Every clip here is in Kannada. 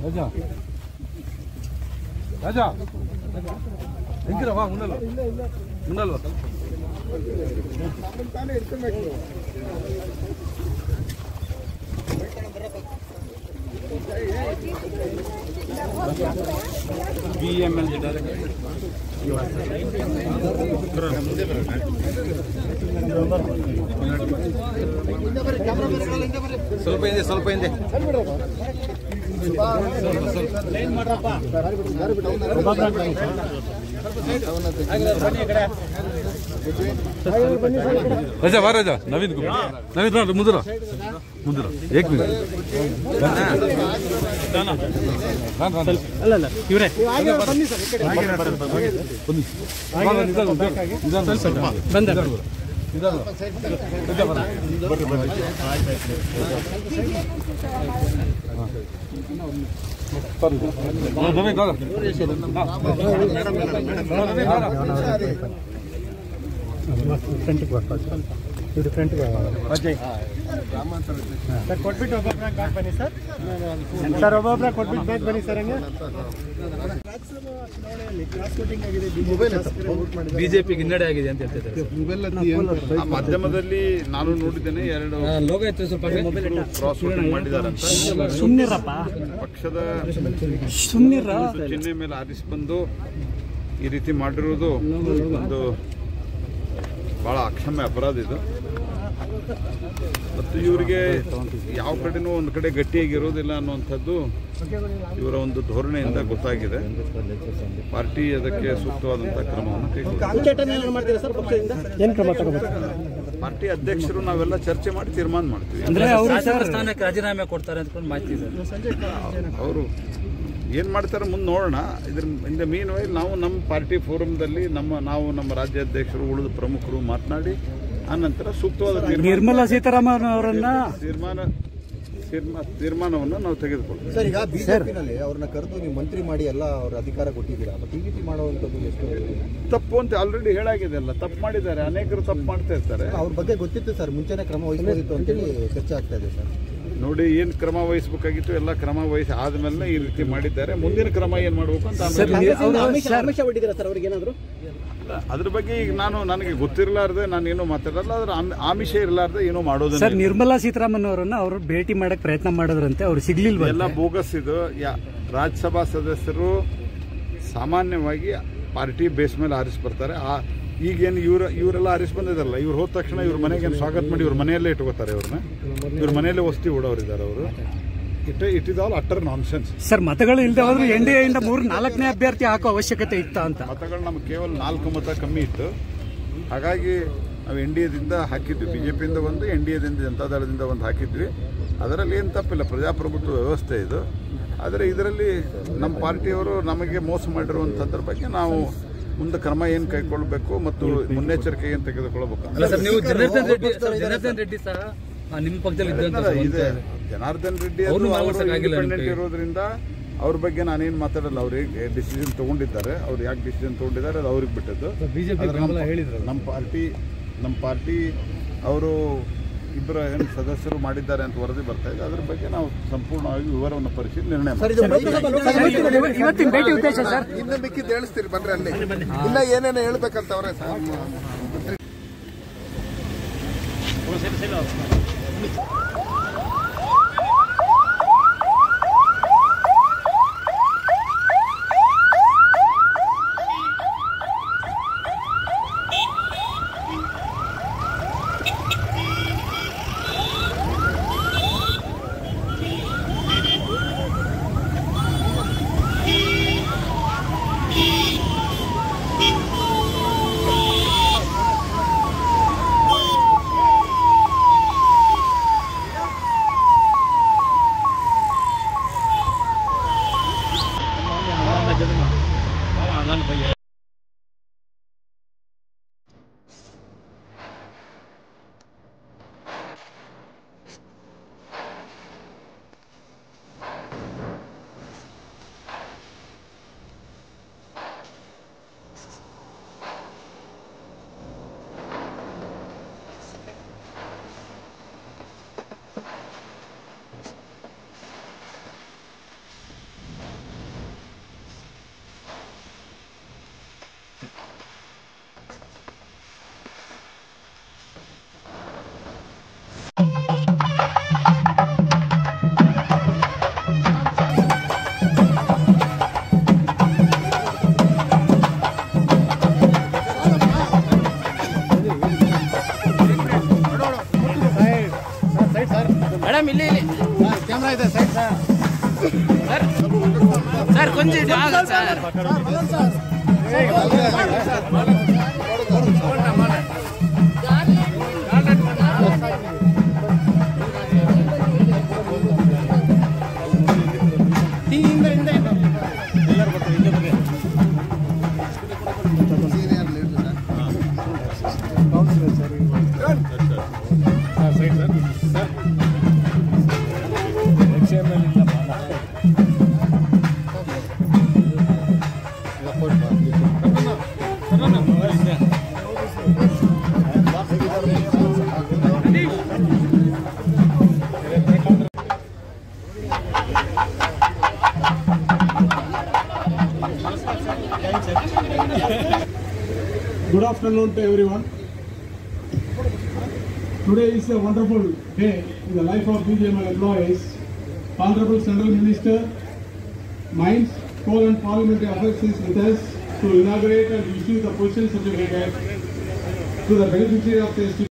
ರಾಜಾ ರಾಜಾ ಹೆಂಗಿರವಾ ಮುಂದಲ್ವಾ ಮುಂದಲ್ವಾ BML ಸ್ವಲ್ಪ ಹಿಂದೆ राजा वाह राजा नवीन नवीन मुद्रा मुद्रा एक मिनट ಸರ್ ಕೊಟ್ಬಿಟ್ಟು ಒಬ್ಬೊಬ್ಬರ ಬ್ಯಾಗ್ ಬನ್ನಿ ಸರ್ ಸರ್ ಒಬ್ಬೊಬ್ಬರ ಕೊಟ್ಬಿಟ್ಟು ಬ್ಯಾಗ್ ಬನ್ನಿ ಸರ್ ಹಂಗೆ ಬಿಜೆಪಿಗೆ ಹಿನ್ನಡೆ ಆಗಿದೆ ಅಂತ ಹೇಳ್ತಿದ್ದಾರೆ. ಮಾಧ್ಯಮದಲ್ಲಿ ನಾನು ನೋಡಿದ್ದೇನೆ, ಎರಡು ಲೋಗ ಇತ್ತು ಸ್ವಲ್ಪ ಕ್ರಾಸ್ ವೋಟಿಂಗ್ ಮಾಡಿದ್ದಾರೆ ಅಂತ. ಸುಮ್ಮನಿರಪ್ಪ, ಪಕ್ಷದ ಸುಮ್ಮನಿರ ಚಿಹ್ನೆ ಮೇಲೆ ಆರಿಸಿ ಬಂದು ಈ ರೀತಿ ಮಾಡಿರುವುದು ಒಂದು ಬಹಳ ಅಕ್ಷಮ್ಯ ಅಪರಾಧ ಇದು. ಮತ್ತು ಇವರಿಗೆ ಯಾವ ಕಡೆನೂ ಒಂದು ಕಡೆ ಗಟ್ಟಿಯಾಗಿರೋದಿಲ್ಲ ಅನ್ನುವಂಥದ್ದು ಇವರ ಒಂದು ಧೋರಣೆಯಿಂದ ಗೊತ್ತಾಗಿದೆ. ಪಾರ್ಟಿ ಅದಕ್ಕೆ ಸೂಕ್ತವಾದಂಥ ಕ್ರಮವನ್ನು ಕೈಗೊಳ್ಳುತ್ತೆ. ಪಾರ್ಟಿ ಅಧ್ಯಕ್ಷರು ನಾವೆಲ್ಲ ಚರ್ಚೆ ಮಾಡಿ ತೀರ್ಮಾನ ಮಾಡ್ತೀವಿ. ಸ್ಥಾನಕ್ಕೆ ರಾಜೀನಾಮೆ ಕೊಡ್ತಾರೆ ಅಂತ ಮಾಹಿತಿ ಇದೆ. ಅವರು ಏನು ಮಾಡ್ತಾರೆ ಮುಂದೆ ನೋಡೋಣ. ಇನ್ ದ ಮೀನ್ ವೈಲ್ ನಾವು ನಮ್ಮ ಪಾರ್ಟಿ ಫೋರಮ್ದಲ್ಲಿ ನಮ್ಮ ರಾಜ್ಯಾಧ್ಯಕ್ಷರು ಉಳಿದ ಪ್ರಮುಖರು ಮಾತನಾಡಿ ಆ ನಂತರ ಸೂಕ್ತವಾದ ನಿರ್ಮಲಾ ಸೀತಾರಾಮನ್ ಅವರನ್ನ ತೀರ್ಮಾನವನ್ನು ನಾವು ತೆಗೆದುಕೊಳ್ತೀವಿ. ಸರ್, ಈಗ ಬಿಜೆಪಿನಲ್ಲಿ ಅವ್ರನ್ನ ಕರೆದು ನೀವು ಮಂತ್ರಿ ಮಾಡಿ ಎಲ್ಲ ಅವ್ರ ಅಧಿಕಾರ ಕೊಟ್ಟಿದ್ದೀರಾ, ಈ ರೀತಿ ಮಾಡುವಂಥದ್ದು ಎಷ್ಟು ತಪ್ಪು ಅಂತ ಆಲ್ರೆಡಿ ಹೇಳಾಗಿದೆ. ಅಲ್ಲ, ತಪ್ಪು ಮಾಡಿದ್ದಾರೆ, ಅನೇಕರು ತಪ್ಪು ಮಾಡ್ತಾ ಇರ್ತಾರೆ. ಅವ್ರ ಬಗ್ಗೆ ಗೊತ್ತಿತ್ತು ಸರ್, ಮುಂಚೆನೇ ಕ್ರಮ ವಹಿಸಬೇಕಿತ್ತು ಅಂತೇಳಿ ಚರ್ಚೆ ಆಗ್ತಾ ಇದೆ ಸರ್. ನೋಡಿ, ಏನು ಕ್ರಮ ವಹಿಸಬೇಕಾಗಿತ್ತು ಎಲ್ಲ ಕ್ರಮ ವಹಿಸಿ ಆದ್ಮೇಲೆ ಈ ರೀತಿ ಮಾಡಿದ್ದಾರೆ. ಮುಂದಿನ ಕ್ರಮ ಏನು ಮಾಡಬೇಕು ಅಂತ ಅದ್ರ ಬಗ್ಗೆ ಈಗ ನನಗೆ ಗೊತ್ತಿರಲಾರ್ದೆ ನಾನೇನು ಮಾತಾಡಲ್ಲ. ಅದ್ರ ಆಮಿಷ ಇರಲಾರ್ದೆ ಏನೋ ಮಾಡೋದು. ಸರ್, ನಿರ್ಮಲಾ ಸೀತಾರಾಮನ್ ಅವರನ್ನ ಅವರು ಭೇಟಿ ಮಾಡಕ್ ಪ್ರಯತ್ನ ಮಾಡಿದ್ರಂತೆ, ಅವ್ರು ಸಿಗ್ಲಿಲ್ವ? ಎಲ್ಲ ಬೋಗಸ್ ಇದು. ರಾಜ್ಯಸಭಾ ಸದಸ್ಯರು ಸಾಮಾನ್ಯವಾಗಿ ಪಾರ್ಟಿ ಬೇಸ್ ಮೇಲೆ ಆರಿಸಿ ಬರ್ತಾರೆ. ಈಗೇನು ಇವರೆಲ್ಲ ಆರಿಸಿ ಬಂದಿದಾರಲ್ಲ, ಇವ್ರು ಹೋದ ತಕ್ಷಣ ಇವ್ರ ಮನೆಗೆ ಸ್ವಾಗತ ಮಾಡಿ ಇವ್ರ ಮನೆಯಲ್ಲೇ ಇಟ್ಕೋತಾರೆ. ಇವ್ರ ಮನೆಯಲ್ಲೇ ವಸತಿ ಓಡೋರಿದ್ದಾರೆ ಅವರು. It is all utter nonsense. Sir, ಮತಗಳು ಇಲ್ಲದೆ ಹೋದ್ರೆ NDA ಇಂದ 3-4ನೇ ಅಭ್ಯರ್ಥಿ ಹಾಕೋ ಅವಶ್ಯಕತೆ ಇತ್ತ ಅಂತ. ಮತಗಳು ನಮ್ಗೆ ಕೇವಲ 4 ಮತ ಕಮ್ಮಿ ಇತ್ತು. ಹಾಗಾಗಿ ನಾವು NDAದಿಂದ ಹಾಕಿದ್ವಿ. ಬಿಜೆಪಿಯಿಂದ ಒಂದು, NDAದಿಂದ ಜನತಾದಳದಿಂದ ಒಂದು ಹಾಕಿದ್ವಿ. ಅದರಲ್ಲಿ ಏನು ತಪ್ಪಿಲ್ಲ, ಪ್ರಜಾಪ್ರಭುತ್ವ ವ್ಯವಸ್ಥೆ ಇದು. ಆದರೆ ಇದರಲ್ಲಿ ನಮ್ಮ ಪಾರ್ಟಿಯವರು ನಮಗೆ ಮೋಸ ಮಾಡಿರುವಂಥದ್ರ ಬಗ್ಗೆ ನಾವು ಮುಂದೆ ಕ್ರಮ ಏನು ಕೈಗೊಳ್ಳಬೇಕು ಮತ್ತು ಮುನ್ನೆಚ್ಚರಿಕೆ ಏನು ತೆಗೆದುಕೊಳ್ಳಬೇಕು. ಜನಾರ್ದನ್ ರೆಡ್ಡಿ ಸಹ ನಿಮ್ಮ ಪಕ್ಷದಲ್ಲಿ ಇದೆ. ಜನಾರ್ದನ್ ರೆಡ್ಡಿ ಇಂಡಿಪೆಂಡೆಂಟ್ ಇರೋದ್ರಿಂದ ಅವ್ರ ಬಗ್ಗೆ ನಾನೇನು ಮಾತಾಡಲ್ಲ. ಅವ್ರು ಹೇಗೆ ಡಿಸಿಷನ್ ತಗೊಂಡಿದ್ದಾರೆ, ಅವ್ರು ಯಾಕೆ ಡಿಸಿಷನ್ ತಗೊಂಡಿದ್ದಾರೆ ಅದು ಅವ್ರಿಗೆ ಬಿಟ್ಟದ್ದು. ನಮ್ಮ ಪಾರ್ಟಿ ಅವರು ಇಬ್ಬರು ಏನು ಸದಸ್ಯರು ಮಾಡಿದ್ದಾರೆ ಅಂತ ವರದಿ ಬರ್ತಾ ಇದೆ. ಅದ್ರ ಬಗ್ಗೆ ನಾವು ಸಂಪೂರ್ಣವಾಗಿ ವಿವರವನ್ನು ಪರಿಶೀಲಿಸಿ ನಿರ್ಣಯ ಇವತ್ತಿನ ಭೇಟಿ ಉದ್ದೇಶ ಸರ್, ಇನ್ನು ಮಿಕ್ಕಿದ್ದು ಹೇಳಿಸ್ತೀರಿ ಬನ್ರಿ. ಅಲ್ಲಿ ಇನ್ನ ಏನೇನು ಹೇಳ್ಬೇಕಂತ ಅವರೇ Good afternoon to everyone. Today is a wonderful day in the life of BGML employees. Honorable Central Minister, Mines, Coal and Parliamentary Affairs is with us to inaugurate and issue the position certificate to the beneficiary of the STP.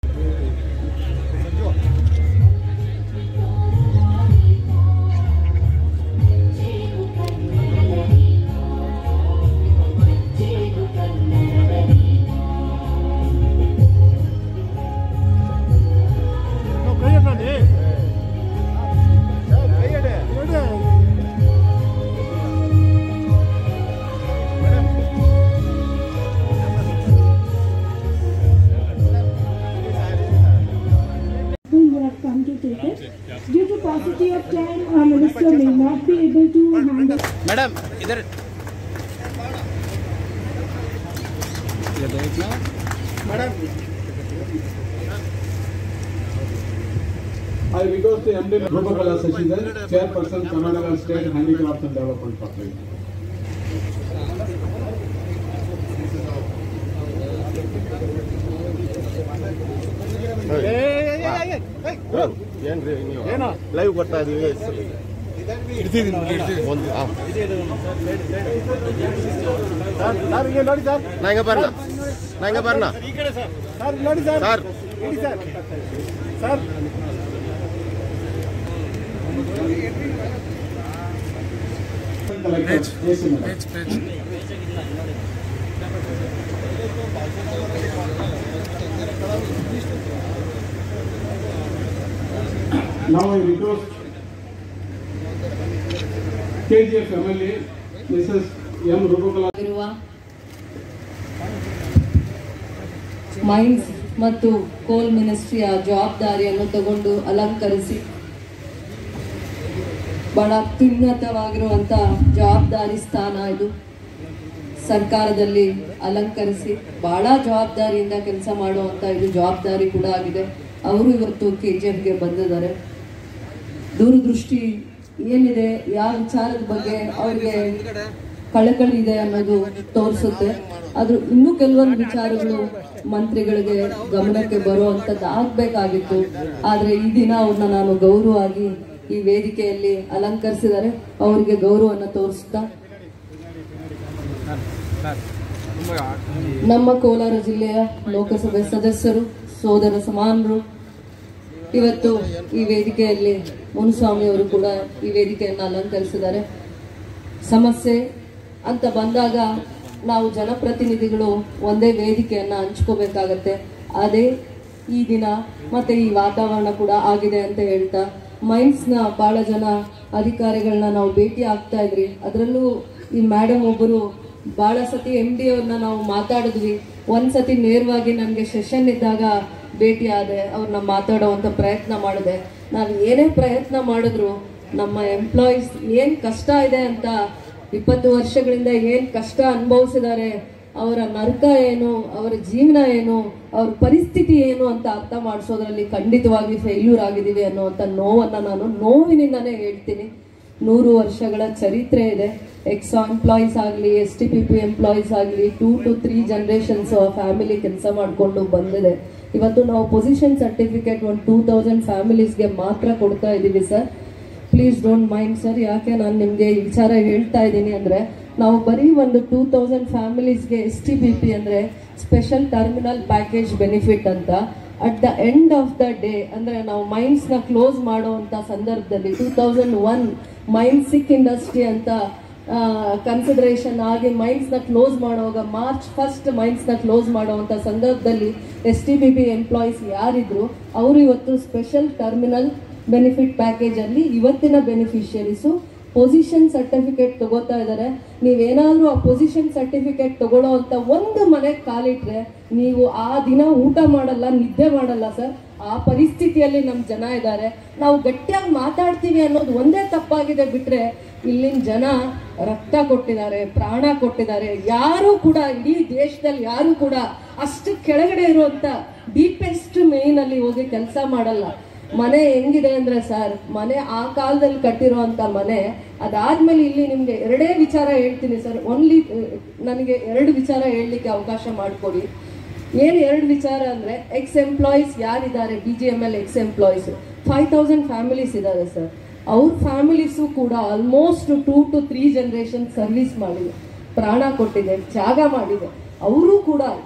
Due to paucity of time, our minister may not be able to handle. Madam इधर I request the MD Rupakala Sashidhar, Chairperson, Karnataka State Handicrafts and Development Corporation. Live ಬರ್ತಾ ಇದೀವಿ ನಂಗೆ ಬರ್ನ sir Now I request KGF MLA, Mrs. M. Rupakala. Mines ಮತ್ತು ಕೋಲ್ ಮಿನಿಸ್ಟ್ರಿಯ ಜವಾಬ್ದಾರಿಯನ್ನು ತಗೊಂಡು ಅಲಂಕರಿಸಿ ಬಹಳ ಅತ್ಯುನ್ನತವಾಗಿರುವಂಥ ಜವಾಬ್ದಾರಿ ಸ್ಥಾನ ಇದು. ಸರ್ಕಾರದಲ್ಲಿ ಅಲಂಕರಿಸಿ ಬಹಳ ಜವಾಬ್ದಾರಿಯಿಂದ ಕೆಲಸ ಮಾಡುವಂಥ ಇದು ಜವಾಬ್ದಾರಿ ಕೂಡ ಆಗಿದೆ. ಅವರು ಇವತ್ತು KGFಗೆ ಬಂದಿದ್ದಾರೆ. ದೂರದೃಷ್ಟಿ ಏನಿದೆ, ಯಾವ ವಿಚಾರದ ಬಗ್ಗೆ ಅವ್ರಿಗೆ ಕಳಕಳಿ ಇದೆ ಅನ್ನೋದು ತೋರಿಸುತ್ತೆ. ಆದ್ರೂ ಇನ್ನೂ ಕೆಲವೊಂದು ವಿಚಾರಗಳು ಮಂತ್ರಿಗಳಿಗೆ ಗಮನಕ್ಕೆ ಬರುವಂಥದ್ದು ಆಗ್ಬೇಕಾಗಿತ್ತು. ಆದ್ರೆ ಈ ದಿನ ಅವ್ರನ್ನ ನಾನು ಗೌರವವಾಗಿ ಈ ವೇದಿಕೆಯಲ್ಲಿ ಅಲಂಕರಿಸಿದ್ದಾರೆ. ಅವರಿಗೆ ಗೌರವವನ್ನು ತೋರಿಸ್ತಾ ನಮ್ಮ ಕೋಲಾರ ಜಿಲ್ಲೆಯ ಲೋಕಸಭೆ ಸದಸ್ಯರು, ಸೋದರ ಸಮಾನರು ಇವತ್ತು ಈ ವೇದಿಕೆಯಲ್ಲಿ ಮುನುಸ್ವಾಮಿ ಅವರು ಕೂಡ ಈ ವೇದಿಕೆಯನ್ನು ಅಲಂಕರಿಸಿದ್ದಾರೆ. ಸಮಸ್ಯೆ ಅಂತ ಬಂದಾಗ ನಾವು ಜನಪ್ರತಿನಿಧಿಗಳು ಒಂದೇ ವೇದಿಕೆಯನ್ನ ಹಂಚ್ಕೋಬೇಕಾಗತ್ತೆ. ಅದೇ ಈ ದಿನ ಮತ್ತೆ ಈ ವಾತಾವರಣ ಕೂಡ ಆಗಿದೆ ಅಂತ ಹೇಳ್ತಾ, ಮೈನ್ಸ್ನ ಬಹಳ ಜನ ಅಧಿಕಾರಿಗಳನ್ನ ನಾವು ಭೇಟಿ ಆಗ್ತಾ ಇದ್ರಿ. ಅದರಲ್ಲೂ ಈ ಮೇಡಮ್ ಒಬ್ಬರು ಬಹಳ ಸತಿ MD ಅವ್ರನ್ನ ನಾವು ಮಾತಾಡಿದ್ವಿ. ಒಂದ್ಸತಿ ನೇರವಾಗಿ ನನಗೆ ಸೆಷನ್ ಇದ್ದಾಗ ಭೇಟಿ ಆದೆ, ಅವ್ರನ್ನ ಮಾತಾಡುವಂತ ಪ್ರಯತ್ನ ಮಾಡಿದೆ. ನಾವು ಏನೇ ಪ್ರಯತ್ನ ಮಾಡಿದ್ರು ನಮ್ಮ ಎಂಪ್ಲಾಯೀಸ್ ಏನ್ ಕಷ್ಟ ಇದೆ ಅಂತ, 20 ವರ್ಷಗಳಿಂದ ಏನ್ ಕಷ್ಟ ಅನುಭವಿಸಿದ್ದಾರೆ, ಅವರ ನರಕ ಏನು, ಅವರ ಜೀವನ ಏನು, ಅವ್ರ ಪರಿಸ್ಥಿತಿ ಏನು ಅಂತ ಅರ್ಥ ಮಾಡಿಸೋದ್ರಲ್ಲಿ ಖಂಡಿತವಾಗಿ ಫೇಲ್ಯೂರ್ ಆಗಿದ್ದೀವಿ ಅನ್ನುವಂಥ ನೋವನ್ನ ನಾನು ನೋವಿನಿಂದಾನೇ ಹೇಳ್ತೀನಿ. 100 ವರ್ಷಗಳ ಚರಿತ್ರೆ ಇದೆ. ಎಂಪ್ಲಾಯೀಸ್ ಆಗಲಿ, STPP ಎಂಪ್ಲಾಯೀಸ್ ಆಗಲಿ, 2 to 3 ಜನರೇಷನ್ಸ್ ಫ್ಯಾಮಿಲಿ ಕೆಲಸ ಮಾಡಿಕೊಂಡು ಬಂದಿದೆ. ಇವತ್ತು ನಾವು ಪೊಸಿಷನ್ ಸರ್ಟಿಫಿಕೇಟ್ ಒಂದು 2000 ಫ್ಯಾಮಿಲೀಸ್ಗೆ ಮಾತ್ರ ಕೊಡ್ತಾ ಇದ್ದೀವಿ sir. Please don't mind sir. ಯಾಕೆ ನಾನು ನಿಮಗೆ ಈ ವಿಚಾರ ಹೇಳ್ತಾ ಇದ್ದೀನಿ ಅಂದರೆ, ನಾವು ಬರೀ ಒಂದು 2000 ಫ್ಯಾಮಿಲೀಸ್ಗೆ STPP ಅಂದರೆ ಸ್ಪೆಷಲ್ ಟರ್ಮಿನಲ್ ಪ್ಯಾಕೇಜ್ ಬೆನಿಫಿಟ್ ಅಂತ, at the end of the day ಅಂದರೆ ನಾವು ಮೈನ್ಸ್ನ ಕ್ಲೋಸ್ ಮಾಡುವಂಥ ಸಂದರ್ಭದಲ್ಲಿ 2001 ಮೈನ್ ಸಿಕ್ ಇಂಡಸ್ಟ್ರಿ ಅಂತ ಕನ್ಸಿಡರೇಷನ್ ಆಗಿ ಮೈನ್ಸ್ನ ಕ್ಲೋಸ್ ಮಾಡುವಾಗ March 1 ಮೈನ್ಸ್ನ ಕ್ಲೋಸ್ ಮಾಡುವಂಥ ಸಂದರ್ಭದಲ್ಲಿ STPP ಎಂಪ್ಲಾಯೀಸ್ ಯಾರಿದ್ರು ಅವರು ಇವತ್ತು ಸ್ಪೆಷಲ್ ಟರ್ಮಿನಲ್ ಬೆನಿಫಿಟ್ ಪ್ಯಾಕೇಜಲ್ಲಿ ಇವತ್ತಿನ ಬೆನಿಫಿಷಿಯರೀಸು ಪೊಸಿಷನ್ ಸರ್ಟಿಫಿಕೇಟ್ ತಗೋತಾ ಇದ್ದಾರೆ. ನೀವೇನಾದ್ರೂ ಆ ಪೊಸಿಷನ್ ಸರ್ಟಿಫಿಕೇಟ್ ತಗೊಳ್ಳೋ ಅಂತ ಒಂದು ಮನೆಗೆ ಕಾಲಿಟ್ರೆ ನೀವು ಆ ದಿನ ಊಟ ಮಾಡಲ್ಲ, ನಿದ್ದೆ ಮಾಡಲ್ಲ ಸರ್. ಆ ಪರಿಸ್ಥಿತಿಯಲ್ಲಿ ನಮ್ಮ ಜನ ಇದ್ದಾರೆ. ನಾವು ಗಟ್ಟಿಯಾಗಿ ಮಾತಾಡ್ತೀವಿ ಅನ್ನೋದು ಒಂದೇ ತಪ್ಪಾಗಿದೆ ಬಿಟ್ರೆ ಇಲ್ಲಿನ ಜನ ರಕ್ತ ಕೊಟ್ಟಿದ್ದಾರೆ, ಪ್ರಾಣ ಕೊಟ್ಟಿದ್ದಾರೆ. ಯಾರು ಕೂಡ ಇಡೀ ದೇಶದಲ್ಲಿ ಯಾರು ಕೂಡ ಅಷ್ಟು ಕೆಳಗಡೆ ಇರುವಂತ ಡೀಪೆಸ್ಟ್ ಮೇನ್ ಅಲ್ಲಿ ಹೋಗಿ ಕೆಲಸ ಮಾಡಲ್ಲ. ಮನೆ ಹೆಂಗಿದೆ ಅಂದ್ರೆ ಸರ್, ಮನೆ ಆ ಕಾಲದಲ್ಲಿ ಕಟ್ಟಿರುವಂತ ಮನೆ. ಅದಾದ್ಮೇಲೆ ಇಲ್ಲಿ ನಿಮ್ಗೆ ಎರಡೇ ವಿಚಾರ ಹೇಳ್ತೀನಿ ಸರ್. ಓನ್ಲಿ ನನಗೆ 2 ವಿಚಾರ ಹೇಳಲಿಕ್ಕೆ ಅವಕಾಶ ಮಾಡಿಕೊಡಿ. ಏನು 2 ವಿಚಾರ ಅಂದ್ರೆ, ಎಕ್ಸ್ ಎಂಪ್ಲಾಯೀಸ್ ಯಾರಿದ್ದಾರೆ BGML ಎಕ್ಸ್ ಎಂಪ್ಲಾಯೀಸ್ 5000 ಫ್ಯಾಮಿಲೀಸ್ ಇದ್ದಾರೆ ಸರ್. ಅವ್ರ ಫ್ಯಾಮಿಲೀಸು ಕೂಡ ಆಲ್ಮೋಸ್ಟ್ 2 to 3 ಜನರೇಷನ್ ಸರ್ವಿಸ್ ಮಾಡಿದೆ, ಪ್ರಾಣ ಕೊಟ್ಟಿದೆ, ತ್ಯಾಗ ಮಾಡಿದೆ. ಅವರು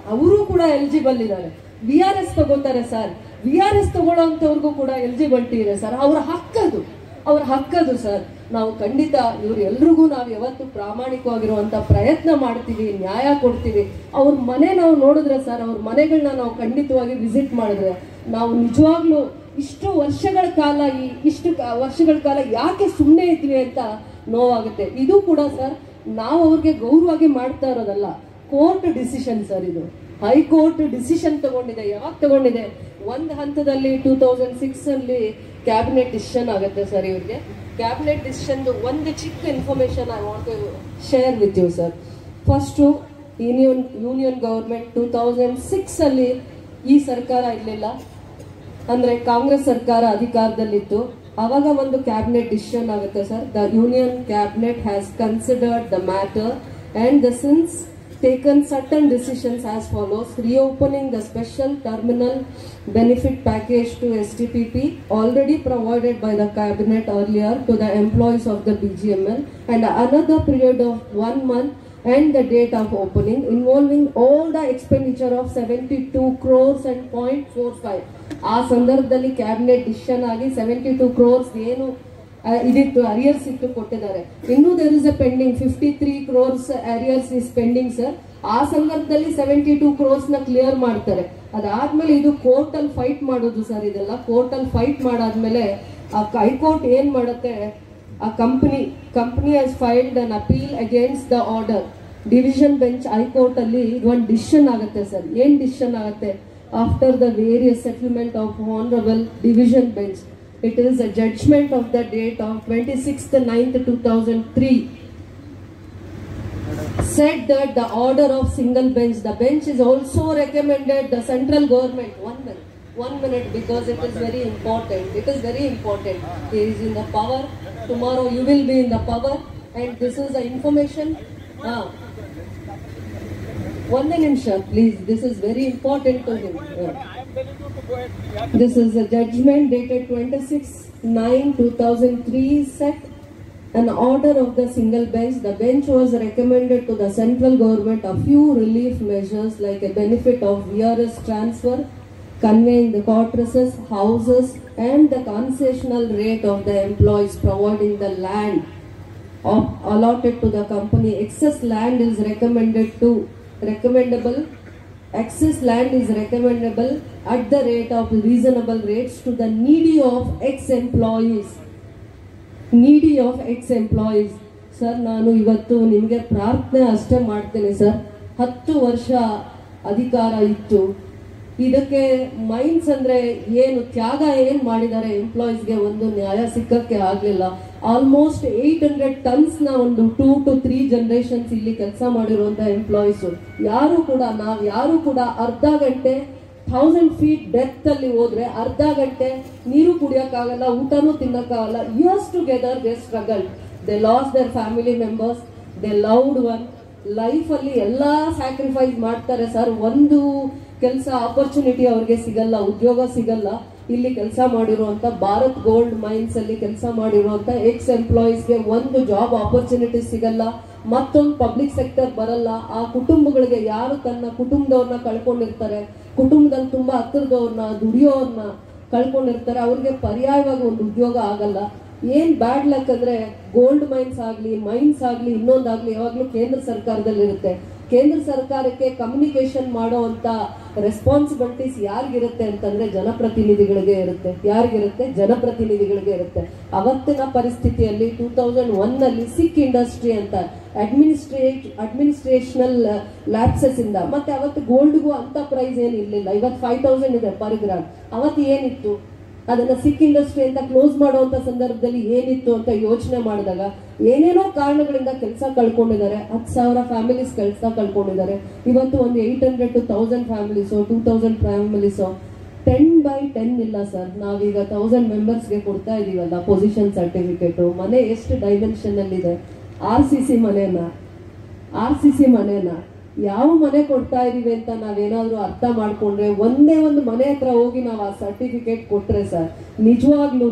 ಕೂಡ ಎಲಿಜಿಬಲ್ ಇದ್ದಾರೆ. VRS ತಗೋತಾರೆ ಸರ್. VRS ತಗೊಳ್ಳೋ ಅಂತವ್ರಿಗೂ ಕೂಡ ಎಲಿಜಿಬಿಲಿಟಿ ಇದೆ ಸರ್. ಅವ್ರ ಹಕ್ಕದು ಸರ್. ನಾವು ಖಂಡಿತ ಎಲ್ರಿಗೂ ನಾವು ಯಾವತ್ತು ಪ್ರಾಮಾಣಿಕವಾಗಿರುವಂತ ಪ್ರಯತ್ನ ಮಾಡ್ತೀವಿ, ನ್ಯಾಯ ಕೊಡ್ತೀವಿ. ಅವ್ರ ಮನೆ ನಾವು ನೋಡಿದ್ರೆ ಸರ್, ಅವ್ರ ಮನೆಗಳನ್ನ ನಾವು ಖಂಡಿತವಾಗಿ ವಿಸಿಟ್ ಮಾಡಿದ್ರೆ ನಾವು ನಿಜವಾಗ್ಲೂ ಇಷ್ಟು ವರ್ಷಗಳ ಕಾಲ ಯಾಕೆ ಸುಮ್ಮನೆ ಇದ್ವಿ ಅಂತ ನೋವಾಗುತ್ತೆ. ಇದು ಕೂಡ ಸರ್ ನಾವು ಅವ್ರಿಗೆ ಗೌರವವಾಗಿ ಮಾಡ್ತಾ ಇರೋದಲ್ಲ, ಕೋರ್ಟ್ ಡಿಸಿಷನ್ ಸರ್. ಇದು ಹೈಕೋರ್ಟ್ ಡಿಸಿಷನ್ ತಗೊಂಡಿದೆ. ಯಾವಾಗ ತಗೊಂಡಿದೆ? ಒಂದು ಹಂತದಲ್ಲಿ 2006 ಅಲ್ಲಿ ಕ್ಯಾಬಿನೆಟ್ ಡಿಸಿಷನ್ ಆಗುತ್ತೆ ಸರ್. ಇವ್ರಿಗೆ ಕ್ಯಾಬಿನೆಟ್ ಡಿಸಿಷನ್ ಒಂದು ಚಿಕ್ಕ information I want to share with you sir. First union government 2006 ಅಲ್ಲಿ ಈ ಸರ್ಕಾರ ಇರಲಿಲ್ಲ, ಅಂದ್ರೆ ಕಾಂಗ್ರೆಸ್ ಸರ್ಕಾರ ಅಧಿಕಾರದಲ್ಲಿತ್ತು. ಅವಾಗ ಒಂದು ಕ್ಯಾಬಿನೆಟ್ ಡಿಸಿಷನ್ ಆಗುತ್ತೆ sir. The union cabinet has considered the matter and the since taken certain decisions as follows: reopening the special terminal benefit package to STPP already provided by the cabinet earlier to the employees of the BGML, and another period of 1 month and the date of opening involving all the expenditure of 72 crores and 0.45. ಆ ಸಂದರ್ಭದಲ್ಲಿ ಕ್ಯಾಬಿನೆಟ್ ಡಿಸಿಷನ್ ಆಗಿ 72 crores ಏನು ಇದಿತ್ತು, ಅರಿಯರ್ಸ್ ಇತ್ತು, ಕೊಟ್ಟಿದ್ದಾರೆ. ಇನ್ನು there is a pending 53 crores arrears is pending sir. ಆ ಸಂದರ್ಭದಲ್ಲಿ 72 crores ನ ಕ್ಲಿಯರ್ ಮಾಡ್ತಾರೆ. ಅದಾದ್ಮೇಲೆ ಇದು ಕೋರ್ಟ್ ಅಲ್ಲಿ ಫೈಟ್ ಮಾಡೋದು ಸರ್. ಇದೆಲ್ಲ ಕೋರ್ಟ್ ಅಲ್ಲಿ ಫೈಟ್ ಮಾಡಾದ್ಮೇಲೆ ಆ ಹೈಕೋರ್ಟ್ ಏನ್ ಮಾಡುತ್ತೆ, ಆ company has filed an appeal against the order. Division bench high court ಅಲ್ಲಿ ಒಂದು ಡಿಸಿಷನ್ ಆಗುತ್ತೆ ಸರ್. ಏನ್ ಡಿಸಿಷನ್ ಆಗುತ್ತೆ? After the various settlement of honourable division bench, it is a judgment of the date of 26/9/2003 said that the order of single bench, the bench is also recommended the central government. One minute because it is very important. He is in the power. Tomorrow you will be in the power, and this is the information. One minute please, this is very important to him. This is a judgment dated 26/9/2003 set an order of the single bench. The bench was recommended to the central government a few relief measures like a benefit of VRS transfer, conveying the quarters, houses, and the concessional rate of the employees, providing the land allotted to the company. Excess land is recommendable at the rate of reasonable rates to the needy of ex-employees. Sir, ನಾನು ಇವತ್ತು ನಿಮಗೆ ಪ್ರಾರ್ಥನೆ ಅಷ್ಟೇ ಮಾಡ್ತೇನೆ ಸರ್. 10 ವರ್ಷ ಅಧಿಕಾರ ಇತ್ತು. ಇದಕ್ಕೆ ಮೈನ್ಸ್ ಅಂದ್ರೆ ಏನು ತ್ಯಾಗ ಏನ್ ಮಾಡಿದ್ದಾರೆ ಎಂಪ್ಲಾಯೀಸ್ಗೆ ಒಂದು ನ್ಯಾಯ ಸಿಕ್ಕಕ್ಕೆ ಆಗ್ಲಿಲ್ಲ. ಆಲ್ಮೋಸ್ಟ್ 800 tons ನ ಒಂದು 2 to 3 ಜನರೇಷನ್ಸ್ ಇಲ್ಲಿ ಕೆಲಸ ಮಾಡಿರುವಂತ ಎಂಪ್ಲಾಯೀಸ್ ಯಾರು ಕೂಡ ಅರ್ಧ ಗಂಟೆ 1000 feet ಡೆಪ್ತ್ ಅಲ್ಲಿ ಹೋದ್ರೆ ಅರ್ಧ ಗಂಟೆ ನೀರು ಕುಡಿಯಕ್ಕಾಗಲ್ಲ, ಊಟನೂ ತಿನ್ನಕ್ಕಾಗಲ್ಲ. Years together they struggle, they lost their family members, they loved one. Life ಅಲ್ಲಿ ಎಲ್ಲಾ ಸ್ಯಾಕ್ರಿಫೈಸ್ ಮಾಡ್ತಾರೆ ಸರ್. ಒಂದು ಕೆಲಸ ಆಪರ್ಚುನಿಟಿ ಅವ್ರಿಗೆ ಸಿಗಲ್ಲ, ಉದ್ಯೋಗ ಸಿಗಲ್ಲ. ಇಲ್ಲಿ ಕೆಲಸ ಮಾಡಿರುವಂತ ಭಾರತ್ ಗೋಲ್ಡ್ ಮೈನ್ಸ್ ಅಲ್ಲಿ ಕೆಲಸ ಮಾಡಿರುವಂತ ಎಕ್ಸ್ ಎಂಪ್ಲಾಯೀಸ್ಗೆ ಒಂದು ಜಾಬ್ ಆಪರ್ಚುನಿಟಿ ಸಿಗಲ್ಲ, ಮತ್ತೊಂದು ಪಬ್ಲಿಕ್ ಸೆಕ್ಟರ್ ಬರಲ್ಲ. ಆ ಕುಟುಂಬಗಳಿಗೆ ಯಾರು ತನ್ನ ಕುಟುಂಬದವ್ರನ್ನ ಕಳ್ಕೊಂಡಿರ್ತಾರೆ, ಕುಟುಂಬದಲ್ಲಿ ತುಂಬಾ ಹತ್ತಿರದವ್ರನ್ನ ದುಡಿಯೋರ್ನ ಕಳ್ಕೊಂಡಿರ್ತಾರೆ, ಅವ್ರಿಗೆ ಪರ್ಯಾಯವಾಗಿ ಒಂದು ಉದ್ಯೋಗ ಆಗಲ್ಲ. ಏನ್ ಬ್ಯಾಡ್ ಲಕ್ ಅಂದ್ರೆ ಗೋಲ್ಡ್ ಮೈನ್ಸ್ ಆಗ್ಲಿ ಇನ್ನೊಂದಾಗ್ಲಿ ಯಾವಾಗ್ಲೂ ಕೇಂದ್ರ ಸರ್ಕಾರದಲ್ಲಿ ಇರುತ್ತೆ. ಕೇಂದ್ರ ಸರ್ಕಾರಕ್ಕೆ ಕಮ್ಯುನಿಕೇಶನ್ ಮಾಡೋ ಅಂತ ರೆಸ್ಪಾನ್ಸಿಬಿಲಿಟೀಸ್ ಯಾರಿಗಿರುತ್ತೆ ಅಂತಂದ್ರೆ ಜನಪ್ರತಿನಿಧಿಗಳಿಗೆ ಇರುತ್ತೆ. ಯಾರಿಗಿರುತ್ತೆ? ಜನಪ್ರತಿನಿಧಿಗಳಿಗೆ ಇರುತ್ತೆ. ಅವತ್ತಿನ ಪರಿಸ್ಥಿತಿಯಲ್ಲಿ 2001 ಸಿಕ್ ಇಂಡಸ್ಟ್ರಿ ಅಂತ ಅಡ್ಮಿನಿಸ್ಟ್ರೇಷನಲ್ ಲ್ಯಾಪ್ಸಸ್ ಇಂದ ಮತ್ತೆ ಅವತ್ತು ಗೋಲ್ಡ್ಗೂ ಅಂತ ಪ್ರೈಸ್ ಏನು ಇರ್ಲಿಲ್ಲ. ಇವತ್ತು 5000 ಇದೆ ಪರ್ ಗ್ರಾಮ್. ಅವತ್ತು ಏನಿತ್ತು? ಅದನ್ನ ಸಿಕ್ ಇಂಡಸ್ಟ್ರಿ ಅಂತ ಕ್ಲೋಸ್ ಮಾಡುವಂತ ಸಂದರ್ಭದಲ್ಲಿ ಏನಿತ್ತು ಅಂತ ಯೋಚನೆ ಮಾಡಿದಾಗ ಏನೇನೋ ಕಾರಣಗಳಿಂದ ಕೆಲಸ ಕಳ್ಕೊಂಡಿದ್ದಾರೆ. 10,000 ಫ್ಯಾಮಿಲೀಸ್ ಕೆಲಸ ಕಳ್ಕೊಂಡಿದ್ದಾರೆ. ಇವತ್ತು ಒಂದು 800 to 1000 ಫ್ಯಾಮಿಲೀಸು 2000 ಫ್ಯಾಮಿಲೀಸು 10/10 ಇಲ್ಲ ಸರ್. ನಾವೀಗ 1000 ಮೆಂಬರ್ಸ್ಗೆ ಕೊಡ್ತಾ ಇದೀವಲ್ಲ ಪೊಸಿಷನ್ ಸರ್ಟಿಫಿಕೇಟ್. ಮನೆ ಎಷ್ಟು ಡೈಮೆನ್ಷನ್ ಅಲ್ಲಿ ಇದೆ? RCC ಮನೆನ ಯಾವ ಮನೆ ಕೊಡ್ತಾ ಇದೀವಿ ಅಂತ ನಾವೇನಾದ್ರೂ ಅರ್ಥ ಮಾಡ್ಕೊಂಡ್ರೆ ಒಂದೇ ಒಂದು ಮನೆ ಹತ್ರ ಹೋಗಿ ನಾವು ಆ ಸರ್ಟಿಫಿಕೇಟ್ ಕೊಟ್ರೆ ಸರ್, ನಿಜವಾಗ್ಲೂ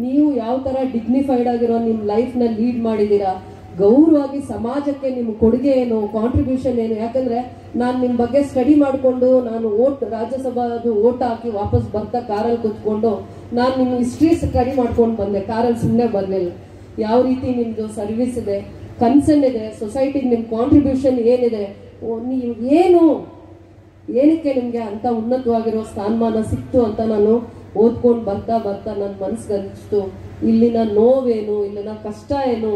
ನೀವು ಯಾವ ತರ ಡಿಗ್ನಿಫೈಡ್ ಆಗಿರೋ ನಿಮ್ ಲೈಫ್ ನ ಲೀಡ್ ಮಾಡಿದೀರಾ, ಗೌರವವಾಗಿ ಸಮಾಜಕ್ಕೆ ನಿಮ್ ಕೊಡುಗೆ ಏನು, ಕಾಂಟ್ರಿಬ್ಯೂಷನ್ ಏನು. ಯಾಕಂದ್ರೆ ನಾನು ನಿಮ್ ಬಗ್ಗೆ ಸ್ಟಡಿ ಮಾಡ್ಕೊಂಡು ನಾನು ರಾಜ್ಯಸಭಾದು ಓಟ್ ಹಾಕಿ ವಾಪಸ್ ಬರ್ತಾ ಕಾರಲ್ಲಿ ಕುತ್ಕೊಂಡು ನಾನು ನಿಮ್ ಹಿಸ್ಟ್ರಿ ಸ್ಟಡಿ ಮಾಡ್ಕೊಂಡು ಬಂದೆ. ಕಾರಲ್ಲಿ ಸುಮ್ಮನೆ ಬರ್ಲಿಲ್ಲ. ಯಾವ ರೀತಿ ನಿಮ್ದು ಸರ್ವಿಸ್ ಇದೆ, ಕನ್ಸರ್ನ್ ಇದೆ, ಸೊಸೈಟಿಗೆ ನಿಮ್ ಕಾಂಟ್ರಿಬ್ಯೂಷನ್ ಏನಿದೆ, ನೀವು ಏನಕ್ಕೆ ನಿಮ್ಗೆ ಅಂತ ಉನ್ನತವಾಗಿರೋ ಸ್ಥಾನಮಾನ ಸಿಕ್ತು ಅಂತ ನಾನು ಓದ್ಕೊಂಡು ಬರ್ತಾ ನನ್ನ ಮನಸ್ಸಿಗೆ ಅನಿಸ್ತು. ಇಲ್ಲಿನ ನೋವೇನು, ಇಲ್ಲಿನ ಕಷ್ಟ ಏನು,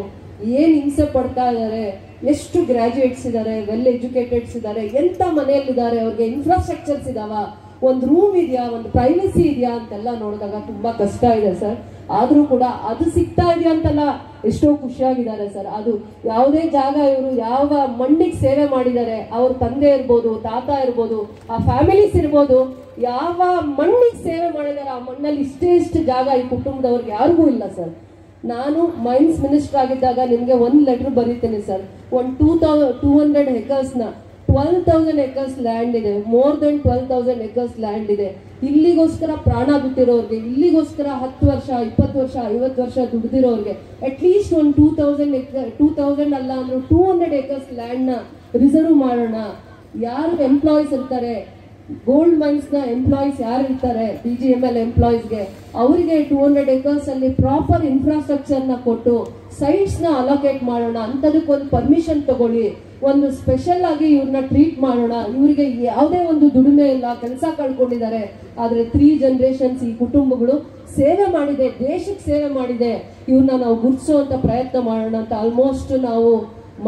ಏನ್ ಹಿಂಸೆ ಪಡ್ತಾ ಇದ್ದಾರೆ, ಎಷ್ಟು ಗ್ರಾಜುಯೇಟ್ಸ್ ಇದ್ದಾರೆ, ವೆಲ್ ಎಜುಕೇಟೆಡ್ಸ್ ಇದ್ದಾರೆ, ಎಂತ ಮನೆಯಲ್ಲಿದ್ದಾರೆ, ಅವ್ರಿಗೆ ಇನ್ಫ್ರಾಸ್ಟ್ರಕ್ಚರ್ಸ್ ಇದಾವ, ಒಂದು ರೂಮ್ ಇದೆಯಾ, ಒಂದು ಪ್ರೈವಸಿ ಇದೆಯಾ ಅಂತೆಲ್ಲ ನೋಡಿದಾಗ ತುಂಬಾ ಕಷ್ಟ ಇದೆ ಸರ್. ಆದ್ರೂ ಕೂಡ ಅದು ಸಿಗ್ತಾ ಇದೆಯಾ ಅಂತೆಲ್ಲ ಎಷ್ಟೋ ಖುಷಿಯಾಗಿದ್ದಾರೆ ಸರ್. ಅದು ಯಾವುದೇ ಜಾಗ ಇವರು ಯಾವ ಮಣ್ಣಿಗೆ ಸೇವೆ ಮಾಡಿದ್ದಾರೆ, ಅವ್ರ ತಂದೆ ಇರ್ಬೋದು, ತಾತ ಇರ್ಬೋದು, ಆ ಫ್ಯಾಮಿಲೀಸ್ ಇರ್ಬೋದು, ಯಾವ ಮಣ್ಣಿಗೆ ಸೇವೆ ಮಾಡಿದ್ದಾರೆ ಆ ಮಣ್ಣಲ್ಲಿ ಇಷ್ಟು ಜಾಗ ಈ ಕುಟುಂಬದವ್ರಿಗೆ ಯಾರಿಗೂ ಇಲ್ಲ ಸರ್. ನಾನು ಮೈನ್ಸ್ ಮಿನಿಸ್ಟರ್ ಆಗಿದ್ದಾಗ ನಿಮ್ಗೆ ಒಂದು ಲೆಟರ್ ಬರೀತೀನಿ ಸರ್. ಒಂದು 200 ಎಕರ್ಸ್ನ 12,000 ಎಕರ್ಸ್ ಲ್ಯಾಂಡ್ ಇದೆ, ಮೋರ್ ದೆನ್ 12,000 ಎಕರ್ಸ್ ಲ್ಯಾಂಡ್ ಇದೆ. ಇಲ್ಲಿಗೋಸ್ಕರ ಪ್ರಾಣ ಬಿಟ್ಟಿರೋರ್ಗೆ, ಇಲ್ಲಿಗೋಸ್ಕರ 10 ವರ್ಷ 20 ವರ್ಷ 50 ವರ್ಷ ದುಡ್ದಿರೋರ್ಗೆ ಅಟ್ಲೀಸ್ಟ್ ಒಂದು 2000 ಅಲ್ಲ ಅಂದ್ರೆ 200 ಎಕರ್ಸ್ ಲ್ಯಾಂಡ್ ನ ರಿಸರ್ವ್ ಮಾಡೋಣ. ಯಾರು ಎಂಪ್ಲಾಯೀಸ್ ಇರ್ತಾರೆ, ಗೋಲ್ಡ್ ಮೈನ್ಸ್ ನ ಎಂಪ್ಲಾಯೀಸ್ ಯಾರು ಇರ್ತಾರೆ, BGML ಎಂಪ್ಲಾಯೀಸ್ಗೆ ಅವರಿಗೆ 200 ಎಕರ್ಸ್ ಅಲ್ಲಿ ಪ್ರಾಪರ್ ಇನ್ಫ್ರಾಸ್ಟ್ರಕ್ಚರ್ ನ ಕೊಟ್ಟು ಸೈಟ್ಸ್ ನ ಅಲೋಕೇಟ್ ಮಾಡೋಣ. ಅಂತದಕ್ಕೊಂದು ಪರ್ಮಿಷನ್ ತಗೊಳ್ಳಿ, ಒಂದು ಸ್ಪೆಷಲ್ ಆಗಿ ಇವ್ರನ್ನ ಟ್ರೀಟ್ ಮಾಡೋಣ. ಇವರಿಗೆ ಯಾವುದೇ ಒಂದು ದುಡಿಮೆ ಇಲ್ಲ, ಕೆಲಸ ಕಳ್ಕೊಂಡಿದ್ದಾರೆ. ಆದ್ರೆ 3 ಜನರೇಷನ್ಸ್ ಈ ಕುಟುಂಬಗಳು ಸೇವೆ ಮಾಡಿದೆ, ದೇಶಕ್ಕೆ ಸೇವೆ ಮಾಡಿದೆ. ಇವ್ರನ್ನ ನಾವು ಗುರ್ತಿಸುವಂತ ಪ್ರಯತ್ನ ಮಾಡೋಣ ಅಂತ ಆಲ್ಮೋಸ್ಟ್ ನಾವು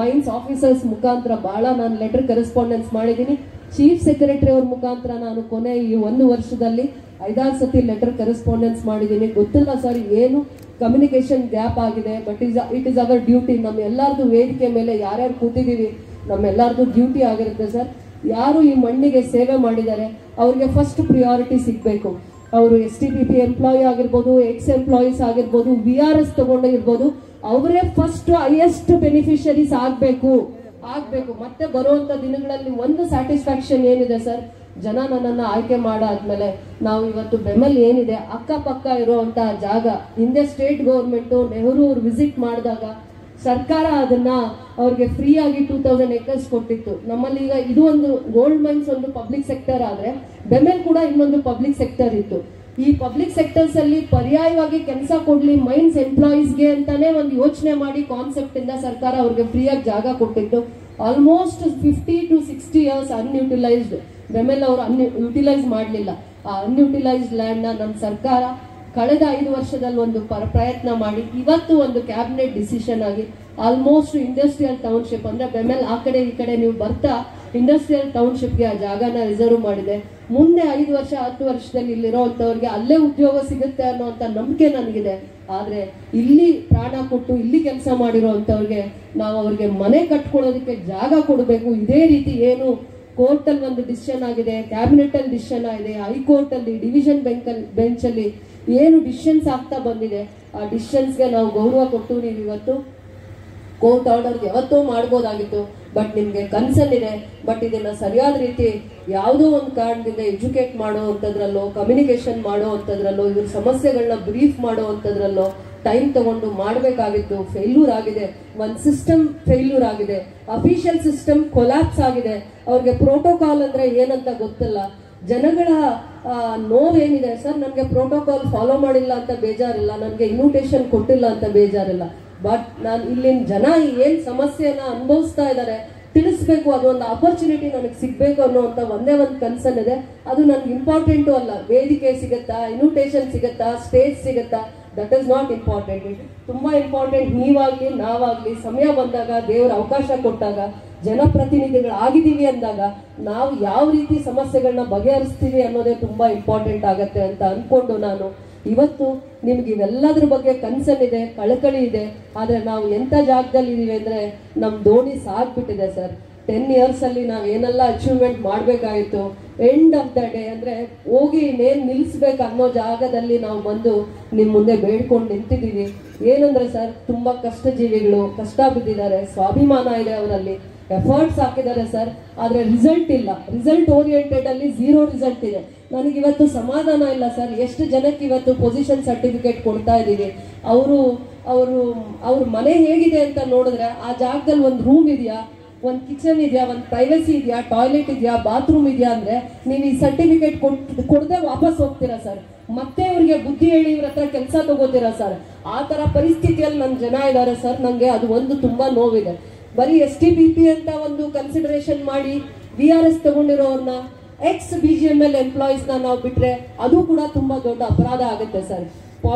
ಮೈನ್ಸ್ ಆಫೀಸರ್ಸ್ ಮುಖಾಂತರ ಬಹಳ ನಾನು ಲೆಟರ್ ಕರೆಸ್ಪಾಂಡೆನ್ಸ್ ಮಾಡಿದ್ದೀನಿ. ಚೀಫ್ ಸೆಕ್ರೆಟರಿ ಅವ್ರ ಮುಖಾಂತರ ನಾನು ಕೊನೆ ಈ 1 ವರ್ಷದಲ್ಲಿ 5-6 ಸತಿ ಲೆಟರ್ ಕರೆಸ್ಪಾಂಡೆನ್ಸ್ ಮಾಡಿದ್ದೀನಿ. ಗೊತ್ತಿಲ್ಲ ಸರ್ ಏನು ಕಮ್ಯುನಿಕೇಶನ್ ಗ್ಯಾಪ್ ಆಗಿದೆ, but it is our duty. ನಮ್ಮ ಎಲ್ಲಾರ್ದು ವೇದಿಕೆ ಮೇಲೆ ಯಾರ್ಯಾರು ಕೂತಿದ್ದೀವಿ ನಮ್ಮೆಲ್ಲಾರ್ದು ಡ್ಯೂಟಿ ಆಗಿರುತ್ತೆ ಸರ್. ಯಾರು ಈ ಮಣ್ಣಿಗೆ ಸೇವೆ ಮಾಡಿದ್ದಾರೆ ಅವ್ರಿಗೆ ಫಸ್ಟ್ ಪ್ರಿಯಾರಿಟಿ ಸಿಗಬೇಕು. ಅವರು STPP ಎಂಪ್ಲಾಯಿ ಆಗಿರ್ಬೋದು, ಎಕ್ಸ್-ಎಂಪ್ಲಾಯೀಸ್ ಆಗಿರ್ಬೋದು, VRS ತಗೊಂಡಿರ್ಬೋದು, ಅವರೇ ಫಸ್ಟ್ ಹೈಯೆಸ್ಟ್ ಬೆನಿಫಿಷರೀಸ್ ಆಗಬೇಕು. ಮತ್ತೆ ಬರುವಂತ ದಿನಗಳಲ್ಲಿ ಒಂದು ಸ್ಯಾಟಿಸ್ಫ್ಯಾಕ್ಷನ್ ಏನಿದೆ ಸರ್, ಜನ ನನ್ನನ್ನು ಆಯ್ಕೆ ಮಾಡಾದ್ಮೇಲೆ ನಾವು ಇವತ್ತು ಬೆಮೆಲ್ ಏನಿದೆ ಅಕ್ಕಪಕ್ಕ ಇರುವಂತಹ ಜಾಗ, ಹಿಂದೆ ಸ್ಟೇಟ್ ಗೌರ್ಮೆಂಟ್ ನೆಹರು ಅವ್ರು ವಿಸಿಟ್ ಮಾಡಿದಾಗ ಸರ್ಕಾರ ಅದನ್ನ ಅವ್ರಿಗೆ ಫ್ರೀ ಆಗಿ 2000 ಎಕರ್ಸ್ ಕೊಟ್ಟಿತ್ತು. ನಮ್ಮಲ್ಲಿ ಈಗ ಇದು ಒಂದು ಗೋಲ್ಡ್ ಮೈನ್ಸ್ ಒಂದು ಪಬ್ಲಿಕ್ ಸೆಕ್ಟರ್ ಆದ್ರೆ ಬೆಮೆಲ್ ಕೂಡ ಇನ್ನೊಂದು ಪಬ್ಲಿಕ್ ಸೆಕ್ಟರ್ ಇತ್ತು. ಈ ಪಬ್ಲಿಕ್ ಸೆಕ್ಟರ್ಸ್ ಅಲ್ಲಿ ಪರ್ಯಾಯವಾಗಿ ಕೆಲಸ ಕೊಡ್ಲಿ ಮೈನ್ಸ್ ಎಂಪ್ಲಾಯೀಸ್ಗೆ ಅಂತಾನೆ ಒಂದು ಯೋಚನೆ ಮಾಡಿ ಕಾನ್ಸೆಪ್ಟ್ ಇಂದ ಸರ್ಕಾರ ಅವ್ರಿಗೆ ಫ್ರೀ ಆಗಿ ಜಾಗ ಕೊಟ್ಟಿತ್ತು. Almost 50 to 60 years unutilised BEML ಅವರು ಯುಟಿಲೈಸ್ ಮಾಡಲಿಲ್ಲ. ಆ ಅನ್ಯೂಟಿಲೈಸ್ಡ್ ಲ್ಯಾಂಡ್ ನ ನಮ್ಮ ಸರ್ಕಾರ ಕಳೆದ 5 ವರ್ಷದಲ್ಲಿ ಒಂದು ಪ್ರಯತ್ನ ಮಾಡಿ ಇವತ್ತು ಒಂದು ಕ್ಯಾಬಿನೆಟ್ ಡಿಸಿಷನ್ ಆಗಿ ಆಲ್ಮೋಸ್ಟ್ ಇಂಡಸ್ಟ್ರಿಯಲ್ ಟೌನ್ಶಿಪ್ ಅಂದ್ರೆ ಬೆಮೆಲ್ ಆ ಕಡೆ ಈ ಕಡೆ ನೀವು ಬರ್ತಾ ಇಂಡಸ್ಟ್ರಿಯಲ್ ಟೌನ್ಶಿಪ್ಗೆ ಆ ಜಾಗನ ರಿಸರ್ವ್ ಮಾಡಿದೆ. ಮುಂದೆ 5 ವರ್ಷ 10 ವರ್ಷದಲ್ಲಿ ಇಲ್ಲಿರೋಂಥವ್ರಿಗೆ ಅಲ್ಲೇ ಉದ್ಯೋಗ ಸಿಗುತ್ತೆ ಅನ್ನೋಂಥ ನಂಬಿಕೆ ನನಗಿದೆ. ಆದ್ರೆ ಇಲ್ಲಿ ಪ್ರಾಣ ಕೊಟ್ಟು ಇಲ್ಲಿ ಕೆಲಸ ಮಾಡಿರೋಂಥವ್ರಿಗೆ ನಾವು ಅವ್ರಿಗೆ ಮನೆ ಕಟ್ಕೊಳ್ಳೋದಕ್ಕೆ ಜಾಗ ಕೊಡಬೇಕು. ಇದೇ ರೀತಿ ಏನು ಕೋರ್ಟ್ ಅಲ್ಲಿ ಒಂದು ಡಿಸಿಷನ್ ಆಗಿದೆ, ಕ್ಯಾಬಿನೆಟ್ ಅಲ್ಲಿ ಡಿಸಿಷನ್ ಆಗಿದೆ, ಹೈಕೋರ್ಟ್ ಅಲ್ಲಿ ಡಿವಿಷನ್ ಬೆಂಚ್ ಅಲ್ಲಿ ಏನು ಡಿಸಿಷನ್ಸ್ ಆಗ್ತಾ ಬಂದಿದೆ ಆ ಡಿಸಿಷನ್ಸ್ಗೆ ನಾವು ಗೌರವ ಕೊಟ್ಟು ನೀವು ಇವತ್ತು ಕೋರ್ಟ್ ಆರ್ಡರ್ ಯಾವತ್ತೋ ಮಾಡ್ಬೋದಾಗಿತ್ತು. ಬಟ್ ನಿಮ್ಗೆ ಕನ್ಸರ್ನ್ ಇದೆ. ಬಟ್ ಇದನ್ನ ಸರಿಯಾದ ರೀತಿ ಯಾವುದೋ ಒಂದು ಕಾರಣದಿಂದ ಎಜುಕೇಟ್ ಮಾಡೋ ಅಂತದ್ರಲ್ಲೋ, ಕಮ್ಯುನಿಕೇಶನ್ ಮಾಡೋ ಅಂತದ್ರಲ್ಲೋ, ಇವ್ರ ಸಮಸ್ಯೆಗಳನ್ನ ಬ್ರೀಫ್ ಮಾಡೋ ಅಂತದ್ರಲ್ಲೋ ಟೈಮ್ ತಗೊಂಡು ಮಾಡಬೇಕಾಗಿತ್ತು. ಫೇಲ್ಯೂರ್ ಆಗಿದೆ. ಒಂದು ಸಿಸ್ಟಮ್ ಫೇಲ್ಯೂರ್ ಆಗಿದೆ. ಅಫಿಷಿಯಲ್ ಸಿಸ್ಟಮ್ ಕೊಲ್ಯಾಪ್ಸ್ ಆಗಿದೆ. ಅವ್ರಿಗೆ ಪ್ರೋಟೋಕಾಲ್ ಅಂದ್ರೆ ಏನಂತ ಗೊತ್ತಿಲ್ಲ. ಜನಗಳ ನೋವೇನಿದೆ ಸರ್, ನನಗೆ ಪ್ರೋಟೋಕಾಲ್ ಫಾಲೋ ಮಾಡಿಲ್ಲ ಅಂತ ಬೇಜಾರಿಲ್ಲ, ನನಗೆ ಇನ್ವಿಟೇಷನ್ ಕೊಟ್ಟಿಲ್ಲ ಅಂತ ಬೇಜಾರಿಲ್ಲ. ಬಟ್ ನಾನು ಇಲ್ಲಿನ ಜನ ಏನ್ ಸಮಸ್ಯೆಯನ್ನ ಅನುಭವಿಸ್ತಾ ಇದ್ದಾರೆ ತಿಳಿಸ್ಬೇಕು, ಅದು ಒಂದು ಆಪರ್ಚುನಿಟಿ ನನಗೆ ಸಿಗ್ಬೇಕು ಅನ್ನೋಂಥ ಒಂದೇ ಒಂದು ಕನ್ಸರ್ನ್ ಇದೆ. ಅದು ನನ್ಗೆ ಇಂಪಾರ್ಟೆಂಟು ಅಲ್ಲ, ವೇದಿಕೆ ಸಿಗುತ್ತಾ, ಇನ್ವಿಟೇಷನ್ ಸಿಗುತ್ತಾ, ಸ್ಟೇಜ್ ಸಿಗುತ್ತಾ, ದಟ್ ಈಸ್ ನಾಟ್ ಇಂಪಾರ್ಟೆಂಟ್. ತುಂಬಾ ಇಂಪಾರ್ಟೆಂಟ್ ನೀವಾಗ್ಲಿ ನಾವಾಗ್ಲಿ ಸಮಯ ಬಂದಾಗ, ದೇವರ ಅವಕಾಶ ಕೊಟ್ಟಾಗ, ಜನಪ್ರತಿನಿಧಿಗಳಾಗಿದ್ದೀವಿ ಅಂದಾಗ ನಾವು ಯಾವ ರೀತಿ ಸಮಸ್ಯೆಗಳನ್ನ ಬಗೆಹರಿಸ್ತೀವಿ ಅನ್ನೋದೇ ತುಂಬಾ ಇಂಪಾರ್ಟೆಂಟ್ ಆಗತ್ತೆ ಅಂತ ಅನ್ಕೊಂಡು ನಾನು ಇವತ್ತು ನಿಮ್ಗೆ ಇವೆಲ್ಲದ್ರ ಬಗ್ಗೆ ಕನ್ಸರ್ನ್ ಇದೆ, ಕಳಕಳಿ ಇದೆ. ಆದ್ರೆ ನಾವು ಎಂತ ಜಾಗದಲ್ಲಿ ಇದೀವಿ ಅಂದ್ರೆ ನಮ್ ದೋಣಿ ಸಾಗ್ಬಿಟ್ಟಿದೆ ಸರ್. 10 years ಅಲ್ಲಿ ನಾವ್ ಏನೆಲ್ಲ ಅಚೀವ್ಮೆಂಟ್ ಮಾಡ್ಬೇಕಾಗಿತ್ತು, ಎಂಡ್ ಆಫ್ ದ ಡೇ ಅಂದ್ರೆ ಹೋಗಿ ಇನ್ನೇನ್ ನಿಲ್ಸ್ಬೇಕು ಅನ್ನೋ ಜಾಗದಲ್ಲಿ ನಾವು ಬಂದು ನಿಮ್ ಮುಂದೆ ಬೇಡ್ಕೊಂಡು ನಿಂತಿದೀವಿ. ಏನಂದ್ರೆ ಸರ್, ತುಂಬಾ ಕಷ್ಟ ಜೀವಿಗಳು ಕಷ್ಟ ಬಿದ್ದಿದ್ದಾರೆ, ಸ್ವಾಭಿಮಾನ ಇದೆ ಅವರಲ್ಲಿ, ಎಫರ್ಟ್ಸ್ ಹಾಕಿದ್ದಾರೆ ಸರ್. ಆದ್ರೆ ರಿಸಲ್ಟ್ ಇಲ್ಲ. ರಿಸಲ್ಟ್ ಓರಿಯೆಂಟೆಡ್ ಅಲ್ಲಿ 0 ರಿಸಲ್ಟ್ ಇದೆ. ನನಗೆ ಇವತ್ತು ಸಮಾಧಾನ ಇಲ್ಲ ಸರ್. ಎಷ್ಟು ಜನಕ್ಕೆ ಇವತ್ತು ಪೊಸಿಷನ್ ಸರ್ಟಿಫಿಕೇಟ್ ಕೊಡ್ತಾ ಇದ್ದೀವಿ, ಅವ್ರ ಮನೆ ಹೇಗಿದೆ ಅಂತ ನೋಡಿದ್ರೆ ಆ ಜಾಗದಲ್ಲಿ ಒಂದು ರೂಮ್ ಇದೆಯಾ, ಒಂದು ಕಿಚನ್ ಇದೆಯಾ, ಒಂದು ಪ್ರೈವಸಿ ಇದೆಯಾ, ಟಾಯ್ಲೆಟ್ ಇದೆಯಾ, ಬಾತ್ರೂಮ್ ಇದೆಯಾ ಅಂದ್ರೆ ನೀವು ಈ ಸರ್ಟಿಫಿಕೇಟ್ ಕೊಡದೆ ವಾಪಸ್ ಹೋಗ್ತೀರಾ ಸರ್. ಮತ್ತೆ ಇವ್ರಿಗೆ ಬುದ್ಧಿ ಹೇಳಿ ಇವ್ರ ಹತ್ರ ಕೆಲಸ ತಗೋತೀರಾ ಸರ್. ಆ ತರ ಪರಿಸ್ಥಿತಿಯಲ್ಲಿ ನನ್ನ ಜನ ಇದ್ದಾರೆ ಸರ್. ನಂಗೆ ಅದು ಒಂದು ತುಂಬಾ ನೋವಿದೆ. ಬರೀ STPP ಅಂತ ಒಂದು ಕನ್ಸಿಡರೇಷನ್ ಮಾಡಿ VRS ತಗೊಂಡಿರೋರ್ನ ಎಕ್ಸ್ BGML ಎಂಪ್ಲಾಯೀಸ್ ನಾವು ಬಿಟ್ರೆ ಅದು ಕೂಡ ತುಂಬಾ ದೊಡ್ಡ ಅಪರಾಧ ಆಗುತ್ತೆ ಸರ್.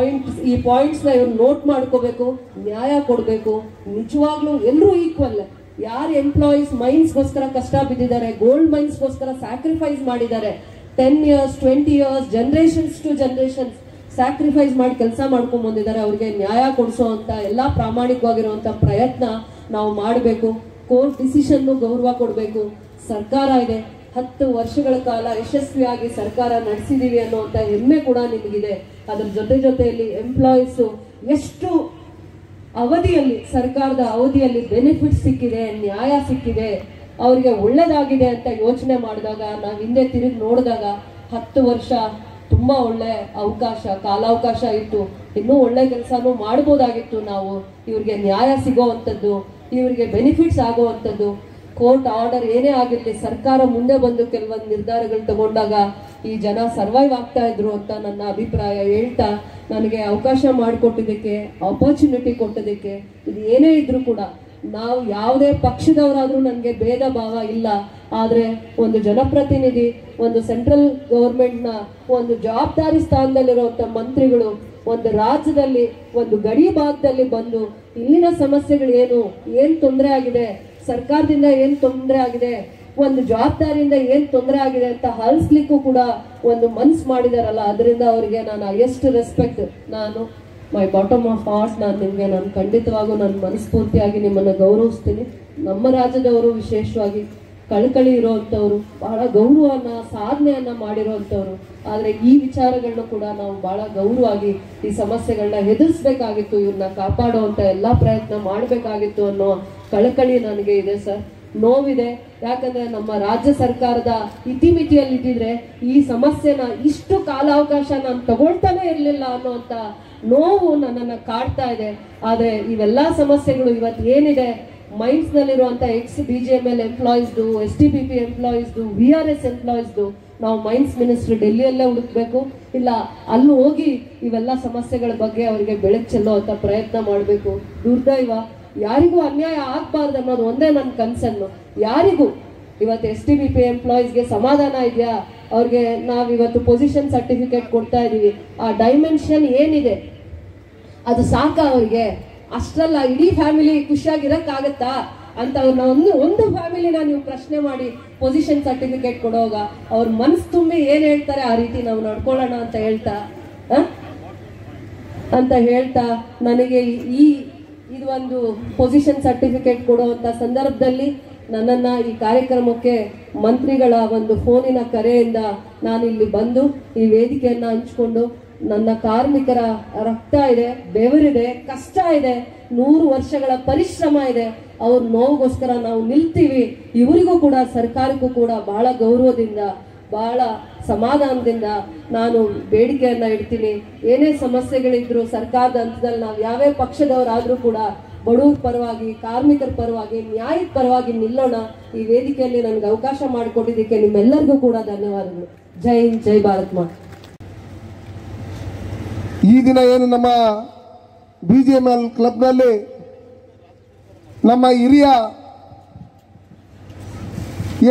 ಈ ಪಾಯಿಂಟ್ಸ್ ನ ಇವ್ರು ನೋಟ್ ಮಾಡ್ಕೋಬೇಕು, ನ್ಯಾಯ ಕೊಡ್ಬೇಕು. ನಿಜವಾಗ್ಲೂ ಎಲ್ಲರೂ ಈಕ್ವಲ್. ಯಾರು ಎಂಪ್ಲಾಯೀಸ್ ಮೈನ್ಸ್ಗೋಸ್ಕರ ಕಷ್ಟ ಬಿದ್ದಿದ್ದಾರೆ, ಗೋಲ್ಡ್ ಮೈನ್ಸ್ಗೋಸ್ಕರ ಸ್ಯಾಕ್ರಿಫೈಸ್ ಮಾಡಿದ್ದಾರೆ, 10 years 20 years generations to generations sacrifice ಮಾಡಿ ಕೆಲಸ ಮಾಡ್ಕೊಂಡ್ ಬಂದಿದ್ದಾರೆ, ಅವ್ರಿಗೆ ನ್ಯಾಯ ಕೊಡಿಸೋ ಅಂತ ಎಲ್ಲಾ ಪ್ರಾಮಾಣಿಕವಾಗಿರುವಂತ ಪ್ರಯತ್ನ ನಾವು ಮಾಡಬೇಕು. ಕೋರ್ಟ್ ಡಿಸಿಷನ್ ಗೌರವ ಕೊಡಬೇಕು. ಸರ್ಕಾರ ಇದೆ, 10 ವರ್ಷಗಳ ಕಾಲ ಯಶಸ್ವಿಯಾಗಿ ಸರ್ಕಾರ ನಡೆಸಿದೀವಿ ಅನ್ನುವಂತ ಹೆಮ್ಮೆ ಕೂಡ ನಿಮಗಿದೆ. ಅದ್ರ ಜೊತೆಯಲ್ಲಿ ಎಂಪ್ಲಾಯೀಸ್ ಎಷ್ಟು ಅವಧಿಯಲ್ಲಿ, ಸರ್ಕಾರದ ಅವಧಿಯಲ್ಲಿ ಬೆನಿಫಿಟ್ ಸಿಕ್ಕಿದೆ, ನ್ಯಾಯ ಸಿಕ್ಕಿದೆ, ಅವ್ರಿಗೆ ಒಳ್ಳೇದಾಗಿದೆ ಅಂತ ಯೋಚನೆ ಮಾಡಿದಾಗ, ನಾವು ಹಿಂದೆ ತಿರುಗಿ ನೋಡಿದಾಗ 10 ವರ್ಷ ತುಂಬಾ ಒಳ್ಳೆ ಕಾಲಾವಕಾಶ ಇತ್ತು. ಇನ್ನೂ ಒಳ್ಳೆ ಕೆಲಸನೂ ಮಾಡ್ಬೋದಾಗಿತ್ತು. ನಾವು ಇವ್ರಿಗೆ ನ್ಯಾಯ ಸಿಗೋವಂಥದ್ದು, ಇವ್ರಿಗೆ ಬೆನಿಫಿಟ್ಸ್ ಆಗುವಂಥದ್ದು, ಕೋರ್ಟ್ ಆರ್ಡರ್ ಏನೇ ಆಗಿರ್ಲಿ ಸರ್ಕಾರ ಮುಂದೆ ಬಂದು ಕೆಲವೊಂದು ನಿರ್ಧಾರಗಳು ತಗೊಂಡಾಗ ಈ ಜನ ಸರ್ವೈವ್ ಆಗ್ತಾ ಇದ್ರು ಅಂತ ನನ್ನ ಅಭಿಪ್ರಾಯ ಹೇಳ್ತಾ, ನನಗೆ ಅವಕಾಶ ಮಾಡಿಕೊಟ್ಟಿದ್ದಕ್ಕೆ, ಆಪರ್ಚುನಿಟಿ ಕೊಟ್ಟದಕ್ಕೆ, ಇದು ಏನೇ ಇದ್ರೂ ಕೂಡ ನಾವು ಯಾವುದೇ ಪಕ್ಷದವರಾದ್ರೂ ನನಗೆ ಭೇದ ಭಾವ ಇಲ್ಲ. ಆದ್ರೆ ಒಂದು ಜನಪ್ರತಿನಿಧಿ, ಒಂದು ಸೆಂಟ್ರಲ್ ಗವರ್ಮೆಂಟ್ ನ ಒಂದು ಜವಾಬ್ದಾರಿ ಸ್ಥಾನದಲ್ಲಿರುವಂತ ಮಂತ್ರಿಗಳು ಒಂದು ರಾಜ್ಯದಲ್ಲಿ ಒಂದು ಗಡಿ ಭಾಗದಲ್ಲಿ ಬಂದು ಇಲ್ಲಿನ ಸಮಸ್ಯೆಗಳು ಏನ್ ತೊಂದರೆ ಆಗಿದೆ, ಸರ್ಕಾರದಿಂದ ಏನ್ ತೊಂದರೆ ಆಗಿದೆ, ಒಂದು ಜವಾಬ್ದಾರಿಯಿಂದ ಏನ್ ತೊಂದರೆ ಆಗಿದೆ ಅಂತ ಹಲ್ಸ್ಲಿಕ್ಕೂ ಕೂಡ ಒಂದು ಮನ್ಸು ಮಾಡಿದಾರಲ್ಲ, ಅದರಿಂದ ಅವರಿಗೆ ನಾನು ಹೈಯೆಸ್ಟ್ ರೆಸ್ಪೆಕ್ಟ್. ನಾನು ಮೈ ಬಾಟಮ್ ಆಫ್ ಹಾರ್ಟ್ ನಾನು ಖಂಡಿತವಾಗೂ ನಾನು ಮನಸ್ಫೂರ್ತಿಯಾಗಿ ನಿಮ್ಮನ್ನು ಗೌರವಿಸ್ತೀನಿ. ನಮ್ಮ ರಾಜ್ಯದವರು ವಿಶೇಷವಾಗಿ ಕಳಕಳಿ ಇರುವಂತವ್ರು, ಬಹಳ ಗೌರವನ್ನ ಸಾಧನೆಯನ್ನ ಮಾಡಿರುವಂತವ್ರು. ಆದ್ರೆ ಈ ವಿಚಾರಗಳನ್ನ ಕೂಡ ನಾವು ಬಹಳ ಗೌರವವಾಗಿ ಈ ಸಮಸ್ಯೆಗಳನ್ನ ಎದುರಿಸಬೇಕಾಗಿತ್ತು, ಇವ್ರನ್ನ ಕಾಪಾಡುವಂತ ಎಲ್ಲಾ ಪ್ರಯತ್ನ ಮಾಡಬೇಕಾಗಿತ್ತು ಅನ್ನೋ ಕಳಕಳಿ ನನಗೆ ಇದೆ ಸರ್. ನೋವಿದೆ. ಯಾಕಂದ್ರೆ ನಮ್ಮ ರಾಜ್ಯ ಸರ್ಕಾರದ ಇತಿಮಿತಿಯಲ್ಲಿ ಇದ್ದಿದ್ರೆ ಈ ಸಮಸ್ಯೆನ ಇಷ್ಟು ಕಾಲಾವಕಾಶ ನಾನು ತಗೊಳ್ತಾನೆ ಇರ್ಲಿಲ್ಲ ಅನ್ನೋಂತ ನೋವು ನನ್ನನ್ನ ಕಾಡ್ತಾ ಇದೆ. ಆದ್ರೆ ಇವೆಲ್ಲಾ ಸಮಸ್ಯೆಗಳು ಇವತ್ತು ಏನಿದೆ, ಮೈನ್ಸ್ ನಲ್ಲಿರುವಂತ ಎಕ್ಸ್ BGML ಎಂಪ್ಲಾಯೀಸ್ದು, STPP ಎಂಪ್ಲಾಯೀಸ್ದು, VRS ಎಂಪ್ಲಾಯೀಸ್ದು ನಾವು ಮೈನ್ಸ್ ಮಿನಿಸ್ಟರ್ ಡೆಲ್ಲಿಯಲ್ಲೇ ಹುಡುಕ್ಬೇಕು, ಇಲ್ಲ ಅಲ್ಲಿ ಹೋಗಿ ಇವೆಲ್ಲ ಸಮಸ್ಯೆಗಳ ಬಗ್ಗೆ ಅವರಿಗೆ ಬೆಳಕು ಚೆಲ್ಲೋ ಅಂತ ಪ್ರಯತ್ನ ಮಾಡಬೇಕು. ದುರ್ದೈವ, ಯಾರಿಗೂ ಅನ್ಯಾಯ ಆಗ್ಬಾರ್ದು ಅನ್ನೋದು ಒಂದೇ ನನ್ನ ಕನ್ಸನ್ನು. ಯಾರಿಗೂ ಇವತ್ತು STPP ಎಂಪ್ಲಾಯೀಸ್ಗೆ ಸಮಾಧಾನ ಇದೆಯಾ, ಅವ್ರಿಗೆ ನಾವಿವತ್ತು ಪೊಸಿಷನ್ ಸರ್ಟಿಫಿಕೇಟ್ ಕೊಡ್ತಾ ಇದೀವಿ, ಆ ಡೈಮೆನ್ಷನ್ ಏನಿದೆ ಅದು ಸಾಕ ಅವ್ರಿಗೆ? ಅಷ್ಟಲ್ಲ ಇಡೀ ಫ್ಯಾಮಿಲಿ ಖುಷಿಯಾಗಿರಕ್ಕಾಗತ್ತಾ ಅಂತ ಅವ್ರನ್ನ ಒಂದು ಫ್ಯಾಮಿಲಿನ ನೀವು ಪ್ರಶ್ನೆ ಮಾಡಿ ಪೊಸಿಷನ್ ಸರ್ಟಿಫಿಕೇಟ್ ಕೊಡೋವಾಗ ಅವ್ರ ಮನ್ಸು ತುಂಬಿ ಏನ್ ಹೇಳ್ತಾರೆ ಆ ರೀತಿ ನಾವು ನಡ್ಕೊಳ್ಳೋಣ ಅಂತ ಹೇಳ್ತಾ ನನಗೆ ಇದು ಒಂದು ಪೊಸಿಷನ್ ಸರ್ಟಿಫಿಕೇಟ್ ಕೊಡುವಂತ ಸಂದರ್ಭದಲ್ಲಿ ನನ್ನನ್ನ ಈ ಕಾರ್ಯಕ್ರಮಕ್ಕೆ ಮಂತ್ರಿಗಳ ಒಂದು ಫೋನಿನ ಕರೆಯಿಂದ ನಾನು ಇಲ್ಲಿ ಬಂದು ಈ ವೇದಿಕೆಯನ್ನ ಹಂಚಿಕೊಂಡು, ನನ್ನ ಕಾರ್ಮಿಕರ ರಕ್ತ ಇದೆ, ಬೆವರಿದೆ, ಕಷ್ಟ ಇದೆ, 100 ವರ್ಷಗಳ ಪರಿಶ್ರಮ ಇದೆ, ಅವ್ರ ನೋವಿಗೋಸ್ಕರ ನಾವು ನಿಲ್ತೀವಿ. ಇವರಿಗೂ ಕೂಡ ಸರ್ಕಾರಕ್ಕೂ ಕೂಡ ಬಹಳ ಗೌರವದಿಂದ, ಬಹಳ ಸಮಾಧಾನದಿಂದ ನಾನು ಬೇಡಿಕೆಯನ್ನ ಇಡ್ತೀನಿ. ಏನೇ ಸಮಸ್ಯೆಗಳಿದ್ರು ಸರ್ಕಾರದ ಹಂತದಲ್ಲಿ ನಾವು ಯಾವೇ ಪಕ್ಷದವರಾದ್ರೂ ಕೂಡ ಬಡವರ ಪರವಾಗಿ, ಕಾರ್ಮಿಕರ ಪರವಾಗಿ, ನ್ಯಾಯದ ಪರವಾಗಿ ನಿಲ್ಲೋಣ. ಈ ವೇದಿಕೆಯಲ್ಲಿ ನನಗೆ ಅವಕಾಶ ಮಾಡಿಕೊಟ್ಟಿದ್ದಕ್ಕೆ ನಿಮ್ಮೆಲ್ಲರಿಗೂ ಕೂಡ ಧನ್ಯವಾದಗಳು. ಜೈ ಹಿಂದ್, ಜೈ ಭಾರತ್ ಮಾತಾ. ಈ ದಿನ ಏನು ನಮ್ಮ BGML ಕ್ಲಬ್ನಲ್ಲಿ ನಮ್ಮ ಹಿರಿಯ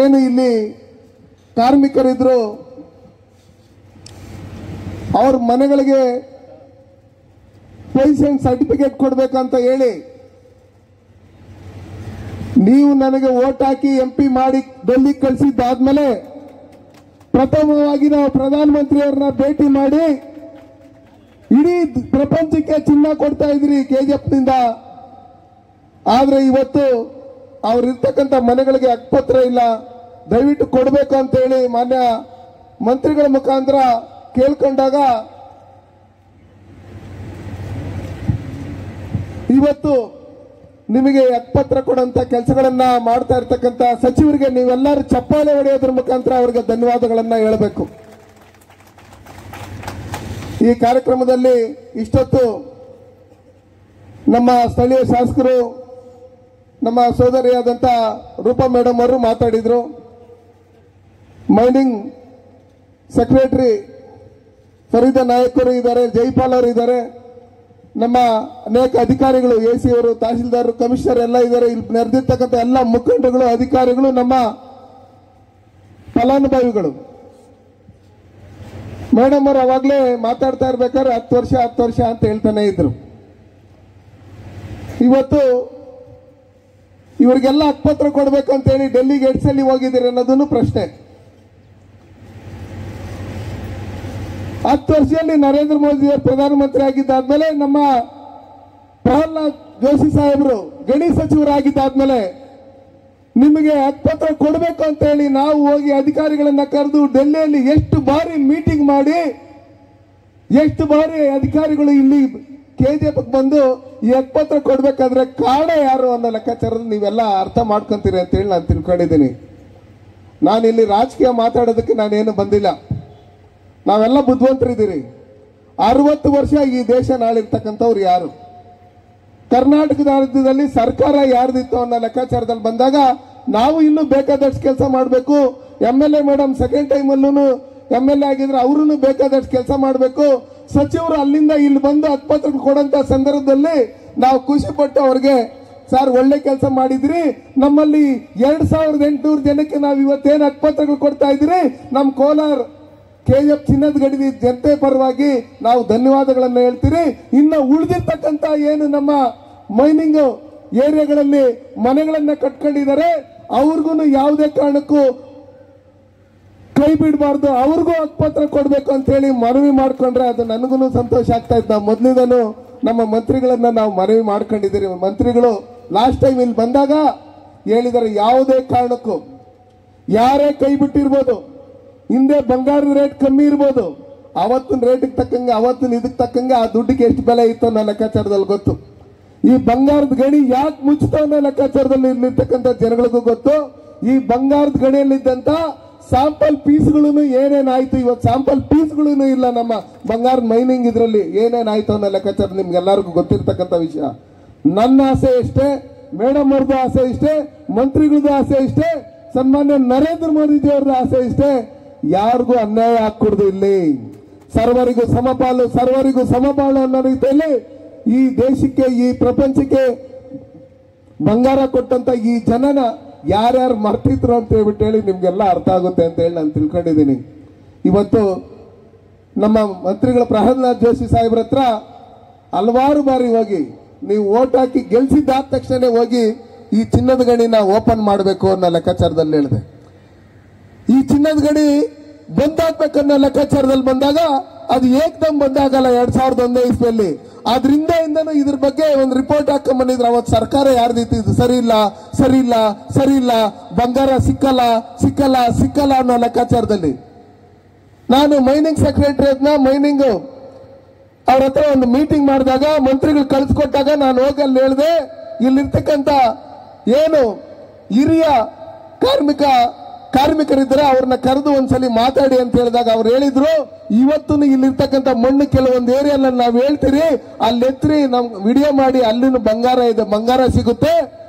ಏನು ಇಲ್ಲಿ ಕಾರ್ಮಿಕರಿದ್ರು ಅವ್ರ ಮನೆಗಳಿಗೆ ಪೊಸಿಷನ್ ಸರ್ಟಿಫಿಕೇಟ್ ಕೊಡಬೇಕಂತ ಹೇಳಿ ನೀವು ನನಗೆ ವೋಟ್ ಹಾಕಿ MP ಮಾಡಿ ಡೆಲ್ಲಿಗೆ ಕಳಿಸಿದ್ದಾದ್ಮೇಲೆ ಪ್ರಥಮವಾಗಿ ನಾವು ಪ್ರಧಾನಮಂತ್ರಿಯವರನ್ನ ಭೇಟಿ ಮಾಡಿ ಇಡೀ ಪ್ರಪಂಚಕ್ಕೆ ಚಿನ್ನ ಕೊಡ್ತಾ ಇದ್ರಿ KGFನಿಂದ. ಆದ್ರೆ ಇವತ್ತು ಅವ್ರಿರ್ತಕ್ಕಂಥ ಮನೆಗಳಿಗೆ ಹಕ್ಕುಪತ್ರ ಇಲ್ಲ, ದಯವಿಟ್ಟು ಕೊಡಬೇಕು ಅಂತ ಹೇಳಿ ಮಾನ್ಯ ಮಂತ್ರಿಗಳ ಮುಖಾಂತರ ಕೇಳ್ಕೊಂಡಾಗ ಇವತ್ತು ನಿಮಗೆ ಹಕ್ಕುಪತ್ರ ಕೊಡುವಂತ ಕೆಲಸಗಳನ್ನ ಮಾಡ್ತಾ ಇರ್ತಕ್ಕಂಥ ಸಚಿವರಿಗೆ ನೀವೆಲ್ಲರೂ ಚಪ್ಪಾಳೆ ಹೊಡೆಯೋದ್ರ ಮುಖಾಂತರ ಅವರಿಗೆ ಧನ್ಯವಾದಗಳನ್ನ ಹೇಳಬೇಕು. ಈ ಕಾರ್ಯಕ್ರಮದಲ್ಲಿ ಇಷ್ಟೊತ್ತು ನಮ್ಮ ಸ್ಥಳೀಯ ಶಾಸಕರು ನಮ್ಮ ಸೋದರಿಯಾದಂಥ ರೂಪಾ ಮೇಡಮ್ ಅವರು ಮಾತಾಡಿದ್ರು. ಮೈನಿಂಗ್ ಸೆಕ್ರೆಟರಿ ಫರೀದಾ ನಾಯಕ್ ಅವರು ಇದ್ದಾರೆ, ಜೈಪಾಲ್ ಅವರು ಇದ್ದಾರೆ, ನಮ್ಮ ಅನೇಕ ಅಧಿಕಾರಿಗಳು AC ಅವರು, ತಹಸೀಲ್ದಾರ್, ಕಮಿಷನರ್ ಎಲ್ಲ ಇದ್ದಾರೆ. ಇಲ್ಲಿ ನೆರೆದಿರ್ತಕ್ಕಂಥ ಎಲ್ಲ ಮುಖಂಡಗಳು, ಅಧಿಕಾರಿಗಳು, ನಮ್ಮ ಫಲಾನುಭವಿಗಳು. ಮೇಡಮ್ ಅವರು ಅವಾಗಲೇ ಮಾತಾಡ್ತಾ ಇರ್ಬೇಕಾದ್ರೆ 10 ವರ್ಷ ಅಂತ ಹೇಳ್ತಾನೆ ಇದ್ರು. ಇವತ್ತು ಇವರಿಗೆಲ್ಲ ಹಕ್ಕುಪತ್ರ ಕೊಡಬೇಕಂತ ಹೇಳಿ ಡೆಲ್ಲಿಗೆ ಎಷ್ಟು ಸಲ ಹೋಗಿದ್ದೀರಿ ಅನ್ನೋದನ್ನು ಪ್ರಶ್ನೆ. 10 ವರ್ಷದಲ್ಲಿ ನರೇಂದ್ರ ಮೋದಿ ಅವರು ಪ್ರಧಾನಮಂತ್ರಿ ಆಗಿದ್ದಾದ್ಮೇಲೆ ನಮ್ಮ ಪ್ರಹ್ಲಾದ್ ಜೋಶಿ ಸಾಹೇಬರು ಗಣಿ ಸಚಿವರಾಗಿದ್ದಾದ್ಮೇಲೆ ನಿಮಗೆ ಹಕ್ಕುಪತ್ರ ಕೊಡಬೇಕು ಅಂತ ಹೇಳಿ ನಾವು ಹೋಗಿ ಅಧಿಕಾರಿಗಳನ್ನ ಕರೆದು ಡೆಲ್ಲಿಯಲ್ಲಿ ಎಷ್ಟು ಬಾರಿ ಮೀಟಿಂಗ್ ಮಾಡಿ, ಎಷ್ಟು ಬಾರಿ ಅಧಿಕಾರಿಗಳು ಇಲ್ಲಿ KGF ಬಂದು ಈ ಹಕ್ಕುಪತ್ರ ಕೊಡಬೇಕಾದ್ರೆ ಕಾರಣ ಯಾರು ಅನ್ನೋ ಲೆಕ್ಕಾಚಾರದಲ್ಲಿ ನೀವೆಲ್ಲ ಅರ್ಥ ಮಾಡ್ಕೊಂತೀರಿ ಅಂತ ಹೇಳಿ ನಾನು ತಿಳ್ಕೊಂಡಿದ್ದೀನಿ. ನಾನು ಇಲ್ಲಿ ರಾಜಕೀಯ ಮಾತಾಡೋದಕ್ಕೆ ನಾನೇನು ಬಂದಿಲ್ಲ. ನಾವೆಲ್ಲ ಬುದ್ಧಿವಂತರಿದ್ದೀರಿ. 60 ವರ್ಷ ಈ ದೇಶ ನಾಳಿರ್ತಕ್ಕಂಥವ್ರು ಯಾರು, ಕರ್ನಾಟಕದ ರಾಜ್ಯದಲ್ಲಿ ಸರ್ಕಾರ ಯಾರ್ದಿತ್ತು ಅನ್ನೋ ಲೆಕ್ಕಾಚಾರದಲ್ಲಿ ಬಂದಾಗ ನಾವು ಇನ್ನೂ ಬೇಕಾದಷ್ಟು ಕೆಲಸ ಮಾಡಬೇಕು. MLA ಮೇಡಮ್ ಸೆಕೆಂಡ್ ಟೈಮಲ್ಲೂ MLA ಆಗಿದ್ರೆ ಅವರು ಬೇಕಾದಷ್ಟು ಕೆಲಸ ಮಾಡಬೇಕು. ಸಚಿವರು ಅಲ್ಲಿಂದ ಇಲ್ಲಿ ಬಂದು ಹಕ್ಕುಪತ್ರ ಕೊಡಂತ ಸಂದರ್ಭದಲ್ಲಿ ನಾವು ಖುಷಿ ಪಟ್ಟು ಅವ್ರಿಗೆ ಸರ್ ಒಳ್ಳೆ ಕೆಲಸ ಮಾಡಿದ್ರಿ, ನಮ್ಮಲ್ಲಿ 2800 ಜನಕ್ಕೆ ನಾವು ಇವತ್ತೇನು ಹಕ್ಕುಪತ್ರಗಳು ಕೊಡ್ತಾ ಇದ್ರಿ, ನಮ್ಮ ಕೋಲಾರ KGF ಚಿನ್ನದ ಗಡಿ ಜನತೆ ಪರವಾಗಿ ನಾವು ಧನ್ಯವಾದಗಳನ್ನು ಹೇಳ್ತೀರಿ. ಇನ್ನು ಉಳಿದಿರ್ತಕ್ಕಂಥ ಏನು ನಮ್ಮ ಮೈನಿಂಗ್ ಏರಿಯಾಗಳಲ್ಲಿ ಮನೆಗಳನ್ನ ಕಟ್ಕೊಂಡಿದ್ದಾರೆ ಅವ್ರಿಗೂ ಯಾವುದೇ ಕಾರಣಕ್ಕೂ ಕೈ ಬಿಡಬಾರ್ದು, ಅವ್ರಿಗೂ ಹಕ್ಕುಪತ್ರ ಕೊಡಬೇಕು ಅಂತ ಹೇಳಿ ಮನವಿ ಮಾಡ್ಕೊಂಡ್ರೆ ಅದು ನನಗೂ ಸಂತೋಷ ಆಗ್ತಾ ಇತ್ತು. ನಾವು ಮೊದಲಿಂದನೂ ನಮ್ಮ ಮಂತ್ರಿಗಳನ್ನ ನಾವು ಮನವಿ ಮಾಡ್ಕೊಂಡಿದ್ದೀರಿ. ಮಂತ್ರಿಗಳು ಲಾಸ್ಟ್ ಟೈಮ್ ಇಲ್ಲಿ ಬಂದಾಗ ಹೇಳಿದರೆ ಯಾವುದೇ ಕಾರಣಕ್ಕೂ ಯಾರೇ ಕೈ ಬಿಟ್ಟಿರ್ಬೋದು, ಹಿಂದೆ ಬಂಗಾರದ ರೇಟ್ ಕಮ್ಮಿ ಇರ್ಬೋದು, ಅವತ್ತಿನ ರೇಟಿಗೆ ತಕ್ಕಂಗೆ ಅವತ್ತಿನ ಇದಕ್ಕೆ ತಕ್ಕಂಗೆ ಆ ದುಡ್ಡಿಗೆ ಎಷ್ಟು ಬೆಲೆ ಇತ್ತು ಅನ್ನೋ ಲೆಕ್ಕಾಚಾರದಲ್ಲಿ ಗೊತ್ತು. ಈ ಬಂಗಾರದ ಗಣಿ ಯಾಕೆ ಮುಚ್ಚಿತು ಅನ್ನೋ ಲೆಕ್ಕಾಚಾರದಲ್ಲಿ ಇಲ್ಲಿರ್ತಕ್ಕಂಥ ಜನಗಳಿಗೂ ಗೊತ್ತು. ಈ ಬಂಗಾರದ ಗಣಿಯಲ್ಲಿದ್ದಂತ ಸ್ಯಾಂಪಲ್ ಪೀಸ್ಗಳು ಏನೇನಾಯ್ತು, ಇವತ್ತು ಸ್ಯಾಂಪಲ್ ಪೀಸ್ಗಳು ಇಲ್ಲ ನಮ್ಮ ಬಂಗಾರದ ಮೈನಿಂಗ್ ಇದರಲ್ಲಿ ಏನೇನಾಯ್ತು ಅನ್ನೋ ಲೆಕ್ಕಾಚಾರ ನಿಮ್ಗೆಲ್ಲರಿಗೂ ಗೊತ್ತಿರ್ತಕ್ಕಂಥ ವಿಷಯ. ನನ್ನ ಆಸೆ ಇಷ್ಟೇ, ಮೇಡಮ್ ಅವ್ರದ್ದು ಆಸೆ ಇಷ್ಟೇ, ಮಂತ್ರಿಗಳದ್ದು ಆಸೆ ಇಷ್ಟೇ, ಸನ್ಮಾನ್ಯ ನರೇಂದ್ರ ಮೋದಿಜಿ ಅವ್ರದ್ದು ಆಸೆ ಇಷ್ಟೇ, ಯಾರಿಗೂ ಅನ್ಯಾಯ ಹಾಕೂಡ್ದು. ಇಲ್ಲಿ ಸರ್ವರಿಗೂ ಸಮಪಾಲು, ಸರ್ವರಿಗೂ ಸಮಪಾಲು ಅನ್ನೋ ರೀತಿಯಲ್ಲಿ ಈ ದೇಶಕ್ಕೆ, ಈ ಪ್ರಪಂಚಕ್ಕೆ ಬಂಗಾರ ಕೊಟ್ಟಂತ ಈ ಜನನ ಯಾರ್ಯಾರು ಮರ್ತಿದ್ರು ಅಂತ ಹೇಳ್ಬಿಟ್ಟು ಹೇಳಿ ನಿಮ್ಗೆಲ್ಲ ಅರ್ಥ ಆಗುತ್ತೆ ಅಂತ ಹೇಳಿ ನಾನು ತಿಳ್ಕೊಂಡಿದ್ದೀನಿ. ಇವತ್ತು ನಮ್ಮ ಮಂತ್ರಿಗಳ ಪ್ರಹ್ಲಾದ್ ಜೋಶಿ ಸಾಹೇಬ್ರ ಹತ್ರ ಹಲವಾರು ಬಾರಿ ಹೋಗಿ ನೀವು ಓಟ್ ಹಾಕಿ ಗೆಲ್ಸಿದ್ದಾದ ತಕ್ಷಣ ಹೋಗಿ ಈ ಚಿನ್ನದ ಗಣಿನ ಓಪನ್ ಮಾಡಬೇಕು ಅನ್ನೋ ಲೆಕ್ಕಾಚಾರದಲ್ಲಿ ಹೇಳಿದೆ. ಈ ಚಿನ್ನದ ಗಣಿ ಬಂದಾಗ್ಬೇಕನ್ನೋ ಲೆಕ್ಕಾಚಾರದಲ್ಲಿ ಬಂದಾಗ ಅದು ಏಕ್ದಮ್ ಬಂದಾಗಲ್ಲ 2001 ಇಸ್ವಿಯಲ್ಲಿ. ಆದ್ರಿಂದ ಇದ್ರ ಬಗ್ಗೆ ಒಂದು ರಿಪೋರ್ಟ್ ಹಾಕೊಂಡ್ ಬಂದಿದ್ರು. ಅವತ್ತು ಸರ್ಕಾರ ಯಾರ್ದಿತ್ತು, ಇದು ಸರಿ ಇಲ್ಲ ಸರಿ ಇಲ್ಲ ಸರಿ ಇಲ್ಲ, ಬಂಗಾರ ಸಿಕ್ಕಲ್ಲ ಸಿಕ್ಕಲ್ಲ ಸಿಕ್ಕಲ್ಲ ಅನ್ನೋ ಲೆಕ್ಕಾಚಾರದಲ್ಲಿ ನಾನು ಮೈನಿಂಗ್ ಸೆಕ್ರೆಟರಿ ಮೈನಿಂಗ್ ಅವ್ರ ಹತ್ರ ಒಂದು ಮೀಟಿಂಗ್ ಮಾಡಿದಾಗ ಮಂತ್ರಿಗಳು ಕಳಿಸ್ಕೊಟ್ಟಾಗ ನಾನು ಹೋಗಿ ಅಲ್ಲಿ ಹೇಳಿದೆ, ಇಲ್ಲಿರ್ತಕ್ಕಂಥ ಏನು ಹಿರಿಯ ಕಾರ್ಮಿಕರಿದ್ರೆ ಅವ್ರನ್ನ ಕರೆದು ಒಂದ್ಸಲಿ ಮಾತಾಡಿ ಅಂತ ಹೇಳಿದಾಗ ಅವ್ರು ಹೇಳಿದ್ರು, ಇವತ್ತು ಇಲ್ಲಿರ್ತಕ್ಕಂಥ ಮಣ್ಣು ಕೆಲವೊಂದು ಏರಿಯಾ ನಾವು ಹೇಳ್ತೀರಿ, ಅಲ್ಲಿ ಎತ್ರಿ ನಮ್ ವಿಡಿಯೋ ಮಾಡಿ, ಅಲ್ಲಿನ ಬಂಗಾರ ಇದೆ, ಬಂಗಾರ ಸಿಗುತ್ತೆ,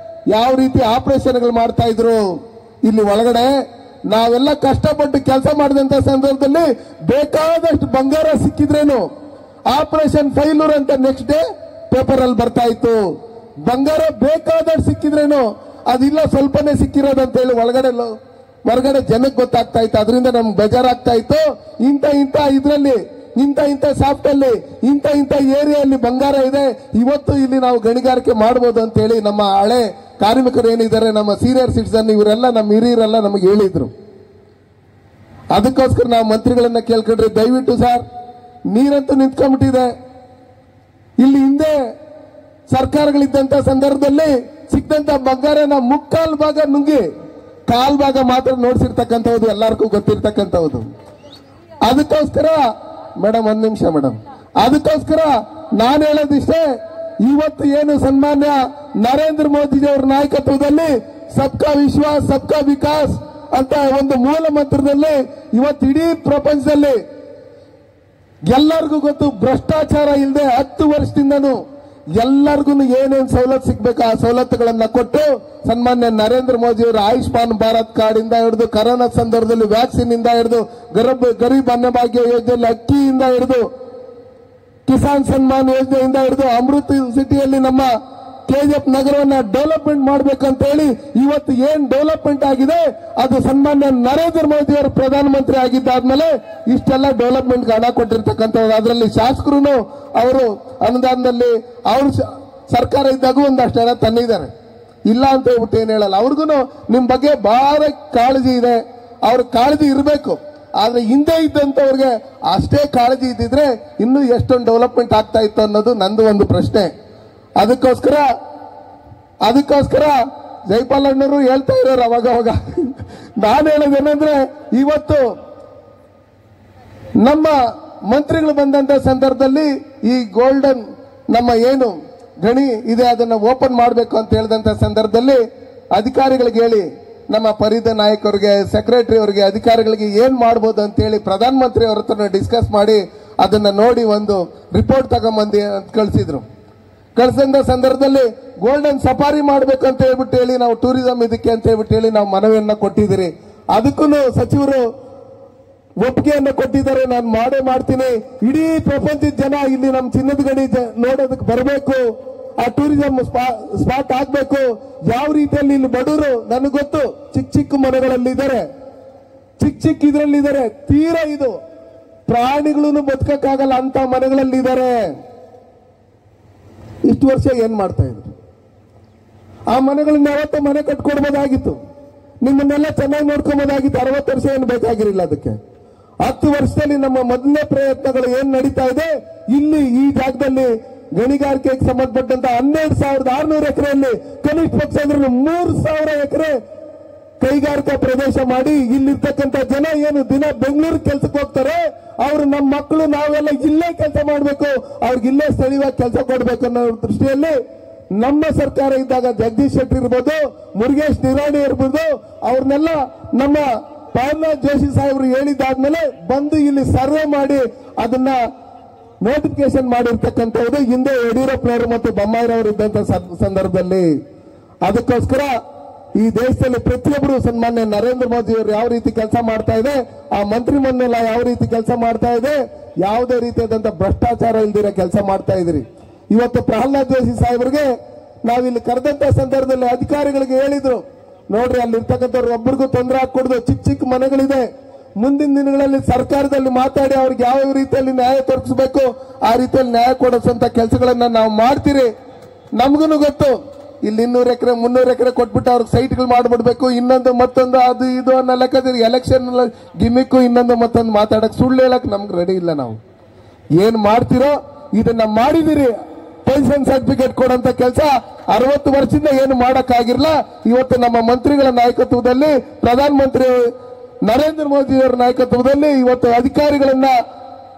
ಯಾವ ರೀತಿ ಆಪರೇಷನ್ಗಳು ಮಾಡ್ತಾ ಇದ್ರು ಇಲ್ಲಿ ಒಳಗಡೆ, ನಾವೆಲ್ಲ ಕಷ್ಟಪಟ್ಟು ಕೆಲಸ ಮಾಡಿದಂತ ಸಂದರ್ಭದಲ್ಲಿ ಬೇಕಾದಷ್ಟು ಬಂಗಾರ ಸಿಕ್ಕಿದ್ರೇನು ಆಪರೇಷನ್ ಫೈಲೂರ್ ಅಂತ ನೆಕ್ಸ್ಟ್ ಡೇ ಪೇಪರ್ ಅಲ್ಲಿ ಬರ್ತಾ ಇತ್ತು. ಬಂಗಾರ ಬೇಕಾದಷ್ಟು ಸಿಕ್ಕಿದ್ರೇನು ಅದಿಲ್ಲ ಸ್ವಲ್ಪನೇ ಸಿಕ್ಕಿರೋದಂತ ಹೇಳಿ ಹೊರಗಡೆ ಜನಕ್ಕೆ ಗೊತ್ತಾಗ್ತಾ ಇತ್ತು. ಅದರಿಂದ ನಮ್ಗೆ ಬೇಜಾರಾಗ್ತಾ ಇತ್ತು. ಇಂಥ ಇದ್ರಲ್ಲಿ ಇಂಥ ಸಾಫ್ಟ್ ಅಲ್ಲಿ ಇಂಥ ಏರಿಯಾದಲ್ಲಿ ಬಂಗಾರ ಇದೆ, ಇವತ್ತು ಇಲ್ಲಿ ನಾವು ಗಣಿಗಾರಿಕೆ ಮಾಡಬಹುದು ಅಂತ ಹೇಳಿ ನಮ್ಮ ಹಳೆ ಕಾರ್ಮಿಕರು ಏನಿದ್ದಾರೆ, ನಮ್ಮ ಸೀನಿಯರ್ ಸಿಟಿಸನ್ ಇವರೆಲ್ಲ ನಮ್ಮ ಹಿರಿಯರೆಲ್ಲ ನಮಗೆ ಹೇಳಿದ್ರು. ಅದಕ್ಕೋಸ್ಕರ ನಾವು ಮಂತ್ರಿಗಳನ್ನ ಕೇಳ್ಕೊಂಡ್ರೆ ದಯವಿಟ್ಟು ಸರ್ ನೀರಂತೂ ನಿಂತ್ಕೊಂಡ್ಬಿಟ್ಟಿದೆ. ಇಲ್ಲಿ ಹಿಂದೆ ಸರ್ಕಾರಗಳಿದ್ದಂತ ಸಂದರ್ಭದಲ್ಲಿ ಸಿಕ್ಕಂತ ಬಂಗಾರನ ಮುಕ್ಕಾಲ್ ಭಾಗ ನುಂಗಿ ಕಾಲ್ ಭಾಗ ಮಾತ್ರ ನೋಡ್ಸಿರ್ತಕ್ಕಂಥದ್ದು ಎಲ್ಲರಿಗೂ ಗೊತ್ತಿರ್ತಕ್ಕಂಥದ್ದು. ಅದಕ್ಕೋಸ್ಕರ ಮೇಡಮ್ ಒಂದ್ ನಿಮಿಷ ಮೇಡಮ್, ಅದಕ್ಕೋಸ್ಕರ ನಾನು ಹೇಳೋದಿಷ್ಟೇ, ಇವತ್ತು ಏನು ಸನ್ಮಾನ್ಯ ನರೇಂದ್ರ ಮೋದಿಜಿಯವರ ನಾಯಕತ್ವದಲ್ಲಿ ಸಬ್ಕಾ ವಿಶ್ವಾಸ್ ಸಬ್ಕಾ ವಿಕಾಸ್ ಅಂತ ಒಂದು ಮೂಲ ಮಂತ್ರದಲ್ಲಿ ಇವತ್ತು ಇಡೀ ಪ್ರಪಂಚದಲ್ಲಿ ಎಲ್ಲರಿಗೂ ಗೊತ್ತು, ಭ್ರಷ್ಟಾಚಾರ ಇಲ್ಲದೆ 10 ವರ್ಷದಿಂದನೂ ಎಲ್ಲರಿಗೂ ಏನೇನು ಸವಲತ್ತು ಸಿಗ್ಬೇಕು ಆ ಸವಲತ್ತುಗಳನ್ನ ಕೊಟ್ಟು ಸನ್ಮಾನ್ಯ ನರೇಂದ್ರ ಮೋದಿಯವರು ಆಯುಷ್ಮಾನ್ ಭಾರತ್ ಕಾರ್ಡ್ ಇಂದ ಹಿಡಿದು ಕರೋನಾ ಸಂದರ್ಭದಲ್ಲಿ ವ್ಯಾಕ್ಸಿನ್ ಇಂದ ಹಿಡಿದು ಗರೀಬ್ ಅನ್ನಭಾಗ್ಯ ಯೋಜನೆಯಲ್ಲಿ ಅಕ್ಕಿಯಿಂದ ಹಿಡಿದು ಕಿಸಾನ್ ಸನ್ಮಾನ್ ಯೋಜನೆಯಿಂದ ಹಿಡಿದು ಅಮೃತ್ ಸಿಟಿಯಲ್ಲಿ ನಮ್ಮ ಕೆಜಿಎಫ್ ನಗರವನ್ನ ಡೆವಲಪ್ಮೆಂಟ್ ಮಾಡಬೇಕಂತ ಹೇಳಿ ಇವತ್ತು ಏನ್ ಡೆವಲಪ್ಮೆಂಟ್ ಆಗಿದೆ ಅದು ಸನ್ಮಾನ್ಯ ನರೇಂದ್ರ ಮೋದಿ ಅವರು ಪ್ರಧಾನಮಂತ್ರಿ ಆಗಿದ್ದಾದ್ಮೇಲೆ ಇಷ್ಟೆಲ್ಲ ಡೆವಲಪ್ಮೆಂಟ್ ಹಣ ಕೊಟ್ಟಿರ್ತಕ್ಕಂಥದ್ದು. ಅದರಲ್ಲಿ ಶಾಸಕರು ಅವರು ಅನುದಾನದಲ್ಲಿ ಅವರು ಸರ್ಕಾರ ಇದ್ದಾಗ ಒಂದಷ್ಟು ಹಣ ತಂದಿದ್ದಾರೆ, ಇಲ್ಲ ಅಂತ ಹೇಳ್ಬಿಟ್ಟು ಏನ್ ಹೇಳಲ್ಲ. ಅವ್ರಿಗೂ ನಿಮ್ ಬಗ್ಗೆ ಬಹಳ ಕಾಳಜಿ ಇದೆ, ಅವ್ರ ಕಾಳಜಿ ಇರಬೇಕು. ಆದ್ರೆ ಹಿಂದೆ ಇದ್ದಂತವ್ರಿಗೆ ಅಷ್ಟೇ ಕಾಳಜಿ ಇದ್ದಿದ್ರೆ ಇನ್ನೂ ಎಷ್ಟೊಂದು ಡೆವಲಪ್ಮೆಂಟ್ ಆಗ್ತಾ ಇತ್ತು ಅನ್ನೋದು ನಂದು ಒಂದು ಪ್ರಶ್ನೆ. ಅದಕ್ಕೋಸ್ಕರ ಜೈಪಾಲ್ ಅಣ್ಣರು ಹೇಳ್ತಾ ಇರೋರು ಅವಾಗ ನಾನು ಹೇಳೋದೇನಂದ್ರೆ, ಇವತ್ತು ನಮ್ಮ ಮಂತ್ರಿಗಳು ಬಂದಂತ ಸಂದರ್ಭದಲ್ಲಿ ಈ ಗೋಲ್ಡನ್ ನಮ್ಮ ಏನು ಗಣಿ ಇದೆ ಅದನ್ನ ಓಪನ್ ಮಾಡಬೇಕು ಅಂತ ಹೇಳಿದಂತ ಸಂದರ್ಭದಲ್ಲಿ ಅಧಿಕಾರಿಗಳಿಗೆ ಹೇಳಿ, ನಮ್ಮ ಪರಿದ ನಾಯಕರಿಗೆ, ಸೆಕ್ರೆಟರಿ ಅವರಿಗೆ, ಅಧಿಕಾರಿಗಳಿಗೆ ಏನ್ ಮಾಡಬಹುದು ಅಂತ ಹೇಳಿ ಪ್ರಧಾನಮಂತ್ರಿ ಅವ್ರ ಹತ್ರ ಡಿಸ್ಕಸ್ ಮಾಡಿ ಅದನ್ನ ನೋಡಿ ಒಂದು ರಿಪೋರ್ಟ್ ತಗೊಂಬಂದಿ ಅಂತ ಕಳಿಸಿದ ಸಂದರ್ಭದಲ್ಲಿ ಗೋಲ್ಡನ್ ಸಫಾರಿ ಮಾಡ್ಬೇಕಂತ ಹೇಳ್ಬಿಟ್ಟು ಹೇಳಿ ನಾವು ಟೂರಿಸಂ ಇದಕ್ಕೆ ಅಂತ ಹೇಳ್ಬಿಟ್ಟು ಹೇಳಿ ನಾವು ಮನವಿಯನ್ನ ಕೊಟ್ಟಿದ್ದೀರಿ. ಅದಕ್ಕೂ ಸಚಿವರು ಒಪ್ಪಿಗೆಯನ್ನು ಕೊಟ್ಟಿದ್ದಾರೆ. ನಾನು ಮಾಡ್ತೀನಿ, ಇಡೀ ಪ್ರಪಂಚದ ಜನ ಇಲ್ಲಿ ನಮ್ಮ ಚಿನ್ನದ ಗಣಿ ನೋಡೋದಕ್ಕೆ ಬರಬೇಕು, ಆ ಟೂರಿಸಂ ಸ್ಪಾಟ್ ಆಗ್ಬೇಕು. ಯಾವ ರೀತಿಯಲ್ಲಿ ಇಲ್ಲಿ ಬಡವರು ನನಗೆ ಗೊತ್ತು, ಚಿಕ್ಕ ಮನೆಗಳಲ್ಲಿ ಇದ್ದಾರೆ, ಚಿಕ್ಕ ಇದ್ರಲ್ಲಿದ್ದಾರೆ, ತೀರಾ ಇದು ಪ್ರಾಣಿಗಳನ್ನು ಬದುಕಕ್ಕಾಗಲ್ಲ ಅಂತ ಮನೆಗಳಲ್ಲಿ ಇದ್ದಾರೆ. ಇಷ್ಟು ವರ್ಷ ಏನ್ ಮಾಡ್ತಾ ಇದ್ರು? ಆ ಮನೆಗಳನ್ನ ಯಾವತ್ತೂ ಮನೆ ಕಟ್ಕೊಡ್ಬೋದಾಗಿತ್ತು, ನಿಮ್ಮನ್ನೆಲ್ಲ ಚೆನ್ನಾಗಿ ನೋಡ್ಕೊಬೋದಾಗಿತ್ತು. 60 ವರ್ಷ ಏನು ಬೇಕಾಗಿರಲಿಲ್ಲ ಅದಕ್ಕೆ. 10 ವರ್ಷದಲ್ಲಿ ನಮ್ಮ ಮೊದಲನೇ ಪ್ರಯತ್ನಗಳು ಏನ್ ನಡೀತಾ ಇದೆ, ಇಲ್ಲಿ ಈ ಜಾಗದಲ್ಲಿ ಗಣಿಗಾರಿಕೆಗೆ ಸಂಬಂಧಪಟ್ಟಂತ 12,600 ಎಕರೆಯಲ್ಲಿ ಕನಿಷ್ಠ ಪಕ್ಷ ಅಂದ್ರೆ 3,000 ಎಕರೆ ಕೈಗಾರಿಕಾ ಪ್ರದೇಶ ಮಾಡಿ ಇಲ್ಲಿರ್ತಕ್ಕಂಥ ಜನ ಏನು ದಿನ ಬೆಂಗಳೂರು ಕೆಲ್ಸಕ್ಕೆ ಹೋಗ್ತಾರೆ, ಅವರು ನಮ್ಮ ಮಕ್ಕಳು ನಾವೆಲ್ಲ ಇಲ್ಲೇ ಕೆಲಸ ಮಾಡಬೇಕು, ಅವ್ರಿಗೆ ಇಲ್ಲೇ ಸ್ಥಳೀಯವಾಗಿ ಕೆಲಸ ಕೊಡಬೇಕು ಅನ್ನೋ ದೃಷ್ಟಿಯಲ್ಲಿ ನಮ್ಮ ಸರ್ಕಾರ ಇದ್ದಾಗ ಜಗದೀಶ್ ಶೆಟ್ಟಿ ಇರ್ಬೋದು, ಮುರುಗೇಶ್ ನಿರಾಣಿ ಇರ್ಬೋದು, ಅವ್ರನ್ನೆಲ್ಲ ನಮ್ಮ ಪ್ರಹ್ಲಾದ್ ಜೋಶಿ ಸಾಹೇಬರು ಹೇಳಿದ್ದಾದ್ಮೇಲೆ ಬಂದು ಇಲ್ಲಿ ಸರ್ವೆ ಮಾಡಿ ಅದನ್ನ ನೋಟಿಫಿಕೇಶನ್ ಮಾಡಿರ್ತಕ್ಕಂಥದ್ದು ಹಿಂದೆ ಯಡಿಯೂರಪ್ಪನವರು ಮತ್ತು ಬೊಮ್ಮಾಯಿರವರು ಇದ್ದಂತ ಸಂದರ್ಭದಲ್ಲಿ. ಅದಕ್ಕೋಸ್ಕರ ಈ ದೇಶದಲ್ಲಿ ಪ್ರತಿಯೊಬ್ಬರು ಸನ್ಮಾನ್ಯ ನರೇಂದ್ರ ಮೋದಿ ಅವರು ಯಾವ ರೀತಿ ಕೆಲಸ ಮಾಡ್ತಾ ಇದೆ, ಆ ಮಂತ್ರಿ ಮಂಡಲ ಯಾವ ರೀತಿ ಕೆಲಸ ಮಾಡ್ತಾ ಇದೆ, ಯಾವುದೇ ರೀತಿಯಾದಂತಹ ಭ್ರಷ್ಟಾಚಾರ ಇಲ್ದಿರೋ ಕೆಲಸ ಮಾಡ್ತಾ ಇದ್ರಿ. ಇವತ್ತು ಪ್ರಹ್ಲಾದ್ ಜೋಶಿ ಸಾಹೇಬರಿಗೆ ನಾವಿಲ್ಲಿ ಕರೆದಂತ ಸಂದರ್ಭದಲ್ಲಿ ಅಧಿಕಾರಿಗಳಿಗೆ ಹೇಳಿದ್ರು, ನೋಡ್ರಿ ಅಲ್ಲಿ ಇರ್ತಕ್ಕಂಥವ್ರು ಒಬ್ಬರಿಗೂ ತೊಂದರೆ ಹಾಕೊಡುದು, ಚಿಕ್ಕ ಮನೆಗಳಿದೆ, ಮುಂದಿನ ದಿನಗಳಲ್ಲಿ ಸರ್ಕಾರದಲ್ಲಿ ಮಾತಾಡಿ ಅವ್ರಿಗೆ ಯಾವ ರೀತಿಯಲ್ಲಿ ನ್ಯಾಯ ತೋರಿಸಬೇಕು ಆ ರೀತಿಯಲ್ಲಿ ನ್ಯಾಯ ಕೊಡಿಸುವಂತ ಕೆಲಸಗಳನ್ನ ನಾವು ಮಾಡ್ತೀರಿ. ನಮಗೂ ಗೊತ್ತು, ಇಲ್ಲಿ 200 ಎಕರೆ 300 ಎಕರೆ ಕೊಟ್ಬಿಟ್ಟು ಅವ್ರಿಗೆ ಸೈಟ್ಗಳು ಮಾಡ್ಬಿಡ್ಬೇಕು, ಇನ್ನೊಂದು ಮತ್ತೊಂದು ಅದು ಇದು ಅನ್ನೋ ಲೆಕ್ಕದಲ್ಲಿ ಎಲೆಕ್ಷನ್ ಗಿಮಿಕ್ಕು ಇನ್ನೊಂದು ಮತ್ತೊಂದು ಮಾತಾಡಕ್ ಸುಳ್ಳು ಹೇಳಕ್ ನಮ್ಗೆ ರೆಡಿ ಇಲ್ಲ. ನಾವು ಏನ್ ಮಾಡ್ತಿರೋ ಇದನ್ನ ಮಾಡಿದಿರಿ. ಪೆನ್ಷನ್ ಸರ್ಟಿಫಿಕೇಟ್ ಕೊಡಂತ ಕೆಲಸ 60 ವರ್ಷದಿಂದ ಏನು ಮಾಡಕ್ಕಾಗಿರ್ಲ. ಇವತ್ತು ನಮ್ಮ ಮಂತ್ರಿಗಳ ನಾಯಕತ್ವದಲ್ಲಿ, ಪ್ರಧಾನಮಂತ್ರಿ ನರೇಂದ್ರ ಮೋದಿ ಅವರ ನಾಯಕತ್ವದಲ್ಲಿ ಇವತ್ತು ಅಧಿಕಾರಿಗಳನ್ನ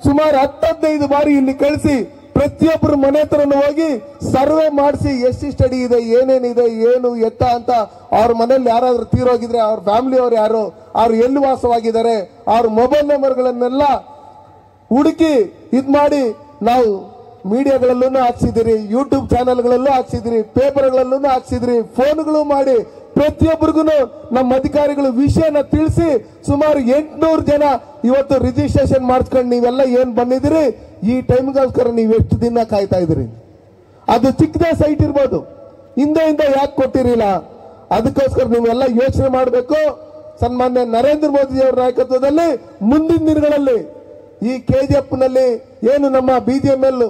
ಸುಮಾರು 10-15 ಬಾರಿ ಇಲ್ಲಿ ಕಳಿಸಿ ಪ್ರತಿಯೊಬ್ಬರು ಮನೆ ಹತ್ರನೂ ಹೋಗಿ ಸರ್ವೆ ಮಾಡಿಸಿ ಎಷ್ಟು ಸ್ಟಡಿ ಇದೆ, ಏನೇನಿದೆ, ಏನು ಎತ್ತ ಅಂತ, ಅವ್ರ ಮನೇಲಿ ಯಾರಾದ್ರೂ ತೀರೋಗಿದ್ರೆ ಅವ್ರ ಫ್ಯಾಮಿಲಿ ಅವ್ರು ಯಾರು, ಅವ್ರು ಎಲ್ಲಿ ವಾಸವಾಗಿದ್ದಾರೆ, ಅವ್ರ ಮೊಬೈಲ್ ನಂಬರ್ಗಳನ್ನೆಲ್ಲ ಹುಡುಕಿ ಇದ್ ಮಾಡಿ ನಾವು ಮೀಡಿಯಾಗಳಲ್ಲೂ ಹಾಕ್ಸಿದಿರಿ, ಯೂಟ್ಯೂಬ್ ಚಾನೆಲ್ಗಳಲ್ಲೂ ಹಾಕ್ಸಿದಿರಿ, ಪೇಪರ್ಗಳಲ್ಲೂ ಹಾಕ್ಸಿದಿರಿ, ಫೋನ್ಗಳು ಮಾಡಿ ಪ್ರತಿಯೊಬ್ಬರಿಗೂ ನಮ್ಮ ಅಧಿಕಾರಿಗಳು ವಿಷಯನ ತಿಳಿಸಿ ಸುಮಾರು 800 ಜನ ಇವತ್ತು ರಿಜಿಸ್ಟ್ರೇಷನ್ ಮಾಡಿಸ್ಕೊಂಡು ನೀವೆಲ್ಲ ಏನ್ ಬಂದಿದ್ದೀರಿ, ಈ ಟೈಮ್ಗೋಸ್ಕರ ನೀವು ಎಷ್ಟು ದಿನ ಕಾಯ್ತಾ ಇದ್ರಿ? ಅದು ಚಿಕ್ಕದೇ ಸೈಟ್ ಇರ್ಬೋದು, ಹಿಂದೆ ಯಾಕೆ ಕೊಟ್ಟಿರಲಿಲ್ಲ? ಅದಕ್ಕೋಸ್ಕರ ನೀವೆಲ್ಲ ಯೋಚನೆ ಮಾಡಬೇಕು. ಸನ್ಮಾನ್ಯ ನರೇಂದ್ರ ಮೋದಿ ಅವರ ನಾಯಕತ್ವದಲ್ಲಿ ಮುಂದಿನ ದಿನಗಳಲ್ಲಿ ಈ KGF ನಲ್ಲಿ ಏನು ನಮ್ಮ BGML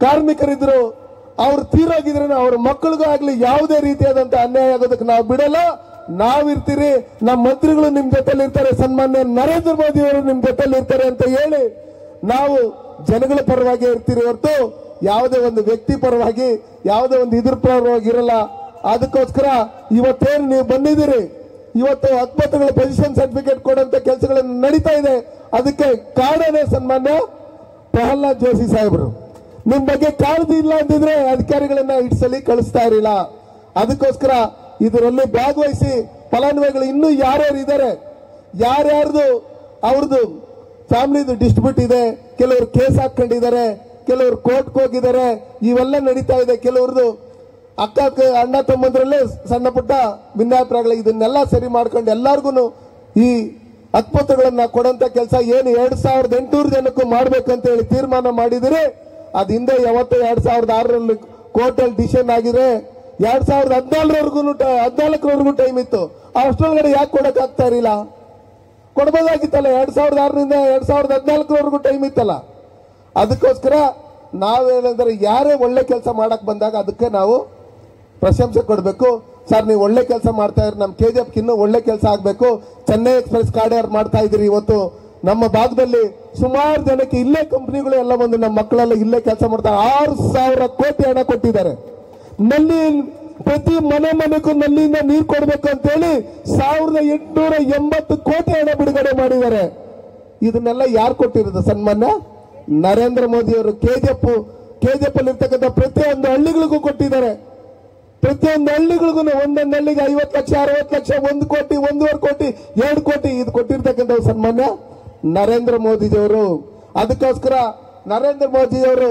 ಕಾರ್ಮಿಕರಿದ್ರು, ಅವ್ರು ತೀರೋಗಿದ್ರೆ ಅವ್ರ ಮಕ್ಕಳಿಗೂ ಆಗ್ಲಿ ಯಾವುದೇ ರೀತಿಯಾದಂತ ಅನ್ಯಾಯ ಆಗೋದಕ್ಕೆ ನಾವು ಬಿಡಲ್ಲ. ನಾವಿರ್ತೀರಿ, ನಮ್ಮ ಮಂತ್ರಿಗಳು ನಿಮ್ ಜೊತೆಲಿ ಇರ್ತಾರೆ, ಸನ್ಮಾನ್ಯ ನರೇಂದ್ರ ಮೋದಿ ಅವರು ನಿಮ್ ಜೊತೆಲಿ ಇರ್ತಾರೆ ಅಂತ ಹೇಳಿ ನಾವು ಜನಗಳ ಪರವಾಗಿ ಇರ್ತೀರಿ ಹೊರತು ಯಾವುದೇ ಒಂದು ವ್ಯಕ್ತಿ ಪರವಾಗಿ, ಯಾವುದೇ ಒಂದು ಇದ್ರ ಪರವಾಗಿ ಇರಲ್ಲ. ಅದಕ್ಕೋಸ್ಕರ ಇವತ್ತೇನು ನೀವು ಬಂದಿದ್ದೀರಿ, ಇವತ್ತು 10 ಪೊಸಿಷನ್ ಸರ್ಟಿಫಿಕೇಟ್ ಕೊಡುವಂತ ಕೆಲಸಗಳನ್ನು ನಡೀತಾ ಇದೆ. ಅದಕ್ಕೆ ಕಾರಣನೇ ಸನ್ಮಾನ್ಯ ಪ್ರಹ್ಲಾದ್ ಜೋಶಿ ಸಾಹೇಬರು. ನಿಮ್ ಬಗ್ಗೆ ಕಾಳಜಿ ಇಲ್ಲ ಅಂತಿದ್ರೆ ಅಧಿಕಾರಿಗಳನ್ನ ಇಟ್ಸಲಿ ಕಳಿಸ್ತಾ ಇರಲಿಲ್ಲ. ಅದಕ್ಕೋಸ್ಕರ ಇದರಲ್ಲಿ ಭಾಗವಹಿಸಿ ಫಲಾನುಭವಿಗಳು ಇನ್ನೂ ಯಾರ್ಯಾರು ಇದ್ದಾರೆ, ಯಾರ್ಯಾರ್ದು ಅವ್ರದ್ದು ಫ್ಯಾಮಿಲಿದು ಡಿಸ್ಟ್ರಿಬ್ಯೂಟ್ ಇದೆ, ಕೆಲವರು ಕೇಸ್ ಹಾಕೊಂಡಿದ್ದಾರೆ, ಕೆಲವರು ಕೋರ್ಟ್ಗೆ ಹೋಗಿದ್ದಾರೆ, ಇವೆಲ್ಲ ನಡೀತಾ ಇದೆ. ಕೆಲವ್ರದ್ದು ಅಣ್ಣ ತಮ್ಮಂದ್ರಲ್ಲೇ ಸಣ್ಣ ಪುಟ್ಟ ಭಿನ್ನಾಭಿಪ್ರಾಯಗಳು, ಇದನ್ನೆಲ್ಲ ಸರಿ ಮಾಡ್ಕೊಂಡು ಎಲ್ಲಾರ್ಗು ಈ ಹಕ್ಕುಪತ್ರಗಳನ್ನ ಕೊಡುವಂತ ಕೆಲಸ ಏನು 2800 ಜನಕ್ಕೂ ಮಾಡ್ಬೇಕಂತ ಹೇಳಿ ತೀರ್ಮಾನ ಮಾಡಿದಿರಿ. ಅದ್ ಹಿಂದೆ ಯಾವತ್ತೋ 2006ರಲ್ಲಿ ಕೋರ್ಟಲ್ಲಿ ಡಿಸಿಷನ್ ಆಗಿದೆ. 2014ರವರೆಗೂ ಟೈಮ್ ಇತ್ತು. ಅಷ್ಟೊಳಗಡೆ ಯಾಕೆ ಕೊಡಕ್ ಆಗ್ತಾ ಇರಲಿಲ್ಲ? ಕೊಡ್ಬೋದಾಗಿತ್ತಲ್ಲ. 2006ರಿಂದ 2014ರವರೆಗೂ ಟೈಮ್ ಇತ್ತಲ್ಲ. ಅದಕ್ಕೋಸ್ಕರ ನಾವೇನಂದ್ರೆ ಯಾರೇ ಒಳ್ಳೆ ಕೆಲಸ ಮಾಡಕ್ ಬಂದಾಗ ಅದಕ್ಕೆ ನಾವು ಪ್ರಶಂಸೆ ಕೊಡಬೇಕು. ಸರ್ ನೀವು ಒಳ್ಳೆ ಕೆಲಸ ಮಾಡ್ತಾ ಇದ್ರಿ, ನಮ್ಮ KGF ಇನ್ನೂ ಒಳ್ಳೆ ಕೆಲಸ ಆಗಬೇಕು. ಚೆನ್ನೈ ಎಕ್ಸ್ಪ್ರೆಸ್ ಕಾರಿಡಾರ್ ಮಾಡ್ತಾ ಇದ್ರಿ. ಇವತ್ತು ನಮ್ಮ ಭಾಗದಲ್ಲಿ ಸುಮಾರು ಜನಕ್ಕೆ ಇಲ್ಲೇ ಕಂಪನಿಗಳು ಎಲ್ಲ ಬಂದು ನಮ್ಮ ಮಕ್ಕಳೆಲ್ಲ ಇಲ್ಲೇ ಕೆಲಸ ಮಾಡ್ತಾರೆ. 6,000 ಕೋಟಿ ಹಣ ಕೊಟ್ಟಿದ್ದಾರೆ. ನಲ್ಲಿ ಪ್ರತಿ ಮನೆಗೂ ನಲ್ಲಿಂದ ನೀರು ಕೊಡಬೇಕು ಅಂತ ಹೇಳಿ 1880 ಕೋಟಿ ಹಣ ಬಿಡುಗಡೆ ಮಾಡಿದ್ದಾರೆ. ಇದನ್ನೆಲ್ಲ ಯಾರು ಕೊಟ್ಟಿರೋದು? ಸನ್ಮಾನ್ಯ ನರೇಂದ್ರ ಮೋದಿ ಅವರು. KGF ಅಲ್ಲಿ ಇರ್ತಕ್ಕಂಥ ಪ್ರತಿಯೊಂದು ಹಳ್ಳಿಗಳಿಗೂ ಕೊಟ್ಟಿದ್ದಾರೆ. ಪ್ರತಿಯೊಂದು ಹಳ್ಳಿಗಳಿಗೂ ಒಂದೊಂದು ಹಳ್ಳಿಗೆ 50 ಲಕ್ಷ, 60 ಲಕ್ಷ, 1 ಕೋಟಿ, 1.5 ಕೋಟಿ, 2 ಕೋಟಿ ಇದು ಕೊಟ್ಟಿರ್ತಕ್ಕಂಥ ಸನ್ಮಾನ್ಯ ನರೇಂದ್ರ ಮೋದಿಜಿಯವರು. ಅದಕ್ಕೋಸ್ಕರ ನರೇಂದ್ರ ಮೋದಿಜಿಯವರು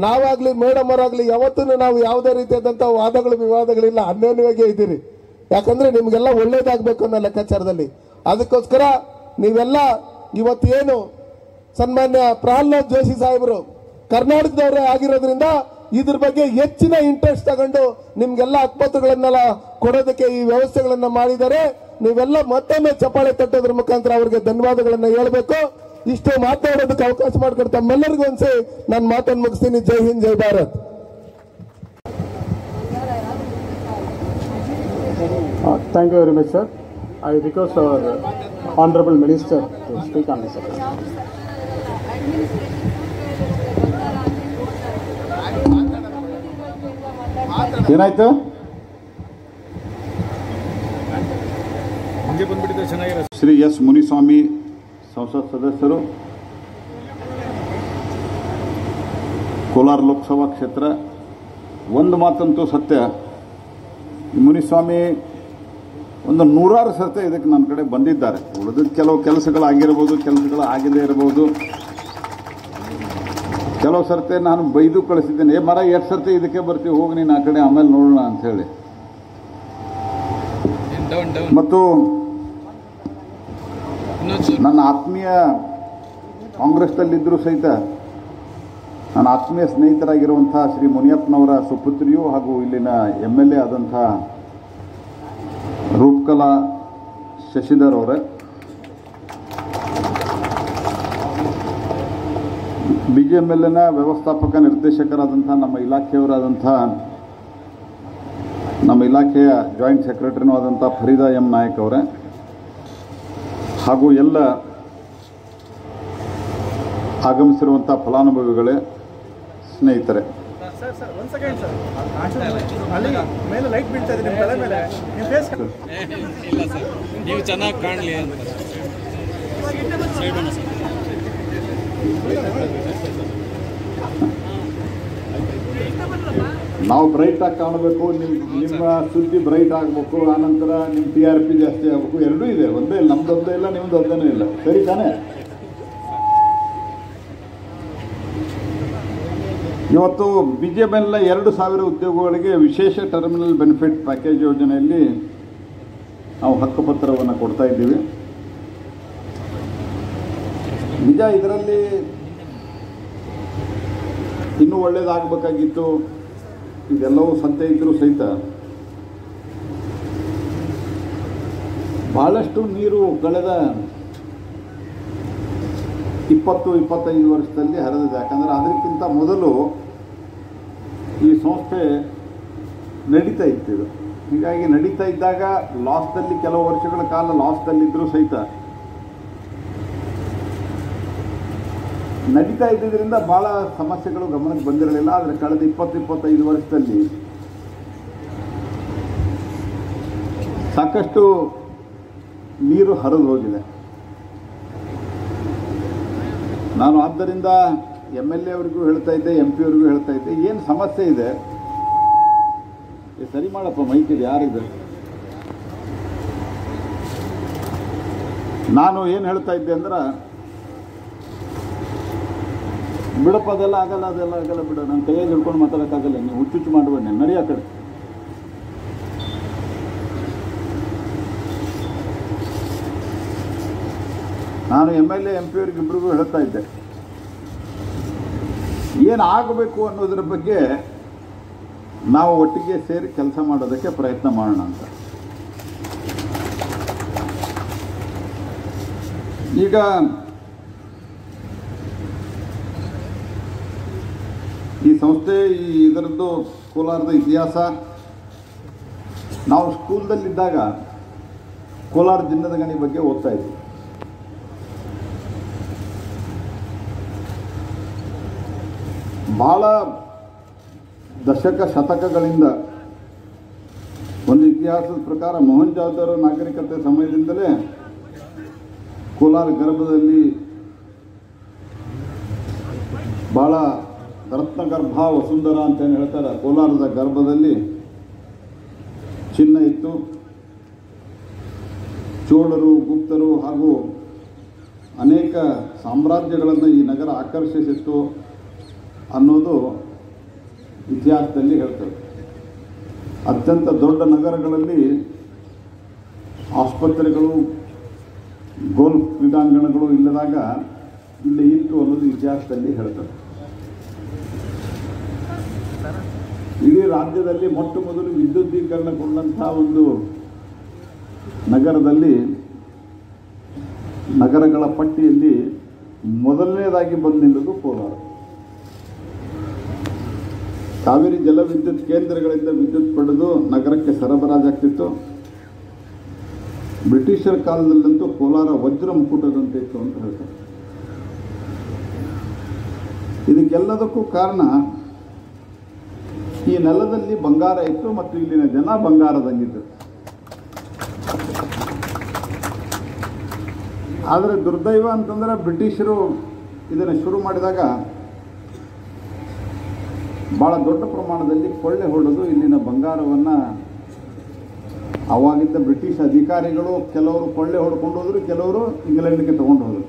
ನಾವಾಗ್ಲಿ ಮೇಡಮ್ ಅವರಾಗ್ಲಿ ಯಾವತ್ತೂ ನಾವು ಯಾವುದೇ ರೀತಿಯಾದಂತ ವಾದಗಳು ವಿವಾದಗಳಿಲ್ಲ, ಅನ್ಯೋನ್ಯವಾಗಿ ಇದ್ದೀರಿ. ಯಾಕಂದ್ರೆ ನಿಮ್ಗೆಲ್ಲ ಒಳ್ಳೇದಾಗಬೇಕು ಅನ್ನೋ ಲೆಕ್ಕಾಚಾರದಲ್ಲಿ. ಅದಕ್ಕೋಸ್ಕರ ನೀವೆಲ್ಲ ಇವತ್ತು ಏನು ಸನ್ಮಾನ್ಯ ಪ್ರಹ್ಲಾದ್ ಜೋಶಿ ಸಾಹೇಬರು ಕರ್ನಾಟಕದವರೇ ಆಗಿರೋದ್ರಿಂದ ಇದ್ರ ಬಗ್ಗೆ ಹೆಚ್ಚಿನ ಇಂಟ್ರೆಸ್ಟ್ ತಗೊಂಡು ನಿಮ್ಗೆಲ್ಲ ಹಕ್ಕುಪತ್ರಗಳನ್ನೆಲ್ಲ ಕೊಡೋದಕ್ಕೆ ಈ ವ್ಯವಸ್ಥೆಗಳನ್ನ ಮಾಡಿದ್ದಾರೆ. ನೀವೆಲ್ಲ ಮತ್ತೊಮ್ಮೆ ಚಪ್ಪಾಳೆ ತಟ್ಟೋದ್ರ ಮುಖಾಂತರ ಅವರಿಗೆ ಧನ್ಯವಾದಗಳನ್ನ ಹೇಳ್ಬೇಕು. ಇಷ್ಟು ಮಾತನಾಡೋದಕ್ಕೆ ಅವಕಾಶ ಮಾಡಿಕೊಡ್ತಾ ತಮ್ಮೆಲ್ಲರಿಗೂ ಒಂದ್ಸಿ ನಾನು ಮಾತನ್ನು ಮುಗಿಸ್ತೀನಿ. ಜೈ ಹಿಂದ್, ಜೈ Bharat. Thank you very much, sir. I request our Honorable Minister to speak on this. ಏನಾಯ್ತು? ಶ್ರೀ ಎಸ್ ಮುನಿಸ್ವಾಮಿ ಸಂಸತ್ ಸದಸ್ಯರು, ಕೋಲಾರ ಲೋಕಸಭಾ ಕ್ಷೇತ್ರ. ಒಂದು ಮಾತಂತೂ ಸತ್ಯ, ಮುನಿಸ್ವಾಮಿ ಒಂದು 100 ಸರ್ತಿ ಇದಕ್ಕೆ ನನ್ನ ಕಡೆ ಬಂದಿದ್ದಾರೆ. ಉಳಿದ ಕೆಲವು ಕೆಲಸಗಳು ಆಗಿರಬಹುದು, ಕೆಲಸಗಳು ಆಗದೇ ಇರಬಹುದು. ಕೆಲವು ಸರ್ತಿ ನಾನು ಬೈದು ಕಳಿಸಿದ್ದೇನೆ, ಮರ 2 ಸರ್ತಿ ಇದಕ್ಕೆ ಬರ್ತೀವಿ, ಹೋಗಿ ನೀನು ಆ ಕಡೆ ಆಮೇಲೆ ನೋಡೋಣ ಅಂತ ಹೇಳಿ. ಮತ್ತು ನನ್ನ ಆತ್ಮೀಯ ಕಾಂಗ್ರೆಸ್ನಲ್ಲಿದ್ದರೂ ಸಹಿತ ನನ್ನ ಆತ್ಮೀಯ ಸ್ನೇಹಿತರಾಗಿರುವಂತಹ ಶ್ರೀ ಮುನಿಯಪ್ಪನವರ ಸುಪುತ್ರಿಯು ಹಾಗೂ ಇಲ್ಲಿನ MLA ಆದಂಥ ರೂಪಕಲಾ ಶಶಿಧರ್ ಅವರೇ, BGMLನ ವ್ಯವಸ್ಥಾಪಕ ನಿರ್ದೇಶಕರಾದಂಥ ನಮ್ಮ ಇಲಾಖೆಯವರಾದಂಥ ನಮ್ಮ ಇಲಾಖೆಯ ಜಾಯಿಂಟ್ ಸೆಕ್ರೆಟರಿನೂ ಆದಂಥ ಫರೀದಾ ಎಂ ನಾಯಕ್ ಅವರೇ, ಹಾಗೂ ಎಲ್ಲ ಆಗಮಿಸಿರುವಂಥ ಫಲಾನುಭವಿಗಳೇ, ಸ್ನೇಹಿತರೆ, ನೀವು ಚೆನ್ನಾಗಿ ಕಾಣಲಿ ಅಂತ ನಾವು ಬ್ರೈಟ್ ಆಗಿ ಕಾಣಬೇಕು, ನಿಮ್ಮ ಸುದ್ದಿ ಬ್ರೈಟ್ ಆಗಬೇಕು, ಆನಂತರ ನಿಮ್ಮ TRP ಜಾಸ್ತಿ ಆಗಬೇಕು. ಎರಡೂ ಇದೆ, ಒಂದೇ ಇಲ್ಲ, ನಮ್ದೊಂದೇ ಇಲ್ಲ, ನಿಮ್ದು ಒಂದೇ ಇಲ್ಲ. ಸರಿ ತಾನೇ? ಇವತ್ತು BGMLನ 2,000 ಉದ್ಯೋಗಗಳಿಗೆ ವಿಶೇಷ ಟರ್ಮಿನಲ್ ಬೆನಿಫಿಟ್ ಪ್ಯಾಕೇಜ್ ಯೋಜನೆಯಲ್ಲಿ ನಾವು ಹಕ್ಕುಪತ್ರವನ್ನು ಕೊಡ್ತಾ ಇದ್ದೀವಿ. ನಿಜ ಇದರಲ್ಲಿ ಇನ್ನೂ ಒಳ್ಳೆಯದಾಗಬೇಕಾಗಿತ್ತು. ಇದೆಲ್ಲವೂ ಸತ್ಯ ಇದ್ದರೂ ಸಹಿತ ಭಾಳಷ್ಟು ನೀರು ಕಳೆದ 20-25 ವರ್ಷದಲ್ಲಿ ಹರಿದಿದೆ. ಯಾಕಂದರೆ ಅದಕ್ಕಿಂತ ಮೊದಲು ಈ ಸಂಸ್ಥೆ ನಡೀತಾ ಇತ್ತು. ಹೀಗಾಗಿ ನಡೀತಾ ಇದ್ದಾಗ ಲಾಸ್ದಲ್ಲಿ ಕೆಲವು ವರ್ಷಗಳ ಕಾಲ ಲಾಸ್ದಲ್ಲಿದ್ದರೂ ಸಹಿತ ನಡೀತಾ ಇದ್ದಿದ್ದರಿಂದ ಭಾಳ ಸಮಸ್ಯೆಗಳು ಗಮನಕ್ಕೆ ಬಂದಿರಲಿಲ್ಲ. ಆದರೆ ಕಳೆದ 20-25 ವರ್ಷದಲ್ಲಿ ಸಾಕಷ್ಟು ನೀರು ಹರಿದು ಹೋಗಿದೆ. ನಾನು ಆದ್ದರಿಂದ MLA ಅವರಿಗೂ ಹೇಳ್ತಾ ಇದ್ದೆ, MP ಅವರಿಗೂ ಹೇಳ್ತಾ ಇದ್ದೆ, ಏನು ಸಮಸ್ಯೆ ಇದೆ ಸರಿ ಮಾಡಪ್ಪ, ಮೈಕಿದೆ ಯಾರಿದೆ. ನಾನು ಏನು ಹೇಳ್ತಾ ಇದ್ದೆ ಅಂದ್ರೆ, ಬಿಡಪ್ಪ ಅದೆಲ್ಲ ಆಗಲ್ಲ ಬಿಡ, ನಾನು ಕೈಯಾಗಿ ಹಿಡ್ಕೊಂಡು ಮಾತಾಡೋಕ್ಕಾಗಲ್ಲ, ನೀವು ಹುಚ್ಚುಚ್ಚು ಮಾಡಬೇಡಿ, ನಡಿ ಆ ಕಡೆ. ನಾನು MLA MP ಅವರಿಗೆ ಇಬ್ಬರಿಗೂ ಹೇಳ್ತಾ ಇದ್ದೆ, ಏನು ಆಗಬೇಕು ಅನ್ನೋದ್ರ ಬಗ್ಗೆ ನಾವು ಒಟ್ಟಿಗೆ ಸೇರಿ ಕೆಲಸ ಮಾಡೋದಕ್ಕೆ ಪ್ರಯತ್ನ ಮಾಡೋಣ ಅಂತ. ಈಗ ಈ ಸಂಸ್ಥೆ ಇದರದ್ದು ಕೋಲಾರದ ಇತಿಹಾಸ, ನಾವು ಸ್ಕೂಲ್ದಲ್ಲಿದ್ದಾಗ ಕೋಲಾರ ಚಿನ್ನದ ಗಣಿ ಬಗ್ಗೆ ಓದ್ತಾ ಇದ್ವಿ. ಭಾಳ ಶತಕಗಳಿಂದ ಒಂದು ಇತಿಹಾಸದ ಪ್ರಕಾರ ಮೊಹಂಜೋದಾರೋ ನಾಗರಿಕತೆ ಸಮಯದಿಂದಲೇ ಕೋಲಾರ ಗರ್ಭದಲ್ಲಿ ಭಾಳ ರತ್ನಗರ್ಭ ವಸುಂಧರ ಅಂತೇನು ಹೇಳ್ತಾರೆ, ಕೋಲಾರದ ಗರ್ಭದಲ್ಲಿ ಚಿನ್ನ ಇತ್ತು. ಚೋಳರು, ಗುಪ್ತರು ಹಾಗೂ ಅನೇಕ ಸಾಮ್ರಾಜ್ಯಗಳನ್ನು ಈ ನಗರ ಆಕರ್ಷಿಸಿತ್ತು ಅನ್ನೋದು ಇತಿಹಾಸದಲ್ಲಿ ಹೇಳ್ತಾರೆ. ಅತ್ಯಂತ ದೊಡ್ಡ ನಗರಗಳಲ್ಲಿ ಆಸ್ಪತ್ರೆಗಳು, ಗೋಲ್ಫ್ ಕ್ರೀಡಾಂಗಣಗಳು ಇಲ್ಲದಾಗ ಇಲ್ಲಿ ಇತ್ತು ಅನ್ನೋದು ಇತಿಹಾಸದಲ್ಲಿ ಹೇಳ್ತಾರೆ. ಇಡೀ ರಾಜ್ಯದಲ್ಲಿ ಮೊಟ್ಟ ಮೊದಲು ವಿದ್ಯುದೀಕರಣಗೊಂಡಂಥ ಒಂದು ನಗರದಲ್ಲಿ, ನಗರಗಳ ಪಟ್ಟಿಯಲ್ಲಿ ಮೊದಲನೇದಾಗಿ ಬಂದು ನಿಲ್ಲೋದು ಕೋಲಾರ. ಕಾವೇರಿ ಜಲವಿದ್ಯುತ್ ಕೇಂದ್ರಗಳಿಂದ ವಿದ್ಯುತ್ ಪಡೆದು ನಗರಕ್ಕೆ ಸರಬರಾಜಾಗ್ತಿತ್ತು. ಬ್ರಿಟಿಷರ ಕಾಲದಲ್ಲಂತೂ ಕೋಲಾರ ವಜ್ರ ಮುಕುಟದಂತೆ ಇತ್ತು ಅಂತ ಹೇಳ್ತಾರೆ. ಇದಕ್ಕೆಲ್ಲದಕ್ಕೂ ಕಾರಣ ಈ ನೆಲದಲ್ಲಿ ಬಂಗಾರ ಇತ್ತು ಮತ್ತು ಇಲ್ಲಿನ ಜನ ಬಂಗಾರದಂಗಿದ್ದರು. ಆದರೆ ದುರ್ದೈವ ಅಂತಂದರೆ ಬ್ರಿಟಿಷರು ಇದನ್ನು ಶುರು ಮಾಡಿದಾಗ ಭಾಳ ದೊಡ್ಡ ಪ್ರಮಾಣದಲ್ಲಿ ಕೊಳ್ಳೆ ಹೊಡೆದು ಇಲ್ಲಿನ ಬಂಗಾರವನ್ನು ಅವಾಗಿದ್ದ ಬ್ರಿಟಿಷ್ ಅಧಿಕಾರಿಗಳು ಕೆಲವರು ಕೊಳ್ಳೆ ಹೊಡ್ಕೊಂಡು ಹೋದರು, ಕೆಲವರು ಇಂಗ್ಲೆಂಡ್ಗೆ ತಗೊಂಡು ಹೋದರು.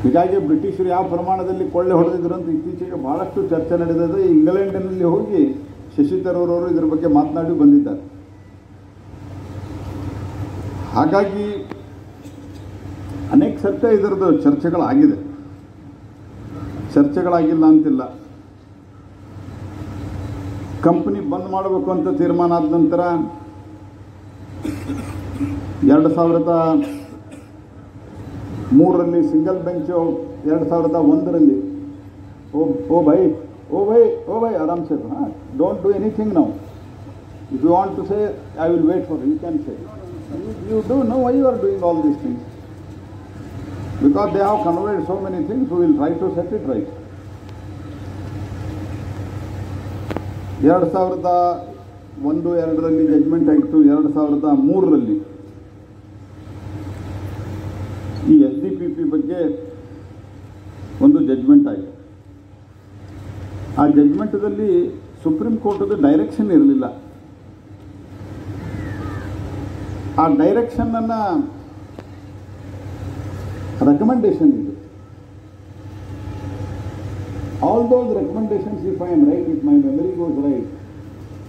ಹೀಗಾಗಿ ಬ್ರಿಟಿಷರು ಯಾವ ಪ್ರಮಾಣದಲ್ಲಿ ಕೊಳ್ಳೆ ಹೊಡೆದಿದ್ರು ಅಂತ ಇತ್ತೀಚೆಗೆ ಭಾಳಷ್ಟು ಚರ್ಚೆ ನಡೆದಿದೆ. ಇಂಗ್ಲೆಂಡಿನಲ್ಲಿ ಹೋಗಿ ಶಶಿ ತರೂರ್ ಅವರು ಇದ್ರ ಬಗ್ಗೆ ಮಾತನಾಡಿ ಬಂದಿದ್ದಾರೆ. ಹಾಗಾಗಿ ಅನೇಕ ಸತ್ಯ ಇದರದ್ದು ಚರ್ಚೆಗಳಾಗಿಲ್ಲ ಅಂತಿಲ್ಲ. ಕಂಪನಿ ಬಂದ್ ಮಾಡಬೇಕು ಅಂತ ತೀರ್ಮಾನ ಆದ ನಂತರ 2003ರಲ್ಲಿ ಸಿಂಗಲ್ ಬೆಂಚು, 2001ರಲ್ಲಿ ಓ ಭೈ ಆರಾಮ್ ಸೆ, don't do anything now, if you want to say I will wait for you can say, you do know why you are doing all these things, because they have conveyed so many things, we will try to set it right. 2001-2ರಲ್ಲಿ ಜಡ್ಜ್ಮೆಂಟ್ ಆಯಿತು. 2003ರಲ್ಲಿ ಈ SDP ಬಗ್ಗೆ ಒಂದು ಜಡ್ಜ್ಮೆಂಟ್ ಆಯಿತು. ಆ ಜಡ್ಜ್ಮೆಂಟದಲ್ಲಿ ಸುಪ್ರೀಂ ಕೋರ್ಟದ ಡೈರೆಕ್ಷನ್ ಇರಲಿಲ್ಲ. ಆ ಡೈರೆಕ್ಷನನ್ನು recommendation is it. All those recommendations, if I am right, if my memory goes right,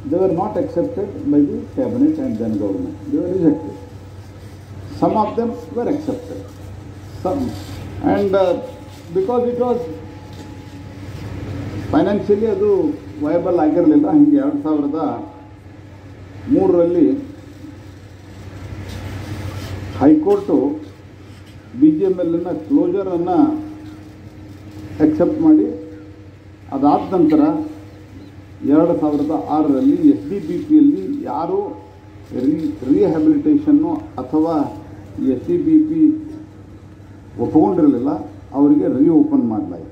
they were not accepted by the cabinet and then government. They were rejected. Some of them were accepted. Some. And because it was financially ಅದು ವಯಬಲ್ ಆಗಿರಲಿಲ್ಲ. ಹೀಗೆ 2003ರಲ್ಲಿ ಹೈಕೋರ್ಟು BGMLನ ಕ್ಲೋಜರನ್ನು ಅಕ್ಸೆಪ್ಟ್ ಮಾಡಿ, ಅದಾದ ನಂತರ 2006ರಲ್ಲಿ SDBPಯಲ್ಲಿ ಯಾರು ರಿಹ್ಯಾಬಿಲಿಟೇಷನ್ನು ಅಥವಾ SDBP ಒಪ್ಪಿಕೊಂಡಿರಲಿಲ್ಲ ಅವರಿಗೆ ಓಪನ್ ಮಾಡಲಾಯಿತು.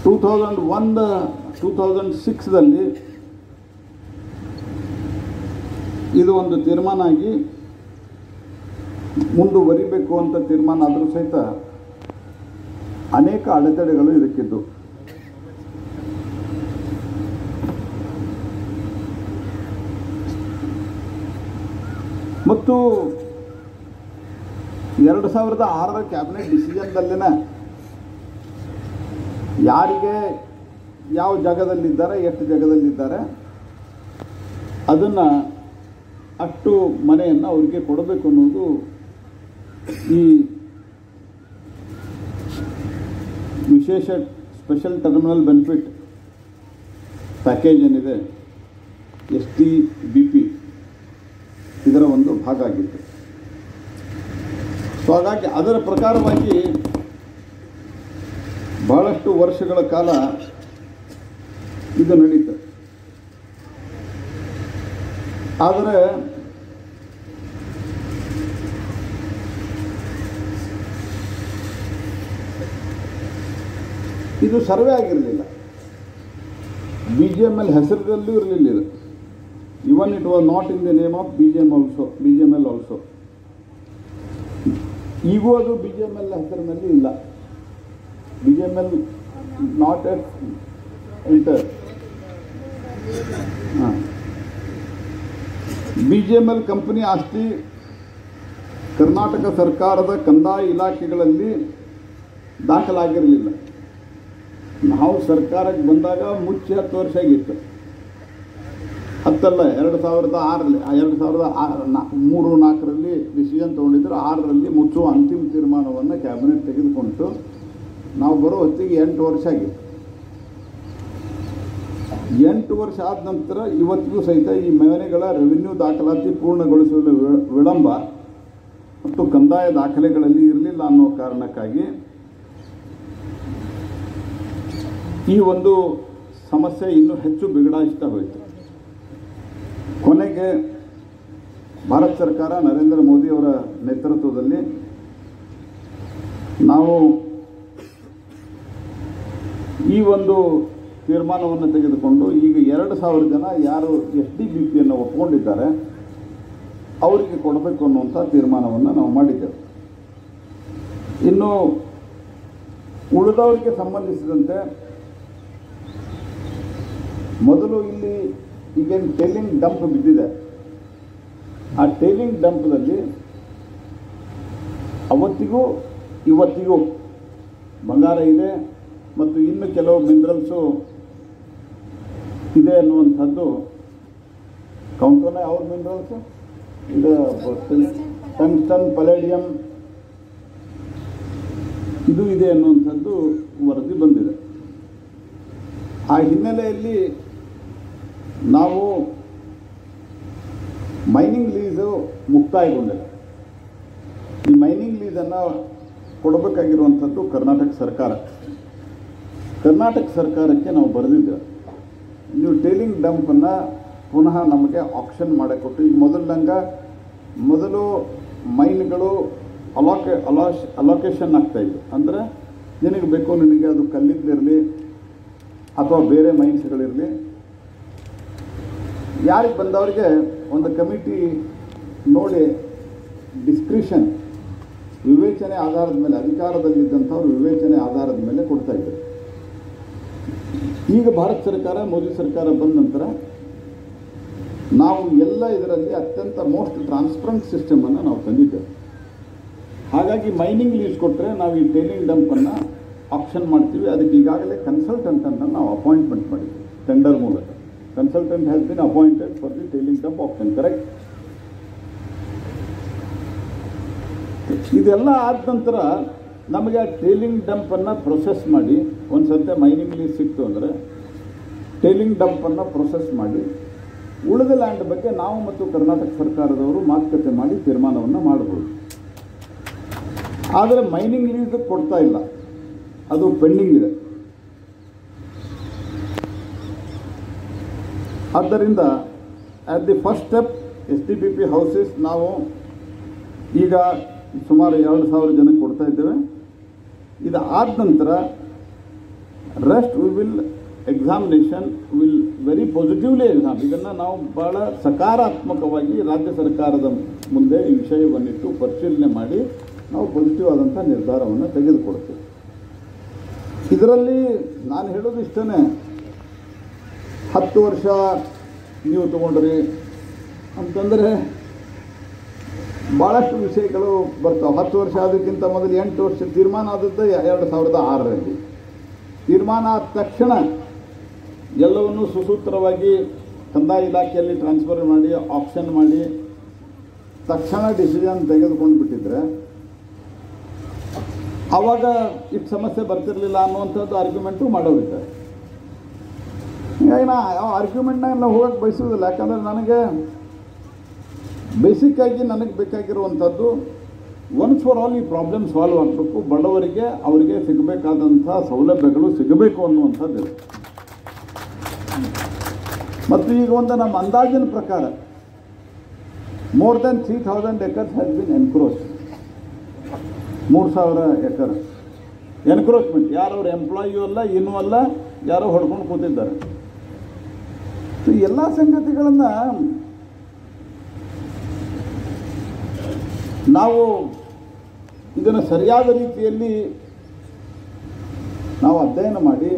2006ರಲ್ಲಿ ಇದು ಒಂದು ತೀರ್ಮಾನ ಆಗಿ ಮುಂದುವರಿಬೇಕು ಅಂತ ತೀರ್ಮಾನ ಆದರೂ ಸಹಿತ ಅನೇಕ ಅಡೆತಡೆಗಳು ಇದಕ್ಕಿದ್ದು. ಮತ್ತು 2006ರ ಕ್ಯಾಬಿನೆಟ್ ಡಿಸಿಷನ್ದಲ್ಲಿನ ಯಾರಿಗೆ ಯಾವ ಜಾಗದಲ್ಲಿದ್ದಾರೆ, ಎಷ್ಟು ಜಾಗದಲ್ಲಿದ್ದಾರೆ, ಅದನ್ನು ಅಷ್ಟು ಮನೆಯನ್ನು ಅವರಿಗೆ ಕೊಡಬೇಕು ಅನ್ನೋದು ಈ ವಿಶೇಷ ಸ್ಪೆಷಲ್ ಟರ್ಮಿನಲ್ ಬೆನಿಫಿಟ್ ಪ್ಯಾಕೇಜ್ ಏನಿದೆ STBP ಇದರ ಒಂದು ಭಾಗ ಆಗಿತ್ತು. ಸೊ ಹಾಗಾಗಿ ಅದರ ಪ್ರಕಾರವಾಗಿ ಬಹಳಷ್ಟು ವರ್ಷಗಳ ಕಾಲ ಇದು ನಡೀತು. ಆದರೆ ಇದು ಸರ್ವೆ ಆಗಿರಲಿಲ್ಲ. BGML ಹೆಸರಿನಲ್ಲೂ ಇರಲಿಲ್ಲ ಇದು. ಇವನ್ it was not in the name of BGML also. ಈಗೂ ಅದು BGML ಹೆಸರಿನಲ್ಲಿ ಇಲ್ಲ. BGML not at enter. BGML company ಆಸ್ತಿ ಕರ್ನಾಟಕ ಸರ್ಕಾರದ ಕಂದಾಯ ಇಲಾಖೆಗಳಲ್ಲಿ ದಾಖಲಾಗಿರಲಿಲ್ಲ. ನಾವು ಸರ್ಕಾರಕ್ಕೆ ಬಂದಾಗ ಮುಚ್ಚಿ 10 ವರ್ಷ ಆಗಿತ್ತು. 10 ಅಲ್ಲ, 2003-4ರಲ್ಲಿ ಡಿಸಿಷನ್ ತೊಗೊಂಡಿದ್ರು. 6ರಲ್ಲಿ ಮುಚ್ಚುವ ಅಂತಿಮ ತೀರ್ಮಾನವನ್ನು ಕ್ಯಾಬಿನೆಟ್ ತೆಗೆದುಕೊಂಡು ನಾವು ಬರೋ ಹೊತ್ತಿಗೆ 8 ವರ್ಷ ಆಗಿತ್ತು. 8 ವರ್ಷ ಆದ ನಂತರ ಇವತ್ತಿಗೂ ಸಹಿತ ಈ ಮನೆಗಳ ರೆವಿನ್ಯೂ ದಾಖಲಾತಿ ಪೂರ್ಣಗೊಳಿಸುವ ವಿಳಂಬ ಮತ್ತು ಕಂದಾಯ ದಾಖಲೆಗಳಲ್ಲಿ ಇರಲಿಲ್ಲ ಅನ್ನೋ ಕಾರಣಕ್ಕಾಗಿ ಈ ಒಂದು ಸಮಸ್ಯೆ ಇನ್ನೂ ಹೆಚ್ಚು ಬಿಗಡಾಯಿಸ್ತಾ ಹೋಯಿತು. ಕೊನೆಗೆ ಭಾರತ ಸರ್ಕಾರ ನರೇಂದ್ರ ಮೋದಿಯವರ ನೇತೃತ್ವದಲ್ಲಿ ನಾವು ಈ ಒಂದು ತೀರ್ಮಾನವನ್ನು ತೆಗೆದುಕೊಂಡು ಈಗ 2000 ಜನ ಯಾರು SDBPಯನ್ನು ಒಪ್ಪಿಕೊಂಡಿದ್ದಾರೆ ಅವರಿಗೆ ಕೊಡಬೇಕು ಅನ್ನುವಂಥ ತೀರ್ಮಾನವನ್ನು ನಾವು ಮಾಡಿದ್ದೆವು. ಇನ್ನು ಉಳಿದವರಿಗೆ ಸಂಬಂಧಿಸಿದಂತೆ ಮೊದಲು ಇಲ್ಲಿ ಈಗೇನು ಟೇಲಿಂಗ್ ಡಂಪ್ ಬಿದ್ದಿದೆ, ಆ ಟೇಲಿಂಗ್ ಡಂಪ್ನಲ್ಲಿ ಅವತ್ತಿಗೂ ಇವತ್ತಿಗೂ ಬಂಗಾರ ಇದೆ ಮತ್ತು ಇನ್ನು ಕೆಲವು ಮಿನರಲ್ಸು ಇದೆ ಅನ್ನುವಂಥದ್ದು. ಕೌಂಟೋನ ಯಾವ ಮಿನರಲ್ಸು ಇದು ಟಂಗ್ಸ್ಟನ್, ಪಲೇಡಿಯಂ ಇದು ಇದೆ ಅನ್ನುವಂಥದ್ದು ವರದಿ ಬಂದಿದೆ. ಆ ಹಿನ್ನೆಲೆಯಲ್ಲಿ ನಾವು ಮೈನಿಂಗ್ ಲೀಸು ಮುಕ್ತಾಯಗೊಂಡಿದೆ. ಈ ಮೈನಿಂಗ್ ಲೀಸನ್ನು ಕೊಡಬೇಕಾಗಿರುವಂಥದ್ದು ಕರ್ನಾಟಕ ಸರ್ಕಾರಕ್ಕೆ ನಾವು ಬರೆದಿದ್ದೇವೆ. ನೀವು ಟೇಲಿಂಗ್ ಡಂಪನ್ನು ಪುನಃ ನಮಗೆ ಆಕ್ಷನ್ ಮಾಡಿಕೊಟ್ಟು, ಈಗ ಮೊದಲು ಮೈನ್ಗಳು ಅಲೋಕೇಶನ್ ಆಗ್ತಾಯಿತ್ತು. ಅಂದರೆ ನಿನಗೆ ಬೇಕು, ನಿನಗೆ ಅದು ಕಲ್ಲಿದ್ದಿರಲಿ ಅಥವಾ ಬೇರೆ ಮೈನ್ಸ್ಗಳಿರಲಿ, ಯಾರಿಗೆ ಬಂದವರಿಗೆ ಒಂದು ಕಮಿಟಿ ನೋಡಿ ಡಿಸ್ಕ್ರಿಷನ್ ವಿವೇಚನೆ ಆಧಾರದ ಮೇಲೆ, ಅಧಿಕಾರದಲ್ಲಿದ್ದಂಥವ್ರು ವಿವೇಚನೆ ಆಧಾರದ ಮೇಲೆ ಕೊಡ್ತಾಯಿದ್ರು. ಈಗ ಭಾರತ ಸರ್ಕಾರ, ಮೋದಿ ಸರ್ಕಾರ ಬಂದ ನಂತರ ನಾವು ಎಲ್ಲ ಇದರಲ್ಲಿ ಅತ್ಯಂತ ಮೋಸ್ಟ್ ಟ್ರಾನ್ಸ್ಪರೆಂಟ್ ಸಿಸ್ಟಮನ್ನು ನಾವು ತಂದಿದ್ದೇವೆ. ಹಾಗಾಗಿ ಮೈನಿಂಗ್ ಲೀಸ್ ಕೊಟ್ಟರೆ ನಾವು ಈ ಟೇಲಿಂಗ್ ಡಂಪನ್ನು ಆಕ್ಷನ್ ಮಾಡ್ತೀವಿ. ಅದಕ್ಕೆ ಈಗಾಗಲೇ ಕನ್ಸಲ್ಟೆಂಟನ್ನು ನಾವು ಅಪಾಯಿಂಟ್ಮೆಂಟ್ ಮಾಡಿದ್ವಿ ಟೆಂಡರ್ ಮೂಲಕ. Consultant has been appointed for the tailing dump option, correct? ಇದೆಲ್ಲ ಆದ ನಂತರ ನಮಗೆ ಆ ಟೇಲಿಂಗ್ ಡಂಪನ್ನು ಪ್ರೊಸೆಸ್ ಮಾಡಿ, ಒಂದು ಸದ್ಯ ಮೈನಿಂಗ್ ಲೀಸ್ ಸಿಕ್ತು ಅಂದರೆ ಟೇಲಿಂಗ್ ಡಂಪನ್ನು ಪ್ರೊಸೆಸ್ ಮಾಡಿ ಉಳಿದ ಲ್ಯಾಂಡ್ ಬಗ್ಗೆ ನಾವು ಮತ್ತು ಕರ್ನಾಟಕ ಸರ್ಕಾರದವರು ಮಾತುಕತೆ ಮಾಡಿ ತೀರ್ಮಾನವನ್ನು ಮಾಡಬಹುದು. ಆದರೆ ಮೈನಿಂಗ್ ಲೀಸ್ ಕೊಡ್ತಾ ಇಲ್ಲ, ಅದು ಪೆಂಡಿಂಗ್ ಇದೆ. ಆದ್ದರಿಂದ at the first step SDPP houses ನಾವು ಈಗ ಸುಮಾರು 2,000 ಜನಕ್ಕೆ ಕೊಡ್ತಾ ಇದ್ದೇವೆ. ಇದು ಆದ ನಂತರ rest we will examination will very positively exam. ಇದನ್ನು ನಾವು ಭಾಳ ಸಕಾರಾತ್ಮಕವಾಗಿ ರಾಜ್ಯ ಸರ್ಕಾರದ ಮುಂದೆ ಈ ವಿಷಯವನ್ನಿಟ್ಟು ಪರಿಶೀಲನೆ ಮಾಡಿ ನಾವು ಪಾಸಿಟಿವ್ ಆದಂಥ ನಿರ್ಧಾರವನ್ನು ತೆಗೆದುಕೊಡ್ತೇವೆ. ಇದರಲ್ಲಿ ನಾನು ಹೇಳೋದು ಇಷ್ಟೇ, 10 ವರ್ಷ ನೀವು ತಗೊಂಡ್ರಿ ಅಂತಂದರೆ ಭಾಳಷ್ಟು ವಿಷಯಗಳು ಬರ್ತಾವೆ. 10 ವರ್ಷ ಆದಕ್ಕಿಂತ ಮೊದಲು 8 ವರ್ಷ ತೀರ್ಮಾನ ಆದದ್ದು 2006ರಲ್ಲಿ. ತೀರ್ಮಾನ ಆದ ತಕ್ಷಣ ಎಲ್ಲವನ್ನೂ ಸುಸೂತ್ರವಾಗಿ ಕಂದಾಯ ಇಲಾಖೆಯಲ್ಲಿ ಟ್ರಾನ್ಸ್ಫರ್ ಮಾಡಿ ಆಪ್ಷನ್ ಮಾಡಿ ತಕ್ಷಣ ಡಿಸಿಷನ್ ತೆಗೆದುಕೊಂಡು ಬಿಟ್ಟಿದ್ರೆ ಆವಾಗ ಇಷ್ಟು ಸಮಸ್ಯೆ ಬರ್ತಿರಲಿಲ್ಲ ಅನ್ನುವಂಥದ್ದು ಆರ್ಗ್ಯುಮೆಂಟು ಮಾಡೋರಿದ್ದಾರೆ. ಹೀಗಾಗಿ ನಾ ಯಾವ ಆರ್ಗ್ಯುಮೆಂಟ್ನಾಗ ನಾವು ಹೋಗಕ್ಕೆ ಬಯಸೋದಿಲ್ಲ. ಯಾಕಂದರೆ ನನಗೆ ಬೇಸಿಕ್ಕಾಗಿ ನನಗೆ ಬೇಕಾಗಿರುವಂಥದ್ದು ಒನ್ಸ್ ಫಾರ್ ಆಲ್ ಈ ಪ್ರಾಬ್ಲಮ್ ಸಾಲ್ವ್ ಆಗಬೇಕು, ಬಡವರಿಗೆ ಅವರಿಗೆ ಸಿಗಬೇಕಾದಂಥ ಸೌಲಭ್ಯಗಳು ಸಿಗಬೇಕು ಅನ್ನುವಂಥದ್ದು. ಮತ್ತು ಈಗ ಒಂದು ನಮ್ಮ ಅಂದಾಜಿನ ಪ್ರಕಾರ more than 3,000 acres has been encroach. 3,000 acre encroachment. ಯಾರವ್ರ ಎಂಪ್ಲಾಯಿಯೂ ಅಲ್ಲ, ಏನೂ ಅಲ್ಲ, ಯಾರೋ ಹೊಡ್ಕೊಂಡು ಕೂತಿದ್ದಾರೆ. ಸೊ ಎಲ್ಲ ಸಂಗತಿಗಳನ್ನು ನಾವು ಇದನ್ನು ಸರಿಯಾದ ರೀತಿಯಲ್ಲಿ ನಾವು ಅಧ್ಯಯನ ಮಾಡಿ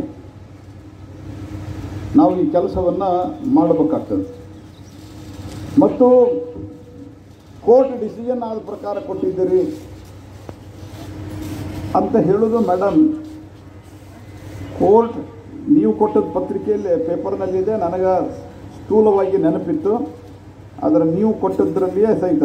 ನಾವು ಈ ಕೆಲಸವನ್ನು ಮಾಡಬೇಕಾಗ್ತದೆ. ಮತ್ತು ಕೋರ್ಟ್ ಡಿಸಿಷನ್ ಆದ ಪ್ರಕಾರ ಕೊಟ್ಟಿದ್ದೀರಿ ಅಂತ ಹೇಳೋದು ಮೇಡಮ್, ಕೋರ್ಟ್ ನೀವು ಕೊಟ್ಟದ ಪತ್ರಿಕೆಯಲ್ಲಿ ಪೇಪರ್ನಲ್ಲಿದೆ, ನನಗೆ ಸ್ಥೂಲವಾಗಿ ನೆನಪಿತ್ತು. ಆದರೆ ನೀವು ಕೊಟ್ಟದ್ರಲ್ಲಿಯೇ ಸಹಿತ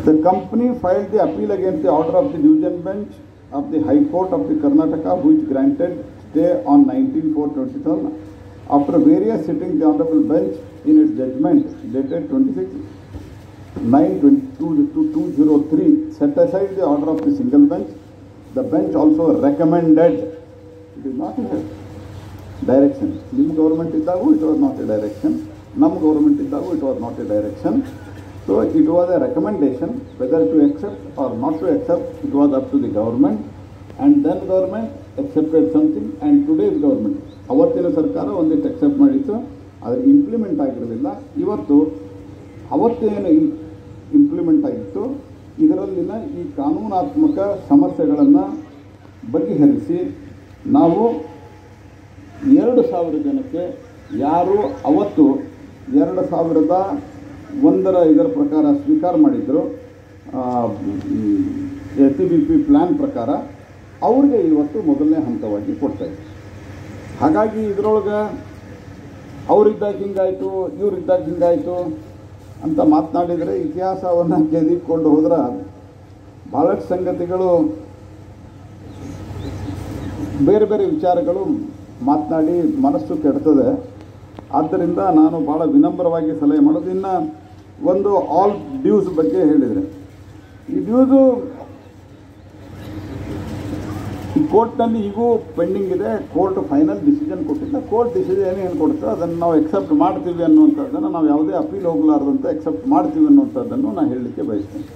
the company filed the appeal against the order of the division bench of the High Court of the Karnataka, which granted stay on 19/4/2010. After various sittings, the Honorable Bench in its judgment dated 26/9/2003 set aside the order of the single bench. The bench also recommended, it is not a direction. Nim government iddagu it was not a direction. Nam government iddagu it was not a direction. So it was a recommendation whether to accept or not to accept. It was up to the government, and then government accepted something, and today's government ಅವತ್ತಿನ ಸರ್ಕಾರ ಒಂದಿಟ್ಟು ಅಕ್ಸೆಪ್ಟ್ ಮಾಡಿತ್ತು, ಆದರೆ ಇಂಪ್ಲಿಮೆಂಟ್ ಆಗಿರಲಿಲ್ಲ. ಇವತ್ತು ಅವತ್ತೇನು ಇಂಪ್ಲಿಮೆಂಟ್ ಆಗಿತ್ತು ಇದರಲ್ಲಿನ ಈ ಕಾನೂನಾತ್ಮಕ ಸಮಸ್ಯೆಗಳನ್ನು ಬಗೆಹರಿಸಿ ನಾವು 2,000 ಜನಕ್ಕೆ ಯಾರು ಅವತ್ತು 2001 ಇದರ ಪ್ರಕಾರ ಸ್ವೀಕಾರ ಮಾಡಿದ್ರು SDPP ಪ್ಲ್ಯಾನ್ ಪ್ರಕಾರ, ಅವ್ರಿಗೆ ಇವತ್ತು ಮೊದಲನೇ ಹಂತವಾಗಿ ಕೊಡ್ತಾಯಿದ್ರು. ಹಾಗಾಗಿ ಇದರೊಳಗೆ ಅವರಿದ್ದಾಗ ಹಿಂಗಾಯಿತು, ಇವರಿದ್ದಾಗ ಹಿಂಗಾಯಿತು ಅಂತ ಮಾತನಾಡಿದರೆ ಇತಿಹಾಸವನ್ನು ಕೆದಿಕೊಂಡು ಹೋದ್ರೆ ಭಾಳಷ್ಟು ಸಂಗತಿಗಳು ಬೇರೆ ಬೇರೆ ವಿಚಾರಗಳು ಮಾತನಾಡಿ ಮನಸ್ಸು ಕೆಡ್ತದೆ. ಆದ್ದರಿಂದ ನಾನು ಭಾಳ ವಿನಮ್ರವಾಗಿ ಸಲಹೆ ಮಾಡೋದು. ಇನ್ನು ಒಂದು ಆಲ್ ಡ್ಯೂಸ್ ಬಗ್ಗೆ ಹೇಳಿದರೆ, ಈ ಡ್ಯೂಸು ಈ ಕೋರ್ಟ್ನಲ್ಲಿ ಈಗೂ ಪೆಂಡಿಂಗ್ ಇದೆ. ಕೋರ್ಟ್ ಫೈನಲ್ ಡಿಸಿಷನ್ ಕೊಟ್ಟಿಲ್ಲ. ಕೋರ್ಟ್ ಡಿಸಿಷನ್ ಏನು ಕೊಡ್ತೋ ಅದನ್ನು ನಾವು ಎಕ್ಸೆಪ್ಟ್ ಮಾಡ್ತೀವಿ ಅನ್ನುವಂಥದ್ದನ್ನು, ನಾವು ಯಾವುದೇ ಅಪೀಲ್ ಹೋಗಲಾರ್ದಂತೆ ಎಕ್ಸೆಪ್ಟ್ ಮಾಡ್ತೀವಿ ಅನ್ನುವಂಥದ್ದನ್ನು ನಾನು ಹೇಳಲಿಕ್ಕೆ ಬಯಸ್ತೇನೆ.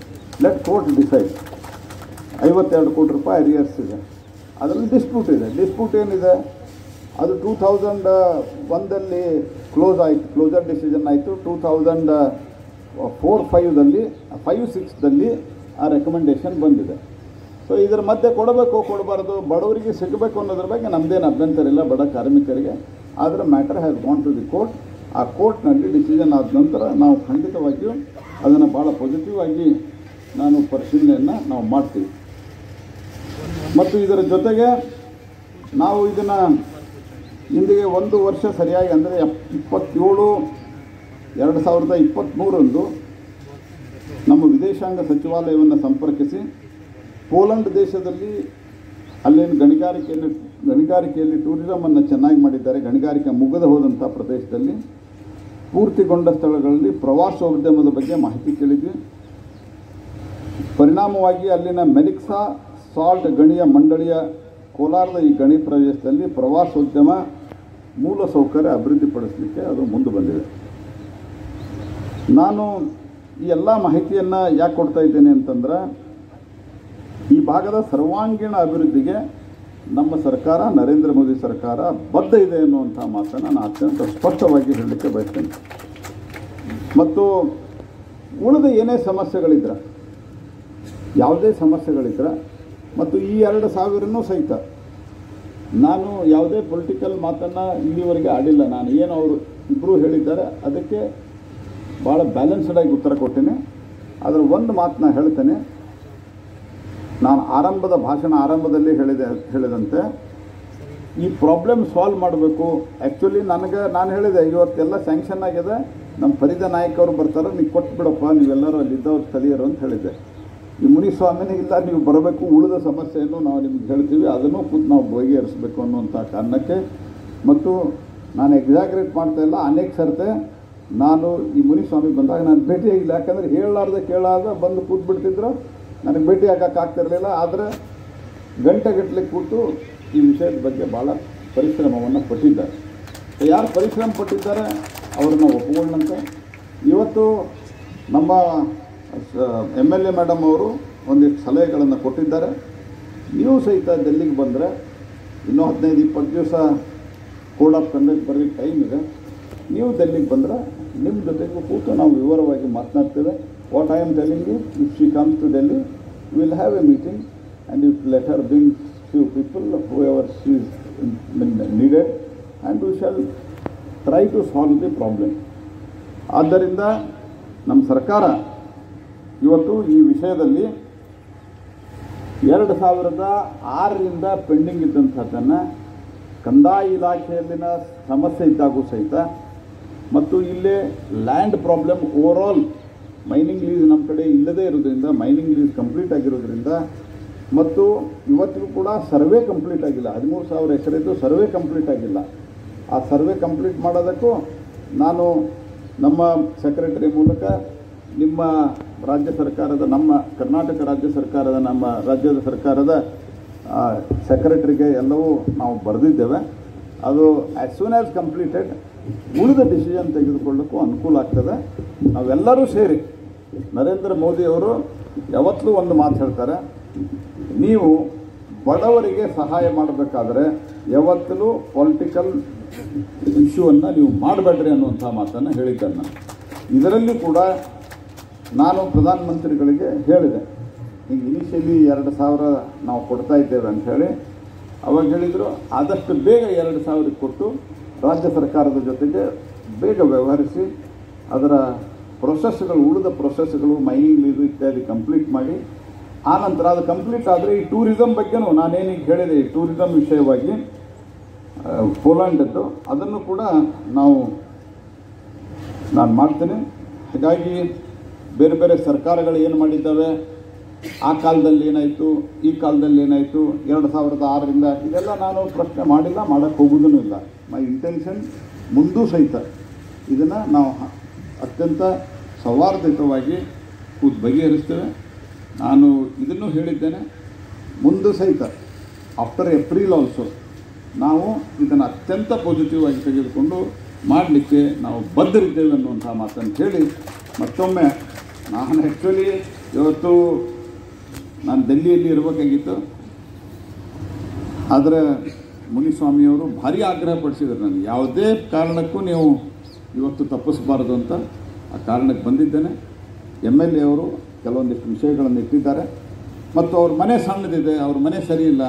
Let court decide. 52 ಕೋಟಿ ರೂಪಾಯಿ ಅರಿಯರ್ಸ್ ಇದೆ, ಅದರಲ್ಲಿ ಡಿಸ್ಪ್ಯೂಟ್ ಇದೆ. ಡಿಸ್ಪ್ಯೂಟ್ ಏನಿದೆ ಅದು 2001ದಲ್ಲಿ ಕ್ಲೋಸ್ ಆಯಿತು, ಕ್ಲೋಸರ್ ಡಿಸಿಷನ್ ಆಯಿತು. 2004-5ದಲ್ಲಿ 5-6ದಲ್ಲಿ ಆ ರೆಕಮೆಂಡೇಶನ್ ಬಂದಿದೆ. ಸೊ ಇದರ ಮಧ್ಯೆ ಕೊಡಬೇಕು ಕೊಡಬಾರ್ದು, ಬಡವರಿಗೆ ಸಿಗಬೇಕು ಅನ್ನೋದ್ರ ಬಗ್ಗೆ ನಮ್ಮದೇನು ಅಭ್ಯಂತರ ಇಲ್ಲ, ಬಡ ಕಾರ್ಮಿಕರಿಗೆ. ಆದರೆ matter has gone to the court. ಆ ಕೋರ್ಟ್ನಲ್ಲಿ ಡಿಸಿಷನ್ ಆದ ನಂತರ ನಾವು ಖಂಡಿತವಾಗಿಯೂ ಅದನ್ನು ಭಾಳ ಪಾಸಿಟಿವ್ ಆಗಿ ಪರಿಶೀಲನೆಯನ್ನು ನಾವು ಮಾಡ್ತೀವಿ. ಮತ್ತು ಇದರ ಜೊತೆಗೆ ನಾವು ಇದನ್ನು ಇಂದಿಗೆ 1 ವರ್ಷ ಸರಿಯಾಗಿ ಅಂದರೆ 27/2023 ನಮ್ಮ ವಿದೇಶಾಂಗ ಸಚಿವಾಲಯವನ್ನು ಸಂಪರ್ಕಿಸಿ ಪೋಲೆಂಡ್ ದೇಶದಲ್ಲಿ ಅಲ್ಲಿನ ಗಣಿಗಾರಿಕೆಯಲ್ಲಿ ಟೂರಿಸಮನ್ನು ಚೆನ್ನಾಗಿ ಮಾಡಿದ್ದಾರೆ. ಗಣಿಗಾರಿಕೆ ಮುಗಿದು ಹೋದಂಥ ಪ್ರದೇಶದಲ್ಲಿ ಪೂರ್ತಿಗೊಂಡ ಸ್ಥಳಗಳಲ್ಲಿ ಪ್ರವಾಸೋದ್ಯಮದ ಬಗ್ಗೆ ಮಾಹಿತಿ ಕೇಳಿದ್ವಿ. ಪರಿಣಾಮವಾಗಿ ಅಲ್ಲಿನ ಮೆಲಿಕ್ಸಾ ಸಾಲ್ಟ್ ಗಣಿಯ ಮಂಡಳಿಯ ಕೋಲಾರದ ಈ ಗಣಿ ಪ್ರದೇಶದಲ್ಲಿ ಪ್ರವಾಸೋದ್ಯಮ ಮೂಲಸೌಕರ್ಯ ಅಭಿವೃದ್ಧಿಪಡಿಸಲಿಕ್ಕೆ ಅದು ಮುಂದೆ ಬಂದಿದೆ. ನಾನು ಈ ಎಲ್ಲ ಮಾಹಿತಿಯನ್ನು ಯಾಕೆ ಕೊಡ್ತಾ ಇದ್ದೇನೆ ಅಂತಂದ್ರೆ, ಈ ಭಾಗದ ಸರ್ವಾಂಗೀಣ ಅಭಿವೃದ್ಧಿಗೆ ನಮ್ಮ ಸರ್ಕಾರ, ನರೇಂದ್ರ ಮೋದಿ ಸರ್ಕಾರ ಬದ್ಧ ಇದೆ ಅನ್ನುವಂಥ ಮಾತನ್ನು ನಾನು ಅತ್ಯಂತ ಸ್ಪಷ್ಟವಾಗಿ ಹೇಳಲಿಕ್ಕೆ ಬಯಸ್ತೇನೆ. ಮತ್ತು ಉಳಿದ ಏನೇ ಸಮಸ್ಯೆಗಳಿದ್ರೆ, ಯಾವುದೇ ಸಮಸ್ಯೆಗಳಿದ್ರೆ, ಮತ್ತು ಈ 2000 ಸಹಿತ ನಾನು ಯಾವುದೇ ಪೊಲಿಟಿಕಲ್ ಮಾತನ್ನು ಇಲ್ಲಿವರೆಗೆ ಆಡಿಲ್ಲ. ನಾನು ಏನು ಅವರು ಇಬ್ಬರು ಹೇಳಿದ್ದಾರೆ ಅದಕ್ಕೆ ಭಾಳ ಬ್ಯಾಲೆನ್ಸ್ಡಾಗಿ ಉತ್ತರ ಕೊಟ್ಟೇನೆ. ಅದರ ಒಂದು ಮಾತನ್ನ ಹೇಳ್ತೇನೆ. ನಾನು ಆರಂಭದಲ್ಲಿ ಹೇಳಿದಂತೆ ಈ ಪ್ರಾಬ್ಲಮ್ ಸಾಲ್ವ್ ಮಾಡಬೇಕು. ಆ್ಯಕ್ಚುಲಿ ನಾನು ಹೇಳಿದೆ, ಇವತ್ತೆಲ್ಲ ಸ್ಯಾಂಕ್ಷನ್ ಆಗಿದೆ, ನಮ್ಮ ಫರೀದ ನಾಯಕ್ ಅವರು ಬರ್ತಾರೆ, ನೀವು ಕೊಟ್ಬಿಡಪ್ಪ, ನೀವೆಲ್ಲರೂ ಅಲ್ಲಿದ್ದವ್ರು ಸ್ಥಳೀಯರು ಅಂತ ಹೇಳಿದ್ದೆ. ಈ ಮುನಿಸ್ವಾಮಿನೇ ಇಲ್ಲ, ನೀವು ಬರಬೇಕು, ಉಳಿದ ಸಮಸ್ಯೆಯನ್ನು ನಾವು ನಿಮ್ಗೆ ಹೇಳ್ತೀವಿ, ಅದನ್ನು ಕೂತು ನಾವು ಬಗೆಹರಿಸಬೇಕು ಅನ್ನುವಂಥ ಕಾರಣಕ್ಕೆ. ಮತ್ತು ನಾನು ಎಕ್ಸಾಗ್ರೇಟ್ ಮಾಡ್ತಾ ಇಲ್ಲ, ಅನೇಕ ಸರ್ತೆ ನಾನು ಈ ಮುನಿಸ್ವಾಮಿ ಬಂದಾಗ ನಾನು ಭೇಟಿಯಾಗಿಲ್ಲ. ಯಾಕಂದರೆ ಕೇಳಾರ್ದೆ ಬಂದು ಕೂತ್ಬಿಡ್ತಿದ್ರು, ನನಗೆ ಭೇಟಿ ಆಗೋಕ್ಕಾಗ್ತಿರಲಿಲ್ಲ. ಆದರೆ ಗಂಟೆಗಟ್ಟಲೆ ಕೂತು ಈ ವಿಷಯದ ಬಗ್ಗೆ ಭಾಳ ಪರಿಶ್ರಮವನ್ನು ಪಟ್ಟಿದ್ದಾರೆ. ಯಾರು ಪರಿಶ್ರಮ ಪಟ್ಟಿದ್ದಾರೆ ಅವ್ರನ್ನ ಒಪ್ಪಿಕೊಂಡಂತೆ ಇವತ್ತು ನಮ್ಮ MLA ಮೇಡಮ್ ಅವರು ಒಂದಿಷ್ಟು ಸಲಹೆಗಳನ್ನು ಕೊಟ್ಟಿದ್ದಾರೆ. ನೀವು ಸಹಿತ ಡೆಲ್ಲಿಗೆ ಬಂದರೆ ಇನ್ನೂ 15-20 ದಿವಸ ಕೋಡ್ ಆಫ್ ಕಂಡಕ್ಟ್ ಬರಲಿಕ್ಕೆ ಟೈಮ್ ಇದೆ. ನೀವು ಡೆಲ್ಲಿಗೆ ಬಂದರೆ ನಿಮ್ಮ ಜೊತೆಗೂ ಕೂತು ನಾವು ವಿವರವಾಗಿ ಮಾತನಾಡ್ತೇವೆ. What I am telling you, if she comes to Delhi will have a meeting and you let her bring few people whoever she is needed and we shall try to solve the problem. ಆದ್ದರಿಂದ ನಮ್ಮ ಸರ್ಕಾರ ಇವತ್ತು ಈ ವಿಷಯದಲ್ಲಿ 2006ರಿಂದ ಪೆಂಡಿಂಗ್ ಇದ್ದಂಥದ್ದನ್ನು ಕಂದಾಯ ಇಲಾಖೆಯಲ್ಲಿನ ಸಮಸ್ಯೆ ಇದ್ದಾಗೂ ಸಹಿತ, ಮತ್ತು ಇಲ್ಲೇ land problem overall mining lease ನಮ್ಮ ಕಡೆ ಇಲ್ಲದೇ ಇರೋದ್ರಿಂದ, ಮೈನಿಂಗ್ ಲೀಸ್ ಕಂಪ್ಲೀಟ್ ಆಗಿರೋದ್ರಿಂದ, ಮತ್ತು ಇವತ್ತಿಗೂ ಕೂಡ ಸರ್ವೆ ಕಂಪ್ಲೀಟ್ ಆಗಿಲ್ಲ. 13,000 ಎಕರೆದು ಸರ್ವೆ ಕಂಪ್ಲೀಟ್ ಆಗಿಲ್ಲ. ಆ ಸರ್ವೆ ಕಂಪ್ಲೀಟ್ ಮಾಡೋದಕ್ಕೂ ನಾನು ನಮ್ಮ ಸೆಕ್ರೆಟರಿ ಮೂಲಕ ನಿಮ್ಮ ರಾಜ್ಯ ಸರ್ಕಾರದ, ನಮ್ಮ ಕರ್ನಾಟಕ ರಾಜ್ಯ ಸರ್ಕಾರದ, ನಮ್ಮ ರಾಜ್ಯದ ಸರ್ಕಾರದ ಸೆಕ್ರೆಟರಿಗೆ ಎಲ್ಲವೂ ನಾವು ಬರೆದಿದ್ದೇವೆ. ಅದು ಆ್ಯಸ್ ಸೂನ್ ಆ್ಯಸ್ ಕಂಪ್ಲೀಟೆಡ್ ಉಳಿದ ಡಿಸಿಷನ್ ತೆಗೆದುಕೊಳ್ಳೋಕ್ಕೂ ಅನುಕೂಲ ಆಗ್ತದೆ. ನಾವೆಲ್ಲರೂ ಸೇರಿ, ನರೇಂದ್ರ ಮೋದಿಯವರು ಯಾವತ್ತೂ ಒಂದು ಮಾತು ಹೇಳ್ತಾರೆ, ನೀವು ಬಡವರಿಗೆ ಸಹಾಯ ಮಾಡಬೇಕಾದ್ರೆ ಯಾವತ್ತೂ ಪೊಲಿಟಿಕಲ್ ಇಶ್ಯೂವನ್ನು ನೀವು ಮಾಡಬೇಡ್ರಿ ಅನ್ನುವಂಥ ಮಾತನ್ನು ಹೇಳಿದ್ದಾರೆ. ನಾನು ಇದರಲ್ಲಿ ಕೂಡ ನಾನು ಪ್ರಧಾನಮಂತ್ರಿಗಳಿಗೆ ಹೇಳಿದೆ, ಈಗ ಇನಿಷಿಯಲಿ 2,000 ನಾವು ಕೊಡ್ತಾ ಇದ್ದೇವೆ ಅಂಥೇಳಿ. ಅವಾಗ ಹೇಳಿದರು, ಆದಷ್ಟು ಬೇಗ 2,000 ಕೊಟ್ಟು ರಾಜ್ಯ ಸರ್ಕಾರದ ಜೊತೆಗೆ ಬೇಗ ವ್ಯವಹರಿಸಿ ಅದರ ಪ್ರೊಸೆಸ್ಗಳು, ಉಳಿದ ಪ್ರೊಸೆಸ್ಗಳು, ಮೈನಿಂಗ್ ಲೀಸು ಇತ್ಯಾದಿ ಕಂಪ್ಲೀಟ್ ಮಾಡಿ, ಆನಂತರ ಅದು ಕಂಪ್ಲೀಟ್ ಆದರೆ ಈ ಟೂರಿಸಮ್ ಬಗ್ಗೆನೂ ನಾನೇನೀಗ ಹೇಳಿದೆ, ಈ ಟೂರಿಸಮ್ ವಿಷಯವಾಗಿ ಪೋಲೆಂಡದ್ದು ಅದನ್ನು ಕೂಡ ನಾನು ಮಾಡ್ತೇನೆ. ಹಾಗಾಗಿ ಬೇರೆ ಬೇರೆ ಸರ್ಕಾರಗಳು ಏನು ಮಾಡಿದ್ದಾವೆ, ಆ ಕಾಲದಲ್ಲಿ ಏನಾಯಿತು, ಈ ಕಾಲದಲ್ಲಿ ಏನಾಯಿತು, 2006ರಿಂದ ಇದೆಲ್ಲ ನಾನು ಪ್ರಶ್ನೆ ಮಾಡಿಲ್ಲ, ಮಾಡೋಕ್ಕೆ ಹೋಗೋದೂ ಇಲ್ಲ. ಮೈ ಇಂಟೆನ್ಷನ್ ಮುಂದೂ ಸಹಿತ ಇದನ್ನು ನಾವು ಅತ್ಯಂತ ಸೌಹಾರ್ದಯುತವಾಗಿ ಕೂತು ಬಗೆಹರಿಸ್ತೇವೆ. ನಾನು ಇದನ್ನು ಹೇಳಿದ್ದೇನೆ, ಮುಂದೆ ಸಹಿತ ಆಫ್ಟರ್ ಏಪ್ರಿಲ್ ಆಲ್ಸೋ ನಾವು ಇದನ್ನು ಅತ್ಯಂತ ಪಾಸಿಟಿವ್ ಆಗಿ ತೆಗೆದುಕೊಂಡು ಮಾಡಲಿಕ್ಕೆ ನಾವು ಬದ್ಧರಿದ್ದೇವೆ ಅನ್ನುವಂಥ ಮಾತನ್ನು ಹೇಳಿ, ಮತ್ತೊಮ್ಮೆ ನಾನು ಆ್ಯಕ್ಚುಲಿ ಇವತ್ತು ನಾನು ಡೆಲ್ಲಿಯಲ್ಲಿ ಇರಬೇಕಾಗಿತ್ತು, ಆದರೆ ಮುನಿಸ್ವಾಮಿಯವರು ಭಾರಿ ಆಗ್ರಹ ಪಡಿಸಿದರು ನನಗೆ, ಯಾವುದೇ ಕಾರಣಕ್ಕೂ ನೀವು ಇವತ್ತು ತಪ್ಪಿಸಬಾರ್ದು ಅಂತ. ಆ ಕಾರಣಕ್ಕೆ ಬಂದಿದ್ದೇನೆ. MLA ಅವರು ಕೆಲವೊಂದಿಷ್ಟು ವಿಷಯಗಳನ್ನು ಇಟ್ಟಿದ್ದಾರೆ, ಮತ್ತು ಅವ್ರ ಮನೆ ಸಣ್ಣದಿದೆ, ಅವ್ರ ಮನೆ ಸರಿಯಿಲ್ಲ.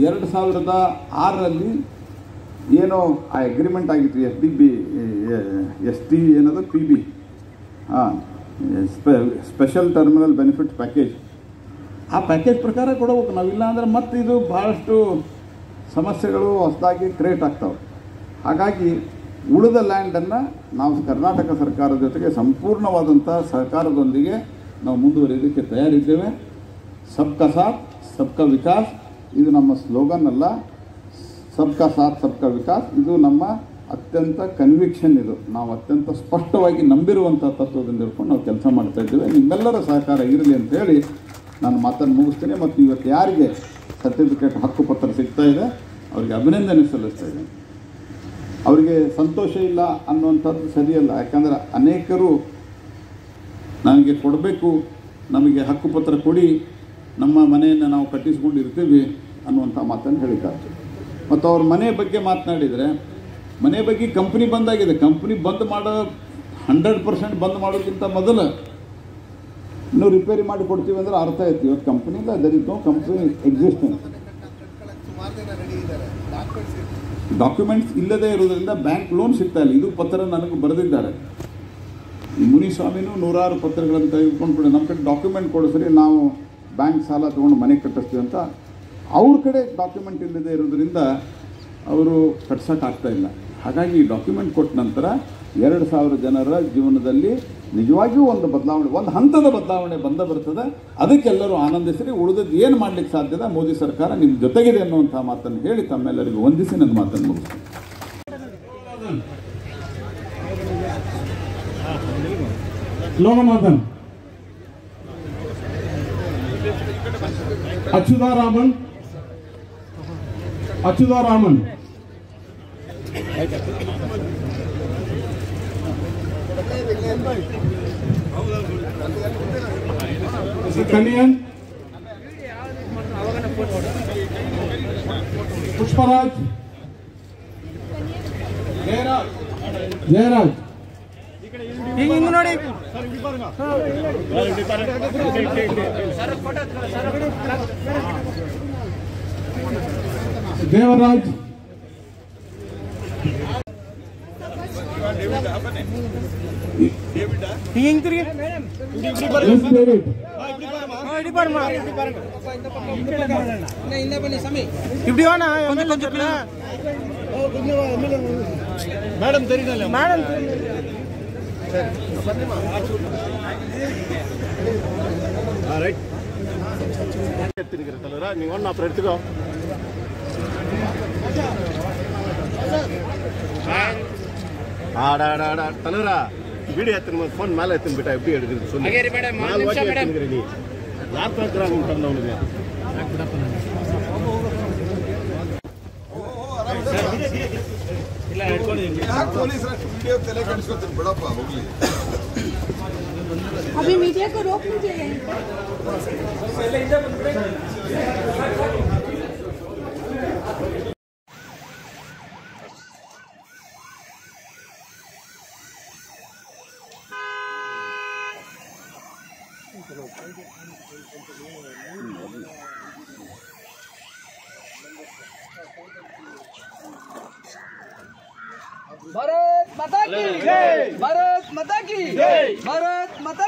2006ರಲ್ಲಿ ಏನೋ ಆ ಅಗ್ರಿಮೆಂಟ್ ಆಗಿತ್ತು, ST ಏನದು PB, special terminal benefit package, ಆ ಪ್ಯಾಕೇಜ್ ಪ್ರಕಾರ ಕೊಡಬೇಕು. ನಾವಿಲ್ಲ ಅಂದರೆ ಮತ್ತೆ ಇದು ಭಾಳಷ್ಟು ಸಮಸ್ಯೆಗಳು ಹೊಸದಾಗಿ ಕ್ರಿಯೇಟ್ ಆಗ್ತವೆ. ಹಾಗಾಗಿ ಉಳಿದ ಲ್ಯಾಂಡನ್ನು ನಾವು ಕರ್ನಾಟಕ ಸರ್ಕಾರದ ಜೊತೆಗೆ ಸಂಪೂರ್ಣವಾದಂಥ ಸಹಕಾರದೊಂದಿಗೆ ನಾವು ಮುಂದುವರಿಯೋದಕ್ಕೆ ತಯಾರಿದ್ದೇವೆ. ಸಬ್ಕಾ ಸಾಥ್ ಸಬ್ಕಾ ವಿಕಾಸ್ ಇದು ನಮ್ಮ ಸ್ಲೋಗನ್ ಅಲ್ಲ, ಸಬ್ಕಾ ಸಾಥ್ ಸಬ್ಕಾ ವಿಕಾಸ್ ಇದು ನಮ್ಮ ಅತ್ಯಂತ ಕನ್ವಿಕ್ಷನ್. ಇದು ನಾವು ಅತ್ಯಂತ ಸ್ಪಷ್ಟವಾಗಿ ನಂಬಿರುವಂಥ ತತ್ವದಿಂದ ಹಿಡ್ಕೊಂಡು ನಾವು ಕೆಲಸ ಮಾಡ್ತಾ ಇದ್ದೇವೆ. ನಿಮ್ಮೆಲ್ಲರ ಸಹಕಾರ ಇರಲಿ ಅಂತ ಹೇಳಿ ನಾನು ಮಾತನ್ನು ಮುಗಿಸ್ತೇನೆ. ಮತ್ತು ಇವತ್ತು ಯಾರಿಗೆ ಸರ್ಟಿಫಿಕೇಟ್ ಹಕ್ಕುಪತ್ರ ಸಿಗ್ತಾ ಇದೆ ಅವರಿಗೆ ಅಭಿನಂದನೆ ಸಲ್ಲಿಸ್ತಾ ಇದ್ದೇನೆ. ಅವರಿಗೆ ಸಂತೋಷ ಇಲ್ಲ ಅನ್ನುವಂಥದ್ದು ಸರಿಯಲ್ಲ. ಯಾಕಂದರೆ ಅನೇಕರು ನನಗೆ ಕೊಡಬೇಕು, ನಮಗೆ ಹಕ್ಕುಪತ್ರ ಕೊಡಿ, ನಮ್ಮ ಮನೆಯನ್ನು ನಾವು ಕಟ್ಟಿಸ್ಕೊಂಡಿರ್ತೀವಿ ಅನ್ನುವಂಥ ಮಾತನ್ನು ಹೇಳಿದ್ದಾರೆ. ಮತ್ತು ಅವ್ರ ಮನೆ ಬಗ್ಗೆ ಮಾತನಾಡಿದರೆ, ಮನೆ ಬಗ್ಗೆ ಕಂಪ್ನಿ ಬಂದಾಗಿದೆ. ಕಂಪ್ನಿ ಬಂದ್ ಮಾಡೋ 100% ಬಂದ್ ಮಾಡೋಕ್ಕಿಂತ ಮೊದಲು ಇನ್ನೂ ರಿಪೇರಿ ಮಾಡಿ ಕೊಡ್ತೀವಿ ಅಂದರೆ ಅರ್ಥ ಆಯ್ತು. ಇವತ್ತು ಕಂಪ್ನಿ ಇಲ್ಲ, there is no company existence. Documents ಇಲ್ಲದೇ ಇರೋದ್ರಿಂದ ಬ್ಯಾಂಕ್ ಲೋನ್ ಸಿಗ್ತಾ ಇಲ್ಲ. ಇದು ಪತ್ರ ನನಗೆ ಬರೆದಿದ್ದಾರೆ. ಈ ಮುನಿಸ್ವಾಮಿನೂ 100 ಪತ್ರಗಳನ್ನು ತೆಗೆದುಕೊಂಡು ನಮ್ಮ ಕಡೆ ಡಾಕ್ಯುಮೆಂಟ್ ಕೊಡಿಸ್ರಿ, ನಾವು ಬ್ಯಾಂಕ್ ಸಾಲ ತೊಗೊಂಡು ಮನೆ ಕಟ್ಟಿಸ್ತೀವಿ ಅಂತ. ಅವ್ರ ಕಡೆ ಡಾಕ್ಯುಮೆಂಟ್ ಇಲ್ಲದೇ ಇರೋದ್ರಿಂದ ಅವರು ಕಟ್ಸೋಕ್ಕಾಗ್ತಾ ಇಲ್ಲ. ಹಾಗಾಗಿ ಡಾಕ್ಯುಮೆಂಟ್ ಕೊಟ್ಟ ನಂತರ 2,000 ಜನರ ಜೀವನದಲ್ಲಿ ನಿಜವಾಗಿಯೂ ಒಂದು ಬದಲಾವಣೆ, ಒಂದು ಹಂತದ ಬದಲಾವಣೆ ಬರ್ತದೆ. ಅದಕ್ಕೆಲ್ಲರೂ ಆನಂದಿಸಿರಿ. ಉಳಿದದ್ದು ಏನು ಮಾಡಲಿಕ್ಕೆ ಸಾಧ್ಯದ, ಮೋದಿ ಸರ್ಕಾರ ನಿಮ್ಮ ಜೊತೆಗಿದೆ ಅನ್ನುವಂಥ ಮಾತನ್ನು ಹೇಳಿ ತಮ್ಮೆಲ್ಲರಿಗೂ ವಂದಿಸಿ ನನ್ನ ಮಾತನ್ನು ಮುಗಿಸ್ತೀನಿ. ಲೋಕನಾಥನ್, ಅಚ್ಯುತಾರಾಮನ್, ಕಲ್ಯಾಣ್, ಪುಷ್ಪರಾಜ್, ಜಯರಾಜ್, ದೇವರಾಜ್, ಮೇಡಮ್ ನೀವು ಅಪ್ರ ಎಡ್ತುಕೋ ತಲರ ಬಿಡಿ ಹತ್ತಿನ ಫೋನ್ ಮೇಲೆ ಎತ್ತಿನ ಬಿಟ್ಟ ಎಪ್ಪಿ ಹಿಡಿದ್ರಿ ನೀ ಯಾರು ತಗ್ರ ಉಂಟಲ್ಲ ಅವನಿಗೆ ಬಿಡಪ್ಪ ಹೋಗ್ಲಿ. अभी मीडिया को रोक लीजिए. भारत माता की जय, भारत माता की जय, भारत माता